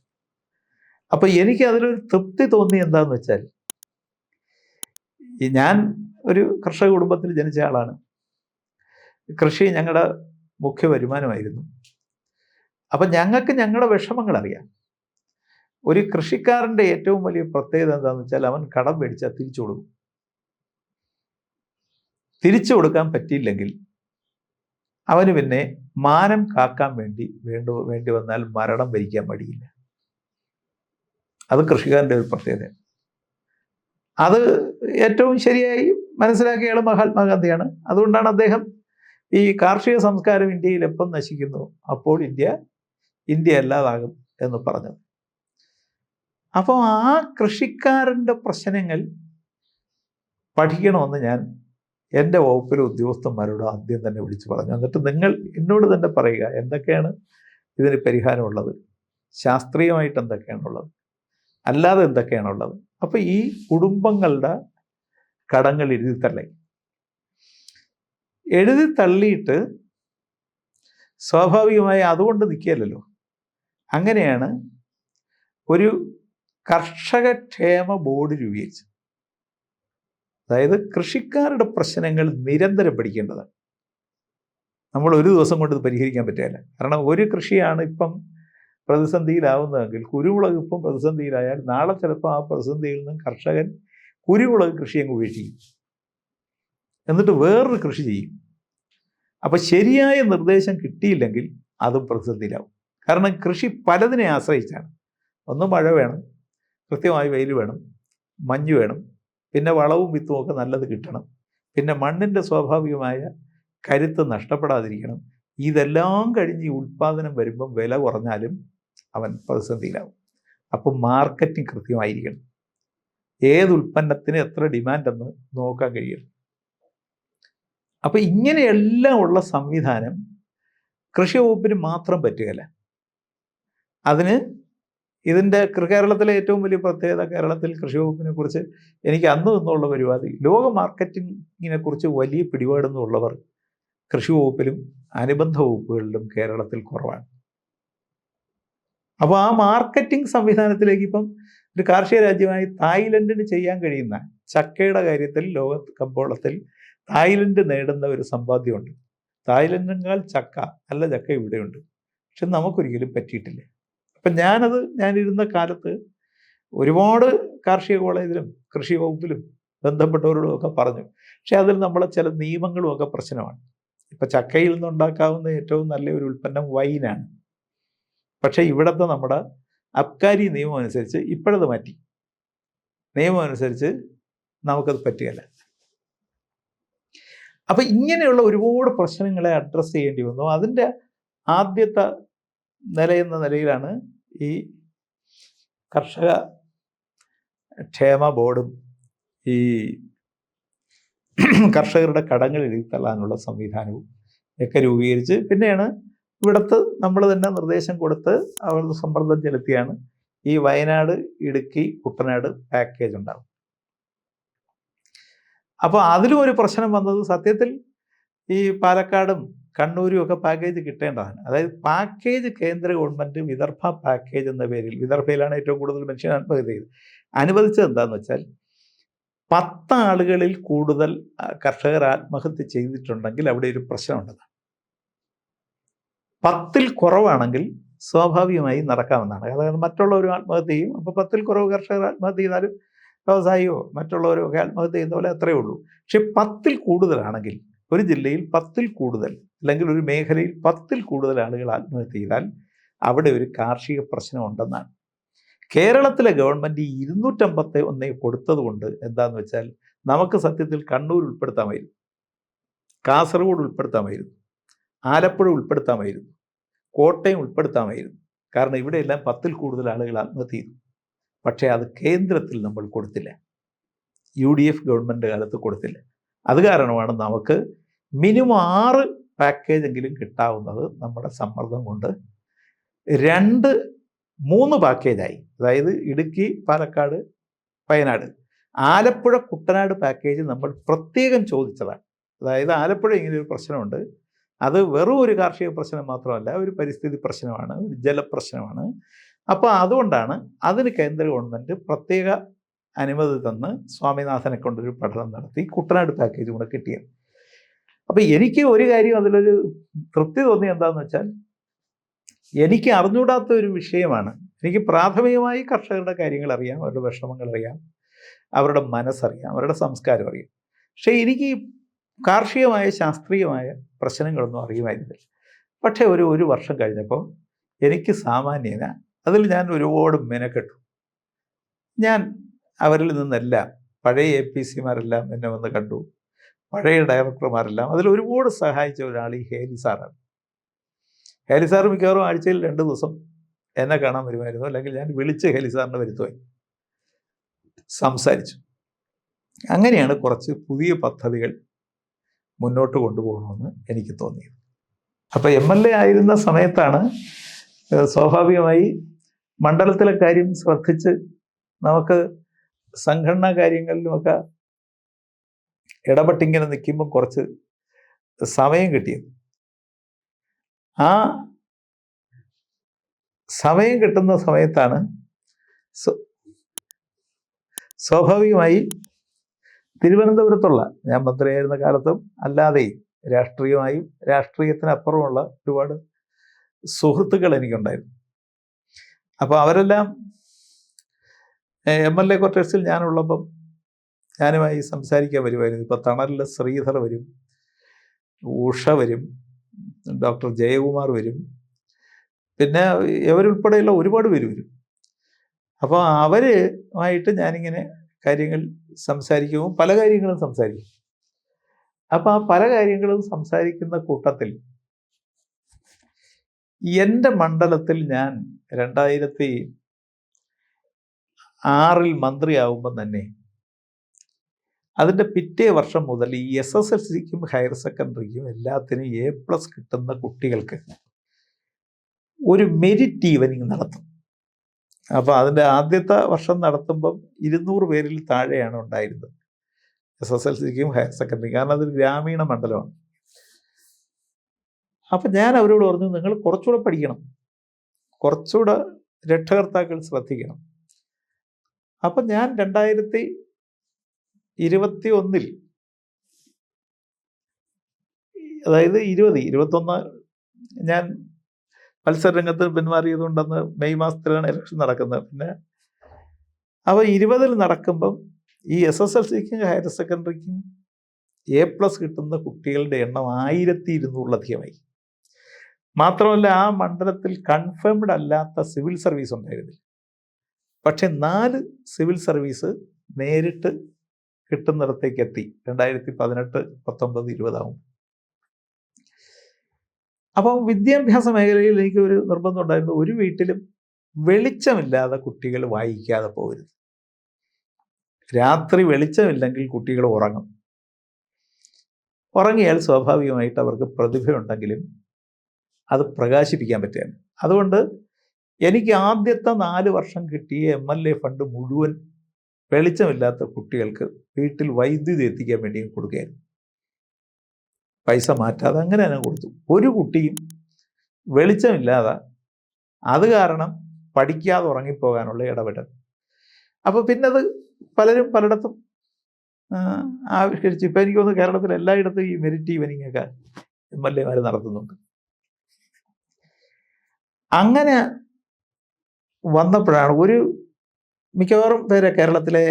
A: അപ്പൊ എനിക്ക് അതിലൊരു തൃപ്തി തോന്നി. എന്താന്ന് വെച്ചാൽ, ഞാൻ ഒരു കർഷക കുടുംബത്തിൽ ജനിച്ച ആളാണ്. കൃഷി ഞങ്ങളുടെ മുഖ്യ വരുമാനമായിരുന്നു. അപ്പൊ ഞങ്ങൾക്ക് ഞങ്ങളുടെ വിഷമങ്ങൾ അറിയാം. ഒരു കൃഷിക്കാരൻ്റെ ഏറ്റവും വലിയ പ്രത്യേകത എന്താണെന്ന് വെച്ചാൽ, അവൻ കടം മേടിച്ചാൽ തിരിച്ചു കൊടുക്കും. തിരിച്ചു കൊടുക്കാൻ പറ്റിയില്ലെങ്കിൽ അവന് പിന്നെ മാനം കാക്കാൻ വേണ്ടി വന്നാൽ മരണം വരിക്കാൻ മടിയില്ല. അത് കൃഷിക്കാരൻ്റെ ഒരു പ്രത്യേകത. അത് ഏറ്റവും ശരിയായി മനസ്സിലാക്കിയ ആൾ മഹാത്മാഗാന്ധിയാണ്. അതുകൊണ്ടാണ് അദ്ദേഹം ഈ കാർഷിക സംസ്കാരം ഇന്ത്യയിൽ എപ്പം നശിക്കുന്നു അപ്പോൾ ഇന്ത്യ അല്ലാതാകും എന്ന് പറഞ്ഞത്. അപ്പോൾ ആ കൃഷിക്കാരൻ്റെ പ്രശ്നങ്ങൾ പഠിക്കണമെന്ന് ഞാൻ എൻ്റെ വകുപ്പിലെ ഉദ്യോഗസ്ഥന്മാരോട് ആദ്യം തന്നെ വിളിച്ചു പറഞ്ഞു. എന്നിട്ട് നിങ്ങൾ എന്നോട് തന്നെ പറയുക, എന്തൊക്കെയാണ് ഇതിന് പരിഹാരമുള്ളത്, ശാസ്ത്രീയമായിട്ട് എന്തൊക്കെയാണുള്ളത്, അല്ലാതെ എന്തൊക്കെയാണുള്ളത്. അപ്പോൾ ഈ കുടുംബങ്ങളുടെ കടങ്ങൾ എഴുതി തള്ളിയിട്ട് സ്വാഭാവികമായി അതുകൊണ്ട് നിൽക്കുകയല്ലോ. അങ്ങനെയാണ് ഒരു കർഷകക്ഷേമ ബോർഡ് രൂപീകരിച്ചു. അതായത് കൃഷിക്കാരുടെ പ്രശ്നങ്ങൾ നിരന്തരം പഠിക്കേണ്ടതാണ്. നമ്മൾ ഒരു ദിവസം കൊണ്ട് ഇത് പരിഹരിക്കാൻ പറ്റില്ല. കാരണം ഒരു കൃഷിയാണ് ഇപ്പം പ്രതിസന്ധിയിലാവുന്നതെങ്കിൽ, കുരുമുളക് ഇപ്പം പ്രതിസന്ധിയിലായാൽ നാളെ ചിലപ്പോൾ ആ പ്രതിസന്ധിയിൽ നിന്ന് കർഷകൻ കുരുമുളക് കൃഷി അങ്ങ് ഉപേക്ഷിക്കും, എന്നിട്ട് വേറൊരു കൃഷി ചെയ്യും. അപ്പം ശരിയായ നിർദ്ദേശം കിട്ടിയില്ലെങ്കിൽ അതും പ്രതിസന്ധിയിലാവും. കാരണം കൃഷി പലതിനെ ആശ്രയിച്ചാണ്. ഒന്ന് മഴ വേണം, കൃത്യമായി വെയിൽ വേണം, മഞ്ഞ് വേണം, പിന്നെ വളവും വിത്തും ഒക്കെ നല്ലത് കിട്ടണം, പിന്നെ മണ്ണിൻ്റെ സ്വാഭാവികമായ കരുത്ത് നഷ്ടപ്പെടാതിരിക്കണം. ഇതെല്ലാം കഴിഞ്ഞ് ഈ ഉൽപ്പാദനം വരുമ്പം വില കുറഞ്ഞാലും അവൻ പ്രതിസന്ധിയിലാവും. അപ്പം മാർക്കറ്റിംഗ് കൃത്യമായിരിക്കണം. ഏത് ഉൽപ്പന്നത്തിന് എത്ര ഡിമാൻഡെന്ന് നോക്കാൻ കഴിയണം. അപ്പം ഇങ്ങനെയെല്ലാം ഉള്ള സംവിധാനം കൃഷി വകുപ്പിന് മാത്രം പറ്റുകയില്ല. അതിന് ഇതിൻ്റെ കേരളത്തിലെ ഏറ്റവും വലിയ പ്രത്യേകത, കേരളത്തിൽ കൃഷി വകുപ്പിനെ കുറിച്ച് എനിക്ക് അന്ന് നിന്നുള്ള പരിപാടി, ലോക മാർക്കറ്റിങ്ങിനെ കുറിച്ച് വലിയ പിടിപാടെന്നുള്ളവർ കൃഷി വകുപ്പിലും അനുബന്ധ വകുപ്പുകളിലും കേരളത്തിൽ കുറവാണ്. അപ്പോൾ ആ മാർക്കറ്റിംഗ് സംവിധാനത്തിലേക്ക് ഇപ്പം ഒരു കാർഷിക രാജ്യമായി തായ്ലൻഡിന് ചെയ്യാൻ കഴിയുന്ന ചക്കയുടെ കാര്യത്തിൽ ലോക കമ്പോളത്തിൽ തായ്ലൻഡ് നേടുന്ന ഒരു സമ്പാദ്യമുണ്ട്. തായ്ലൻഡിനേക്കാൾ നല്ല ചക്ക ഇവിടെയുണ്ട്. പക്ഷെ നമുക്കൊരിക്കലും പറ്റിയിട്ടില്ല. അപ്പം ഞാനിരുന്ന കാലത്ത് ഒരുപാട് കാർഷിക കോളേജിലും കൃഷി വകുപ്പിലും ബന്ധപ്പെട്ടവരോടും ഒക്കെ പറഞ്ഞു. പക്ഷെ അതിൽ നമ്മളെ ചില നിയമങ്ങളും ഒക്കെ പ്രശ്നമാണ്. ഇപ്പം ചക്കയിൽ നിന്നുണ്ടാക്കാവുന്ന ഏറ്റവും നല്ല ഒരു ഉൽപ്പന്നം വൈനാണ്. പക്ഷേ ഇവിടുത്തെ നമ്മുടെ അബ്കാരി നിയമം അനുസരിച്ച് ഇപ്പോഴത് മാറ്റി. നിയമം അനുസരിച്ച് നമുക്കത് പറ്റുകയില്ല. അപ്പം ഇങ്ങനെയുള്ള ഒരുപാട് പ്രശ്നങ്ങളെ അഡ്രസ്സ് ചെയ്യേണ്ടി വന്നു. അതിൻ്റെ ആദ്യത്തെ നിലയെന്ന നിലയിലാണ് ഈ കർഷക ക്ഷേമ ബോർഡും ഈ കർഷകരുടെ കടങ്ങൾ എഴുതിത്തള്ളാനുള്ള സംവിധാനവും ഒക്കെ രൂപീകരിച്ച്, പിന്നെയാണ് ഇവിടുത്തെ നമ്മൾ തന്നെ നിർദ്ദേശം കൊടുത്ത് അവരുടെ സമ്മർദ്ദം ചെലുത്തിയാണ് ഈ വയനാട്, ഇടുക്കി, കുട്ടനാട് പാക്കേജ് ഉണ്ടാകും. അപ്പോൾ അതിലും ഒരു പ്രശ്നം വന്നത്, സത്യത്തിൽ ഈ പാലക്കാടും കണ്ണൂരും ഒക്കെ പാക്കേജ് കിട്ടേണ്ടതാണ്. അതായത് പാക്കേജ് കേന്ദ്ര ഗവൺമെൻറ് വിദർഭ പാക്കേജ് എന്ന പേരിൽ, വിദർഭയിലാണ് ഏറ്റവും കൂടുതൽ മനുഷ്യൻ ആത്മഹത്യ ചെയ്തത്, അനുവദിച്ചത് എന്താണെന്ന് വെച്ചാൽ 10 ആളുകളിൽ കൂടുതൽ കർഷകർ ആത്മഹത്യ ചെയ്തിട്ടുണ്ടെങ്കിൽ അവിടെ ഒരു പ്രശ്നമുണ്ടെന്നാണ്. 10ൽ കുറവാണെങ്കിൽ സ്വാഭാവികമായി നടക്കാമെന്നാണ്. അതായത് മറ്റുള്ളവരും ആത്മഹത്യ ചെയ്യും. അപ്പോൾ 10ൽ കുറവ് കർഷകർ ആത്മഹത്യ ചെയ്താലും വ്യവസായിയോ മറ്റുള്ളവരോ ഒക്കെ ആത്മഹത്യ ചെയ്യുന്ന പോലെ അത്രയേ ഉള്ളൂ. പക്ഷെ 10ൽ കൂടുതലാണെങ്കിൽ, ഒരു ജില്ലയിൽ 10ൽ കൂടുതൽ, അല്ലെങ്കിൽ ഒരു മേഖലയിൽ 10ൽ കൂടുതൽ ആളുകൾ ആത്മഹത്യ ചെയ്താൽ അവിടെ ഒരു കാർഷിക പ്രശ്നം ഉണ്ടെന്നാണ്. കേരളത്തിലെ ഗവൺമെൻറ് 251 കൊടുത്തത് കൊണ്ട് എന്താണെന്ന് വെച്ചാൽ, നമുക്ക് സത്യത്തിൽ കണ്ണൂർ ഉൾപ്പെടുത്താമായിരുന്നു, കാസർഗോഡ് ഉൾപ്പെടുത്താമായിരുന്നു, ആലപ്പുഴ ഉൾപ്പെടുത്താമായിരുന്നു, കോട്ടയം ഉൾപ്പെടുത്താമായിരുന്നു. കാരണം ഇവിടെയെല്ലാം 10ൽ കൂടുതൽ ആളുകൾ ആത്മഹത്യ ചെയ്തു. പക്ഷേ അത് കേന്ദ്രത്തിൽ നമ്മൾ കൊടുത്തില്ല. UDF ഗവൺമെൻറ് കാലത്ത് കൊടുത്തില്ല. അത് കാരണമാണ് നമുക്ക് മിനിമം 6 പാക്കേജെങ്കിലും കിട്ടാവുന്നത് നമ്മുടെ സമ്മർദ്ദം കൊണ്ട് 3 പാക്കേജായി. അതായത് ഇടുക്കി, പാലക്കാട്, വയനാട്. ആലപ്പുഴ, കുട്ടനാട് പാക്കേജ് നമ്മൾ പ്രത്യേകം ചോദിച്ചതാണ്. അതായത് ആലപ്പുഴ ഇങ്ങനെയൊരു പ്രശ്നമുണ്ട്, അത് വെറും ഒരു കാർഷിക പ്രശ്നം മാത്രമല്ല, ഒരു പരിസ്ഥിതി പ്രശ്നമാണ്, ഒരു ജലപ്രശ്നമാണ്. അപ്പോൾ അതുകൊണ്ടാണ് അതിന് കേന്ദ്ര ഗവൺമെൻറ് പ്രത്യേക അനുമതി തന്ന് സ്വാമിനാഥനെ കൊണ്ടൊരു പഠനം നടത്തി കുട്ടനാട് പാക്കേജ് കൂടെ കിട്ടിയത്. അപ്പോൾ എനിക്ക് ഒരു കാര്യം അതിലൊരു തൃപ്തി തോന്നി. എന്താണെന്ന് വെച്ചാൽ, എനിക്ക് അറിഞ്ഞൂടാത്ത ഒരു വിഷയമാണ്. എനിക്ക് പ്രാഥമികമായി കർഷകരുടെ കാര്യങ്ങൾ അറിയാം, അവരുടെ വിഷമങ്ങൾ അറിയാം, അവരുടെ മനസ്സറിയാം, അവരുടെ സംസ്കാരം അറിയാം. പക്ഷേ എനിക്ക് കാർഷികമായ ശാസ്ത്രീയമായ പ്രശ്നങ്ങളൊന്നും അറിയുമായിരുന്നില്ല. പക്ഷേ ഒരു വർഷം കഴിഞ്ഞപ്പോൾ എനിക്ക് സാമാന്യേന അതിൽ ഞാൻ ഒരുപാട് മെനക്കെട്ടു. ഞാൻ അവരിൽ നിന്നെല്ലാം, പഴയ APCമാരെല്ലാം എന്നെ വന്ന് കണ്ടു, പഴയ ഡയറക്ടർമാരെല്ലാം. അതിൽ ഒരുപാട് സഹായിച്ച ഒരാൾ ഈ ഹേലി സാറാണ്. ഹേലി സാർ മിക്കവാറും ആഴ്ചയിൽ 2 ദിവസം എന്നെ കാണാൻ വരുമായിരുന്നു, അല്ലെങ്കിൽ ഞാൻ വിളിച്ച് ഹേലി സാറിനെ വരുത്തുവാൻ സംസാരിച്ചു. അങ്ങനെയാണ് കുറച്ച് പുതിയ പദ്ധതികൾ മുന്നോട്ട് കൊണ്ടുപോകണമെന്ന് എനിക്ക് തോന്നിയത്. അപ്പോൾ MLA ആയിരുന്ന സമയത്താണ് സ്വാഭാവികമായി മണ്ഡലത്തിലെ കാര്യം ശ്രദ്ധിച്ച് നമുക്ക് സംഘടനാ കാര്യങ്ങളിലുമൊക്കെ ഇടപെട്ടിങ്ങനെ നിൽക്കുമ്പോൾ കുറച്ച് സമയം കിട്ടിയത്. ആ സമയം കിട്ടുന്ന സമയത്താണ് സ്വാഭാവികമായി തിരുവനന്തപുരത്തുള്ള, ഞാൻ മന്ത്രിയായിരുന്ന കാലത്തും അല്ലാതെയും രാഷ്ട്രീയമായും രാഷ്ട്രീയത്തിനപ്പുറമുള്ള ഒരുപാട് സുഹൃത്തുക്കൾ എനിക്കുണ്ടായിരുന്നു. അപ്പോൾ അവരെല്ലാം MLA ക്വാർട്ടേഴ്സിൽ ഞാനുള്ളപ്പം ഞാനുമായി സംസാരിക്കാൻ വരുമായിരുന്നു. ഇപ്പോൾ തണലിലെ ശ്രീധർ വരും, ഉഷ വരും, ഡോക്ടർ ജയകുമാർ വരും, പിന്നെ ഇവരുൾപ്പെടെയുള്ള ഒരുപാട് പേര് വരും. അപ്പോൾ അവരുമായിട്ട് ഞാനിങ്ങനെ കാര്യങ്ങൾ സംസാരിക്കുമ്പോൾ പല കാര്യങ്ങളും സംസാരിക്കും. അപ്പോൾ ആ പല കാര്യങ്ങളും സംസാരിക്കുന്ന കൂട്ടത്തിൽ എൻ്റെ മണ്ഡലത്തിൽ ഞാൻ 2006 മന്ത്രിയാവുമ്പം തന്നെ അതിൻ്റെ പിറ്റേ വർഷം മുതൽ ഈ SSLCക്കും ഹയർ സെക്കൻഡറിക്കും എല്ലാത്തിനും A+ കിട്ടുന്ന കുട്ടികൾക്ക് ഒരു മെരിറ്റ് ഈവനിങ് നടത്തും. അപ്പോൾ അതിൻ്റെ ആദ്യത്തെ വർഷം നടത്തുമ്പം 200 പേരിൽ താഴെയാണ് ഉണ്ടായിരുന്നത് SSLCക്കും ഹയർ സെക്കൻഡറിക്കും, കാരണം അതൊരു ഗ്രാമീണ മണ്ഡലമാണ്. അപ്പം ഞാൻ അവരോട് പറഞ്ഞു, നിങ്ങൾ കുറച്ചുകൂടെ പഠിക്കണം, കുറച്ചുകൂടെ രക്ഷകർത്താക്കൾ ശ്രദ്ധിക്കണം. അപ്പം ഞാൻ 2021 അതായത് 21 ഞാൻ മത്സരരംഗത്ത് പിന്മാറിയതുകൊണ്ടെന്ന് മെയ് മാസത്തിലാണ് ഇലക്ഷൻ നടക്കുന്നത്. പിന്നെ അപ്പോൾ 20 നടക്കുമ്പം ഈ SSLCക്കും ഹയർ സെക്കൻഡറിക്കും A+ കിട്ടുന്ന കുട്ടികളുടെ എണ്ണം 1200-ലധികമായി. മാത്രമല്ല ആ മണ്ഡലത്തിൽ കൺഫേംഡ് അല്ലാത്ത സിവിൽ സർവീസ് ഉണ്ടായിരുന്നില്ല. പക്ഷെ 4 സിവിൽ സർവീസ് നേരിട്ട് കിട്ടുന്നിടത്തേക്ക് എത്തി 2018, 19, 20 ആവും. അപ്പം വിദ്യാഭ്യാസ മേഖലയിൽ എനിക്ക് ഒരു നിർബന്ധം ഉണ്ടായിരുന്നു, ഒരു വീട്ടിലും വെളിച്ചമില്ലാതെ കുട്ടികൾ വായിക്കാതെ പോകരുത്. രാത്രി വെളിച്ചമില്ലെങ്കിൽ കുട്ടികൾ ഉറങ്ങും. ഉറങ്ങിയാൽ സ്വാഭാവികമായിട്ട് അവർക്ക് പ്രതിഭയുണ്ടെങ്കിലും അത് പ്രകാശിപ്പിക്കാൻ പറ്റുകയാണ്. അതുകൊണ്ട് എനിക്ക് ആദ്യത്തെ 4 വർഷം കിട്ടിയ MLA ഫണ്ട് മുഴുവൻ വെളിച്ചമില്ലാത്ത കുട്ടികൾക്ക് വീട്ടിൽ വൈദ്യുതി എത്തിക്കാൻ വേണ്ടിയും കൊടുക്കുകയായിരുന്നു. പൈസ മാറ്റാതെ അങ്ങനെ തന്നെ കൊടുത്തു. ഒരു കുട്ടിയും വെളിച്ചമില്ലാതെ അത് കാരണം പഠിക്കാതെ ഉറങ്ങിപ്പോകാനുള്ള ഇടപെടൽ. അപ്പോൾ പിന്നെ അത് പലരും പലയിടത്തും ആവിഷ്കരിച്ചു. ഇപ്പം എനിക്ക് തോന്നുന്നു കേരളത്തിൽ എല്ലായിടത്തും ഈ മെരിറ്റ് ഈവനിങ് ഒക്കെ MLA നടത്തുന്നുണ്ട്. അങ്ങനെ വന്നപ്പോഴാണ് മിക്കവാറും പേരെ കേരളത്തിലെ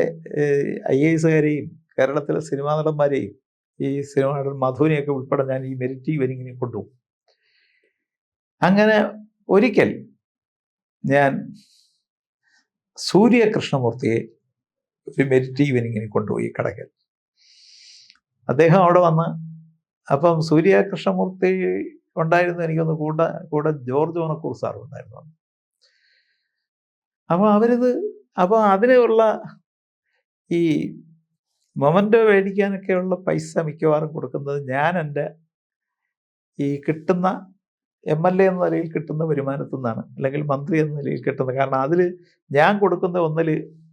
A: IAS-കാരെയും കേരളത്തിലെ സിനിമാ നടന്മാരെയും ഈ സിനിമാ നടൻ മധുവിനെയൊക്കെ ഉൾപ്പെടെ ഞാൻ ഈ മെരിറ്റ് ഈവനിങ്ങിനെ കൊണ്ടുപോകും. അങ്ങനെ ഒരിക്കൽ ഞാൻ സൂര്യ കൃഷ്ണമൂർത്തിയെ ഒരു മെരിറ്റ് ഈവനിങ്ങിന് കൊണ്ടുപോയി കടയ്ക്കൽ. അദ്ദേഹം അവിടെ വന്ന്, അപ്പം സൂര്യ കൃഷ്ണമൂർത്തി ഉണ്ടായിരുന്നു, എനിക്കൊന്ന് കൂടെ ജോർജ് ഓണക്കൂർ സാറും ഉണ്ടായിരുന്നു. അപ്പോൾ അതിനുള്ള ഈ മൊമൻറ്റോ മേടിക്കാനൊക്കെയുള്ള പൈസ മിക്കവാറും കൊടുക്കുന്നത് ഞാൻ എൻ്റെ ഈ കിട്ടുന്ന MLA എന്ന നിലയിൽ കിട്ടുന്ന വരുമാനത്തിൽ നിന്നാണ്, അല്ലെങ്കിൽ മന്ത്രി എന്ന നിലയിൽ കിട്ടുന്നത്. കാരണം അതിൽ ഞാൻ കൊടുക്കുന്ന ഒന്നിൽ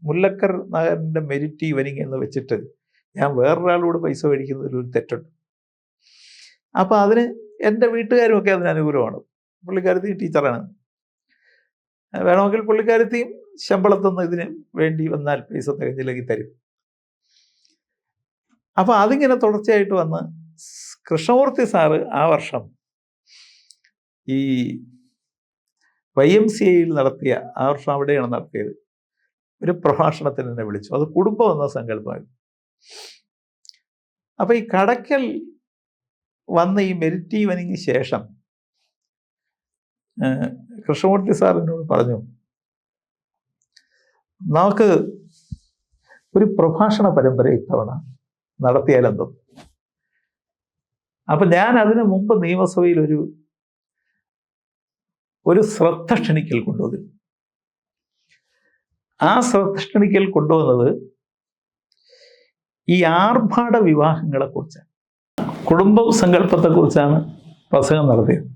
A: മുല്ലക്കർ നഗറിൻ്റെ മെരിറ്റ് ഈവനിങ് എന്ന് വെച്ചിട്ട് ഞാൻ വേറൊരാളോട് പൈസ മേടിക്കുന്നതിലൊരു തെറ്റുണ്ട്. അപ്പോൾ അതിന് എൻ്റെ വീട്ടുകാരുമൊക്കെ അതിന് അനുകൂലമാണ്. പുള്ളിക്കാരത്തി ടീച്ചറാണ്, വേണമെങ്കിൽ പുള്ളിക്കാരത്തിയും ശമ്പളത്തൊന്നും ഇതിന് വേണ്ടി വന്നാൽ പൈസ തികഞ്ഞില്ലെങ്കിൽ തരും. അപ്പോൾ അതിങ്ങനെ തുടർച്ചയായിട്ട് വന്ന് കൃഷ്ണമൂർത്തി സാറ് ആ വർഷം ഈ YMCA-യിൽ നടത്തിയ, ആ വർഷം അവിടെയാണ് നടത്തിയത്, ഒരു പ്രഭാഷണത്തിന് എന്നെ വിളിച്ചു. അത് കുടുംബം എന്ന സങ്കല്പമായി. അപ്പോൾ ഈ കടയ്ക്കൽ വന്ന ഈ മെരിറ്റ് ഈവനിങ്ങിന് ശേഷം കൃഷ്ണമൂർത്തി സാർ എന്നോട് പറഞ്ഞു, നമുക്ക് ഒരു പ്രഭാഷണ പരമ്പര ഇത്തവണ നടത്തിയാലെന്തോ. അപ്പം ഞാൻ അതിനു മുമ്പ് നിയമസഭയിൽ ഒരു ശ്രദ്ധ ക്ഷണിക്കൽ കൊണ്ടുവന്നു. ആ ശ്രദ്ധ ക്ഷണിക്കൽ കൊണ്ടുവന്നത് ഈ ആർഭാട വിവാഹങ്ങളെക്കുറിച്ചാണ്, കുടുംബ സങ്കല്പത്തെക്കുറിച്ചാണ് പ്രസംഗം നടത്തിയത്.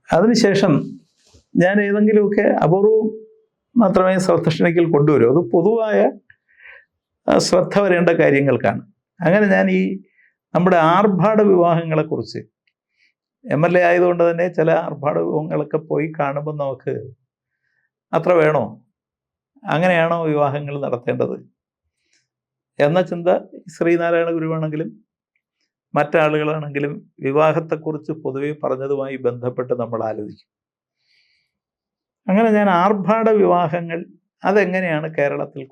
A: അതിനുശേഷം ഞാൻ ഏതെങ്കിലുമൊക്കെ അപൂർവം മാത്രമേ ശ്രദ്ധ ക്ഷണിക്കൽ കൊണ്ടുവരൂ. അത് പൊതുവായ ശ്രദ്ധ വരേണ്ട കാര്യങ്ങൾക്കാണ്. അങ്ങനെ ഞാൻ ഈ നമ്മുടെ ആർഭാട വിവാഹങ്ങളെക്കുറിച്ച്, MLA ആയതുകൊണ്ട് തന്നെ ചില ആർഭാട വിവാഹങ്ങളൊക്കെ പോയി കാണുമ്പോൾ നമുക്ക് അത്ര വേണോ, അങ്ങനെയാണോ വിവാഹങ്ങൾ നടത്തേണ്ടത് എന്ന ചിന്ത ശ്രീനാരായണ ഗുരുവാണെങ്കിലും മറ്റാളുകളാണെങ്കിലും വിവാഹത്തെക്കുറിച്ച് പൊതുവെ പറഞ്ഞതുമായി ബന്ധപ്പെട്ട് നമ്മൾ ആലോചിക്കും. അങ്ങനെ ഞാൻ ആർഭാട വിവാഹങ്ങൾ അതെങ്ങനെയാണ് കേരളത്തിൽ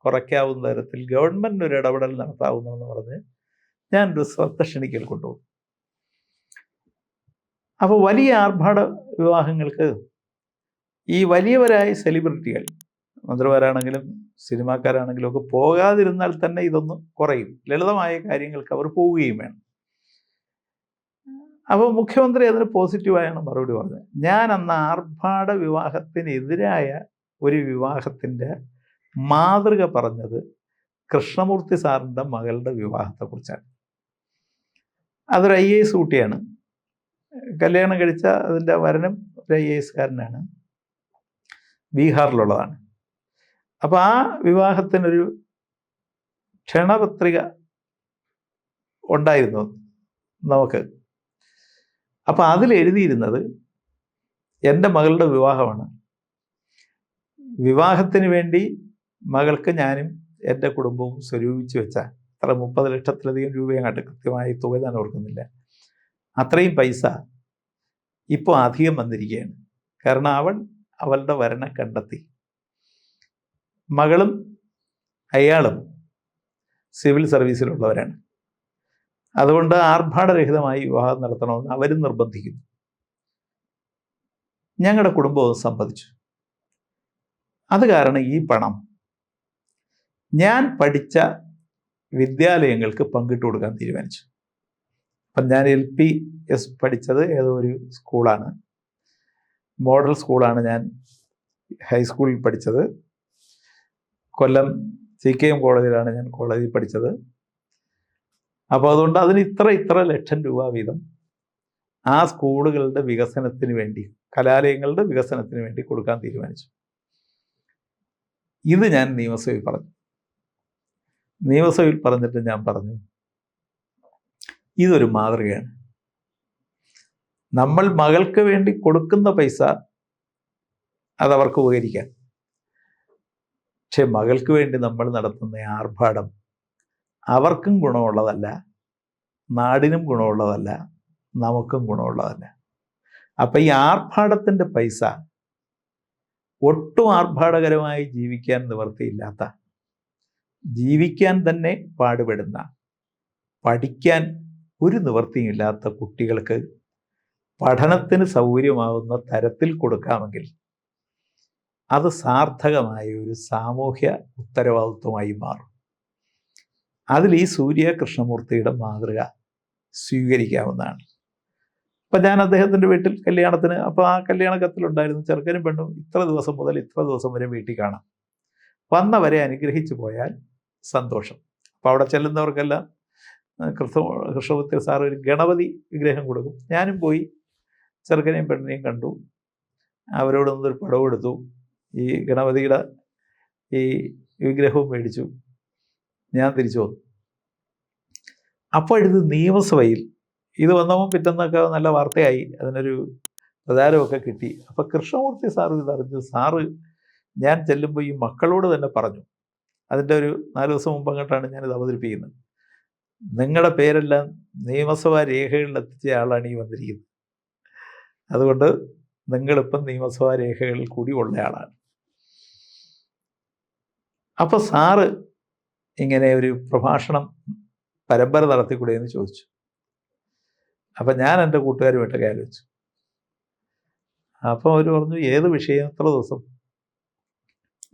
A: കുറയ്ക്കാവുന്ന തരത്തിൽ ഗവൺമെൻറ് ഒരു ഇടപെടൽ നടത്താവുന്നതെന്ന് പറഞ്ഞ് ഞാനൊരു ശ്രദ്ധ ക്ഷണിക്കൽ കൊണ്ടുപോകും. അപ്പോൾ വലിയ ആർഭാട വിവാഹങ്ങൾക്ക് ഈ വലിയവരായ സെലിബ്രിറ്റികൾ, മന്ത്രിമാരാണെങ്കിലും സിനിമാക്കാരാണെങ്കിലും ഒക്കെ പോകാതിരുന്നാൽ തന്നെ ഇതൊന്ന് കുറയും. ലളിതമായ കാര്യങ്ങൾക്ക് അവർ പോവുകയും വേണം. അപ്പോൾ മുഖ്യമന്ത്രി അതിന് പോസിറ്റീവായാണ് മറുപടി പറഞ്ഞത്. ഞാൻ അന്ന് ആർഭാട വിവാഹത്തിനെതിരായ ഒരു വിവാഹത്തിൻ്റെ മാതൃക പറഞ്ഞത് കൃഷ്ണമൂർത്തി സാറിൻ്റെ മകളുടെ വിവാഹത്തെക്കുറിച്ചാണ്. അതൊരു IAS കുട്ടിയാണ്. കല്യാണം കഴിച്ച അതിൻ്റെ വരനും ഒരു IAS കാരനാണ്, ബീഹാറിലുള്ളതാണ്. അപ്പോൾ ആ വിവാഹത്തിനൊരു ക്ഷണപത്രിക ഉണ്ടായിരുന്നു നമുക്ക്. അപ്പോൾ അതിലെഴുതിയിരുന്നത് എൻ്റെ മകളുടെ വിവാഹമാണ്, വിവാഹത്തിന് വേണ്ടി മകൾക്ക് ഞാനും എൻ്റെ കുടുംബവും സ്വരൂപിച്ച് വെച്ച അത്ര 30 ലക്ഷത്തിലധികം രൂപയങ്ങാട്ട്, കൃത്യമായി തുക ഞാൻ ഓർക്കുന്നില്ല, അത്രയും പൈസ ഇപ്പോൾ അധികം വന്നിരിക്കുകയാണ്. കാരണം അവളുടെ വരനെ കണ്ടെത്തി. മകളും അയാളും സിവിൽ സർവീസിലുള്ളവരാണ്. അതുകൊണ്ട് ആർഭാടരഹിതമായി വിവാഹം നടത്തണമെന്ന് അവരും നിർബന്ധിക്കുന്നു. ഞങ്ങളുടെ കുടുംബവും സമ്മതിച്ചു. അത് കാരണം ഈ പണം ഞാൻ പഠിച്ച വിദ്യാലയങ്ങൾക്ക് പങ്കിട്ട് കൊടുക്കാൻ തീരുമാനിച്ചു. അപ്പം ഞാൻ LPS പഠിച്ചത് ഏതോ ഒരു സ്കൂളാണ്, മോഡൽ സ്കൂളാണ്. ഞാൻ ഹൈസ്കൂളിൽ പഠിച്ചത് കൊല്ലം CKM കോളേജിലാണ് ഞാൻ കോളേജിൽ പഠിച്ചത്. അപ്പോൾ അതുകൊണ്ട് അതിന് ഇത്ര ലക്ഷം രൂപ വീതം ആ സ്കൂളുകളുടെ വികസനത്തിന് വേണ്ടി, കലാലയങ്ങളുടെ വികസനത്തിന് വേണ്ടി കൊടുക്കാൻ തീരുമാനിച്ചു. ഇത് ഞാൻ നിയമസഭയിൽ പറഞ്ഞു. നിയമസഭയിൽ പറഞ്ഞിട്ട് ഞാൻ പറഞ്ഞു, ഇതൊരു മാതൃകയാണ്. നമ്മൾ മകൾക്ക് വേണ്ടി കൊടുക്കുന്ന പൈസ അതവർക്ക് ഉപകരിക്കാം. പക്ഷെ മകൾക്ക് വേണ്ടി നമ്മൾ നടത്തുന്ന ആർഭാടം അവർക്കും ഗുണമുള്ളതല്ല, നാടിനും ഗുണമുള്ളതല്ല, നമുക്കും ഗുണമുള്ളതല്ല. അപ്പം ഈ ആർഭാടത്തിൻ്റെ പൈസ ഒട്ടും ആർഭാടകരമായി ജീവിക്കാൻ നിവൃത്തിയില്ലാത്ത, ജീവിക്കാൻ തന്നെ പാടുപെടുന്ന, പഠിക്കാൻ ഒരു നിവൃത്തിയില്ലാത്ത കുട്ടികൾക്ക് പഠനത്തിന് സൗകര്യമാവുന്ന തരത്തിൽ കൊടുക്കാമെങ്കിൽ അത് സാർത്ഥകമായ ഒരു സാമൂഹ്യ ഉത്തരവാദിത്വമായി മാറും. അതിൽ ഈ സൂര്യ കൃഷ്ണമൂർത്തിയുടെ മാതൃക സ്വീകരിക്കാവുന്നതാണ്. അപ്പം ഞാൻ അദ്ദേഹത്തിൻ്റെ വീട്ടിൽ കല്യാണത്തിന്, അപ്പോൾ ആ കല്യാണ കത്തിലുണ്ടായിരുന്നു ചെറുക്കനും പെണ്ണും ഇത്ര ദിവസം മുതൽ ഇത്ര ദിവസം വരെ വീട്ടിൽ കാണാം, വന്നവരെ അനുഗ്രഹിച്ചു പോയാൽ സന്തോഷം. അപ്പോൾ അവിടെ ചെല്ലുന്നവർക്കെല്ലാം കൃഷ്ണമൂർത്തി സാർ ഒരു ഗണപതി വിഗ്രഹം കൊടുക്കും. ഞാനും പോയി ചെറുക്കനെയും പെണ്ണിനെയും കണ്ടു, അവരോടൊന്നൊരു പടവും എടുത്തു, ഈ ഗണപതിയുടെ ഈ വിഗ്രഹവും മേടിച്ചു, ഞാൻ തിരിച്ചു വന്നു. അപ്പോഴിത് നിയമസഭയിൽ ഇത് വന്നപ്പോൾ പിറ്റന്നൊക്കെ നല്ല വാർത്തയായി, അതിനൊരു പ്രചാരമൊക്കെ കിട്ടി. അപ്പോൾ കൃഷ്ണമൂർത്തി സാറ് ഇതറിഞ്ഞു. സാറ് ഞാൻ ചെല്ലുമ്പോൾ ഈ മക്കളോട് തന്നെ പറഞ്ഞു, അതിൻ്റെ ഒരു 4 ദിവസം മുമ്പ് അങ്ങോട്ടാണ് ഞാനിത് അവതരിപ്പിക്കുന്നത്, നിങ്ങളുടെ പേരെല്ലാം നിയമസഭാ രേഖകളിൽ എത്തിച്ച ആളാണ് ഈ വന്നിരിക്കുന്നത്, അതുകൊണ്ട് നിങ്ങളിപ്പം നിയമസഭാ രേഖകളിൽ കൂടി ഉള്ള ആളാണ്. അപ്പോൾ സാറ് ഇങ്ങനെ ഒരു പ്രഭാഷണം പരമ്പര നടത്തിക്കൂടെ എന്ന് ചോദിച്ചു. അപ്പം ഞാൻ എൻ്റെ കൂട്ടുകാരുമായിട്ടൊക്കെ ആലോചിച്ചു. അപ്പോൾ അവർ പറഞ്ഞു, ഏത് വിഷയം, എത്ര ദിവസം?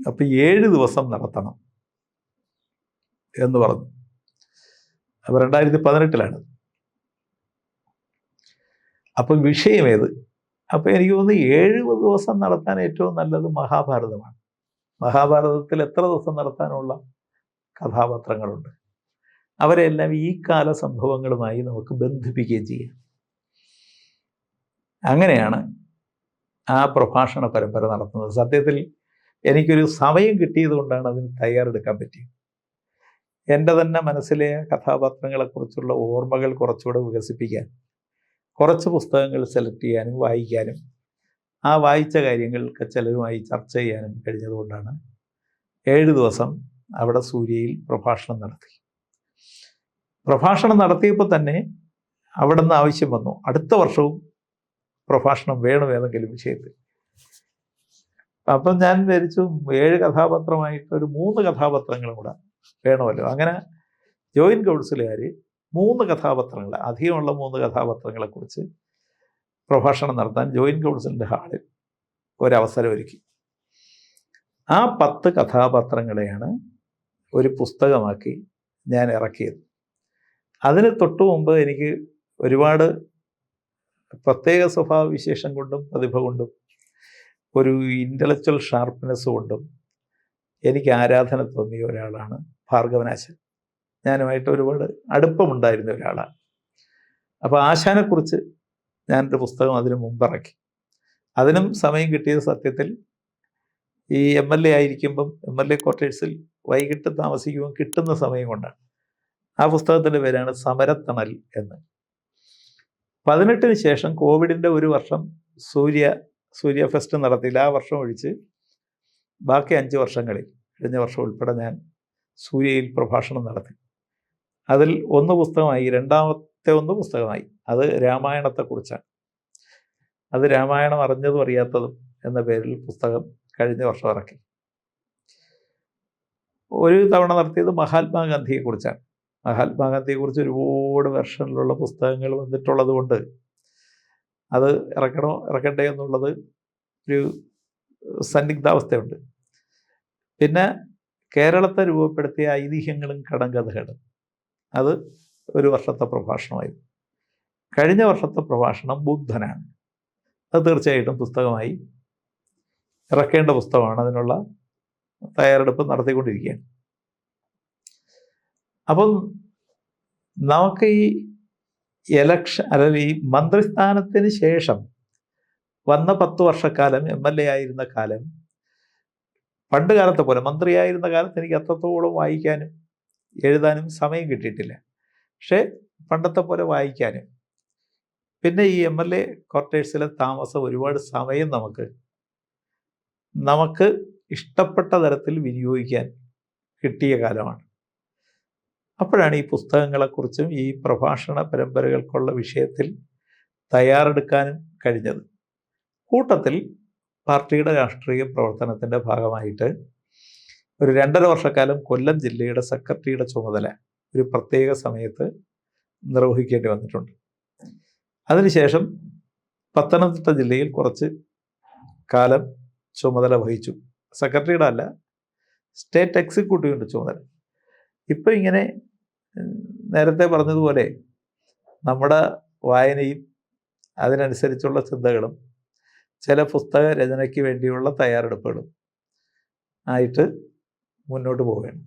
A: അപ്പം 7 ദിവസം നടത്തണം എന്ന് പറഞ്ഞു. അപ്പോൾ 2018 അപ്പം വിഷയം ഏത്? അപ്പോൾ എനിക്ക് തോന്നുന്നു 7 ദിവസം നടത്താൻ ഏറ്റവും നല്ലത് മഹാഭാരതമാണ്. മഹാഭാരതത്തിൽ എത്ര ദിവസം നടത്താനുള്ള കഥാപാത്രങ്ങളുണ്ട്, അവരെല്ലാം ഈ കാല സംഭവങ്ങളുമായി നമുക്ക് ബന്ധിപ്പിക്കുകയും ചെയ്യാം. അങ്ങനെയാണ് ആ പ്രഭാഷണ പരമ്പര നടത്തുന്നത്. സത്യത്തിൽ എനിക്കൊരു സമയം കിട്ടിയത് കൊണ്ടാണ് അതിന് തയ്യാറെടുക്കാൻ പറ്റിയത്. എൻ്റെ തന്നെ മനസ്സിലെ കഥാപാത്രങ്ങളെക്കുറിച്ചുള്ള ഓർമ്മകൾ കുറച്ചുകൂടെ വികസിപ്പിക്കാൻ, കുറച്ച് പുസ്തകങ്ങൾ സെലക്ട് ചെയ്യാനും വായിക്കാനും, ആ വായിച്ച കാര്യങ്ങൾക്ക് ചിലരുമായി ചർച്ച ചെയ്യാനും കഴിഞ്ഞതുകൊണ്ടാണ് 7 ദിവസം അവിടെ സൂര്യയിൽ പ്രഭാഷണം നടത്തി. പ്രഭാഷണം നടത്തിയപ്പോൾ തന്നെ അവിടെ നിന്ന് ആവശ്യം വന്നു, അടുത്ത വർഷവും പ്രഭാഷണം വേണം ഏതെങ്കിലും വിഷയത്തിൽ. അപ്പം ഞാൻ വിചാരിച്ചു 7 കഥാപാത്രമായിട്ട് ഒരു 3 കഥാപാത്രങ്ങളും കൂടെ വേണമല്ലോ. അങ്ങനെ ജോയിൻറ്റ് കൗൺസിലുകാർ 3 കഥാപാത്രങ്ങൾ, അധികമുള്ള 3 കഥാപാത്രങ്ങളെക്കുറിച്ച് പ്രഭാഷണം നടത്താൻ ജോയിൻറ്റ് കൗൺസിലിൻ്റെ ഹാളിൽ ഒരവസരം ഒരുക്കി. ആ 10 കഥാപാത്രങ്ങളെയാണ് ഒരു പുസ്തകമാക്കി ഞാൻ ഇറക്കിയത്. അതിന് തൊട്ടു മുമ്പ് എനിക്ക് ഒരുപാട് പ്രത്യേക സ്വഭാവ വിശേഷം കൊണ്ടും പ്രതിഭ കൊണ്ടും ഒരു ഇൻ്റലക്ച്വൽ ഷാർപ്പ്നെസ് കൊണ്ടും എനിക്ക് ആരാധന തോന്നിയ ഒരാളാണ് ഭാർഗവനാശാൻ. ഞാനുമായിട്ട് ഒരുപാട് അടുപ്പമുണ്ടായിരുന്ന ഒരാളാണ്. അപ്പോൾ ആശാനെക്കുറിച്ച് ഞാനൊരു പുസ്തകം അതിന് മുമ്പിറക്കി. അതിനും സമയം കിട്ടിയത് സത്യത്തിൽ ഈ MLA ആയിരിക്കുമ്പം MLA ക്വാർട്ടേഴ്സിൽ വൈകിട്ട് താമസിക്കുമ്പോൾ കിട്ടുന്ന സമയം കൊണ്ടാണ്. ആ പുസ്തകത്തിൻ്റെ പേരാണ് സമരത്തണൽ എന്ന്. 18-ന് ശേഷം കോവിഡിൻ്റെ ഒരു വർഷം സൂര്യ ഫെസ്റ്റ് നടത്തിയില്ല. ആ വർഷം ഒഴിച്ച് ബാക്കി 5 വർഷങ്ങളിൽ, കഴിഞ്ഞ വർഷം ഉൾപ്പെടെ ഞാൻ സൂര്യയിൽ പ്രഭാഷണം നടത്തി. അതിൽ 1 പുസ്തകമായി, രണ്ടാമത്തെ 1 പുസ്തകമായി. അത് രാമായണത്തെക്കുറിച്ചാണ്. അത് രാമായണം അറിഞ്ഞതും അറിയാത്തതും എന്ന പേരിൽ പുസ്തകം കഴിഞ്ഞ വർഷം ഇറക്കി. ഒരു തവണ നടത്തിയത് മഹാത്മാഗാന്ധിയെക്കുറിച്ചാണ്. മഹാത്മാഗാന്ധിയെക്കുറിച്ച് ഒരുപാട് വെർഷനിലുള്ള പുസ്തകങ്ങൾ വന്നിട്ടുള്ളത് കൊണ്ട് അത് ഇറക്കണോ ഇറക്കണ്ടേ എന്നുള്ളത് ഒരു സന്നിഗ്ധാവസ്ഥയുണ്ട്. പിന്നെ കേരളത്തെ രൂപപ്പെടുത്തിയ ഐതിഹ്യങ്ങളും കടങ്കഥകളും, അത് ഒരു വർഷത്തെ പ്രഭാഷണമായിരുന്നു. കഴിഞ്ഞ വർഷത്തെ പ്രഭാഷണം ബുദ്ധനാണ്. അത് തീർച്ചയായിട്ടും പുസ്തകമായി ഇറക്കേണ്ട പുസ്തകമാണ്. അതിനുള്ള തയ്യാറെടുപ്പ് നടത്തിക്കൊണ്ടിരിക്കുകയാണ്. അപ്പം നമുക്ക് ഈ എലക്ഷൻ അല്ലെങ്കിൽ ഈ മന്ത്രിസ്ഥാനത്തിന് ശേഷം വന്ന 10 വർഷക്കാലം MLA ആയിരുന്ന കാലം, പണ്ട് കാലത്തെ പോലെ മന്ത്രിയായിരുന്ന കാലത്ത് എനിക്ക് അത്രത്തോളം വായിക്കാനും എഴുതാനും സമയം കിട്ടിയിട്ടില്ല. പക്ഷേ പണ്ടത്തെ പോലെ വായിക്കാനും പിന്നെ ഈ MLA ക്വാർട്ടേഴ്സിലെ താമസം ഒരുപാട് സമയം നമുക്ക് ഇഷ്ടപ്പെട്ട തരത്തിൽ വിനിയോഗിക്കാൻ കിട്ടിയ കാലമാണ്. അപ്പോഴാണ് ഈ പുസ്തകങ്ങളെക്കുറിച്ചും ഈ പ്രഭാഷണ പരമ്പരകൾക്കുള്ള വിഷയത്തിൽ തയ്യാറെടുക്കാനും കഴിഞ്ഞത്. കൂട്ടത്തിൽ പാർട്ടിയുടെ രാഷ്ട്രീയ പ്രവർത്തനത്തിൻ്റെ ഭാഗമായിട്ട് ഒരു 2.5 വർഷക്കാലം കൊല്ലം ജില്ലയുടെ സെക്രട്ടറിയുടെ ചുമതല ഒരു പ്രത്യേക സമയത്ത് നിർവഹിക്കേണ്ടി വന്നിട്ടുണ്ട്. അതിനുശേഷം പത്തനംതിട്ട ജില്ലയിൽ കുറച്ച് കാലം ചുമതല വഹിച്ചു. സെക്രട്ടറിയുടെ അല്ല, സ്റ്റേറ്റ് എക്സിക്യൂട്ടീവിൻ്റെ ചുമതല. ഇപ്പം ഇങ്ങനെ നേരത്തെ പറഞ്ഞതുപോലെ നമ്മുടെ വായനയും അതിനനുസരിച്ചുള്ള ചിന്തകളും ചില പുസ്തക രചനയ്ക്ക് വേണ്ടിയുള്ള തയ്യാറെടുപ്പുകളും ആയിട്ട് മുന്നോട്ട് പോവുകയാണ്.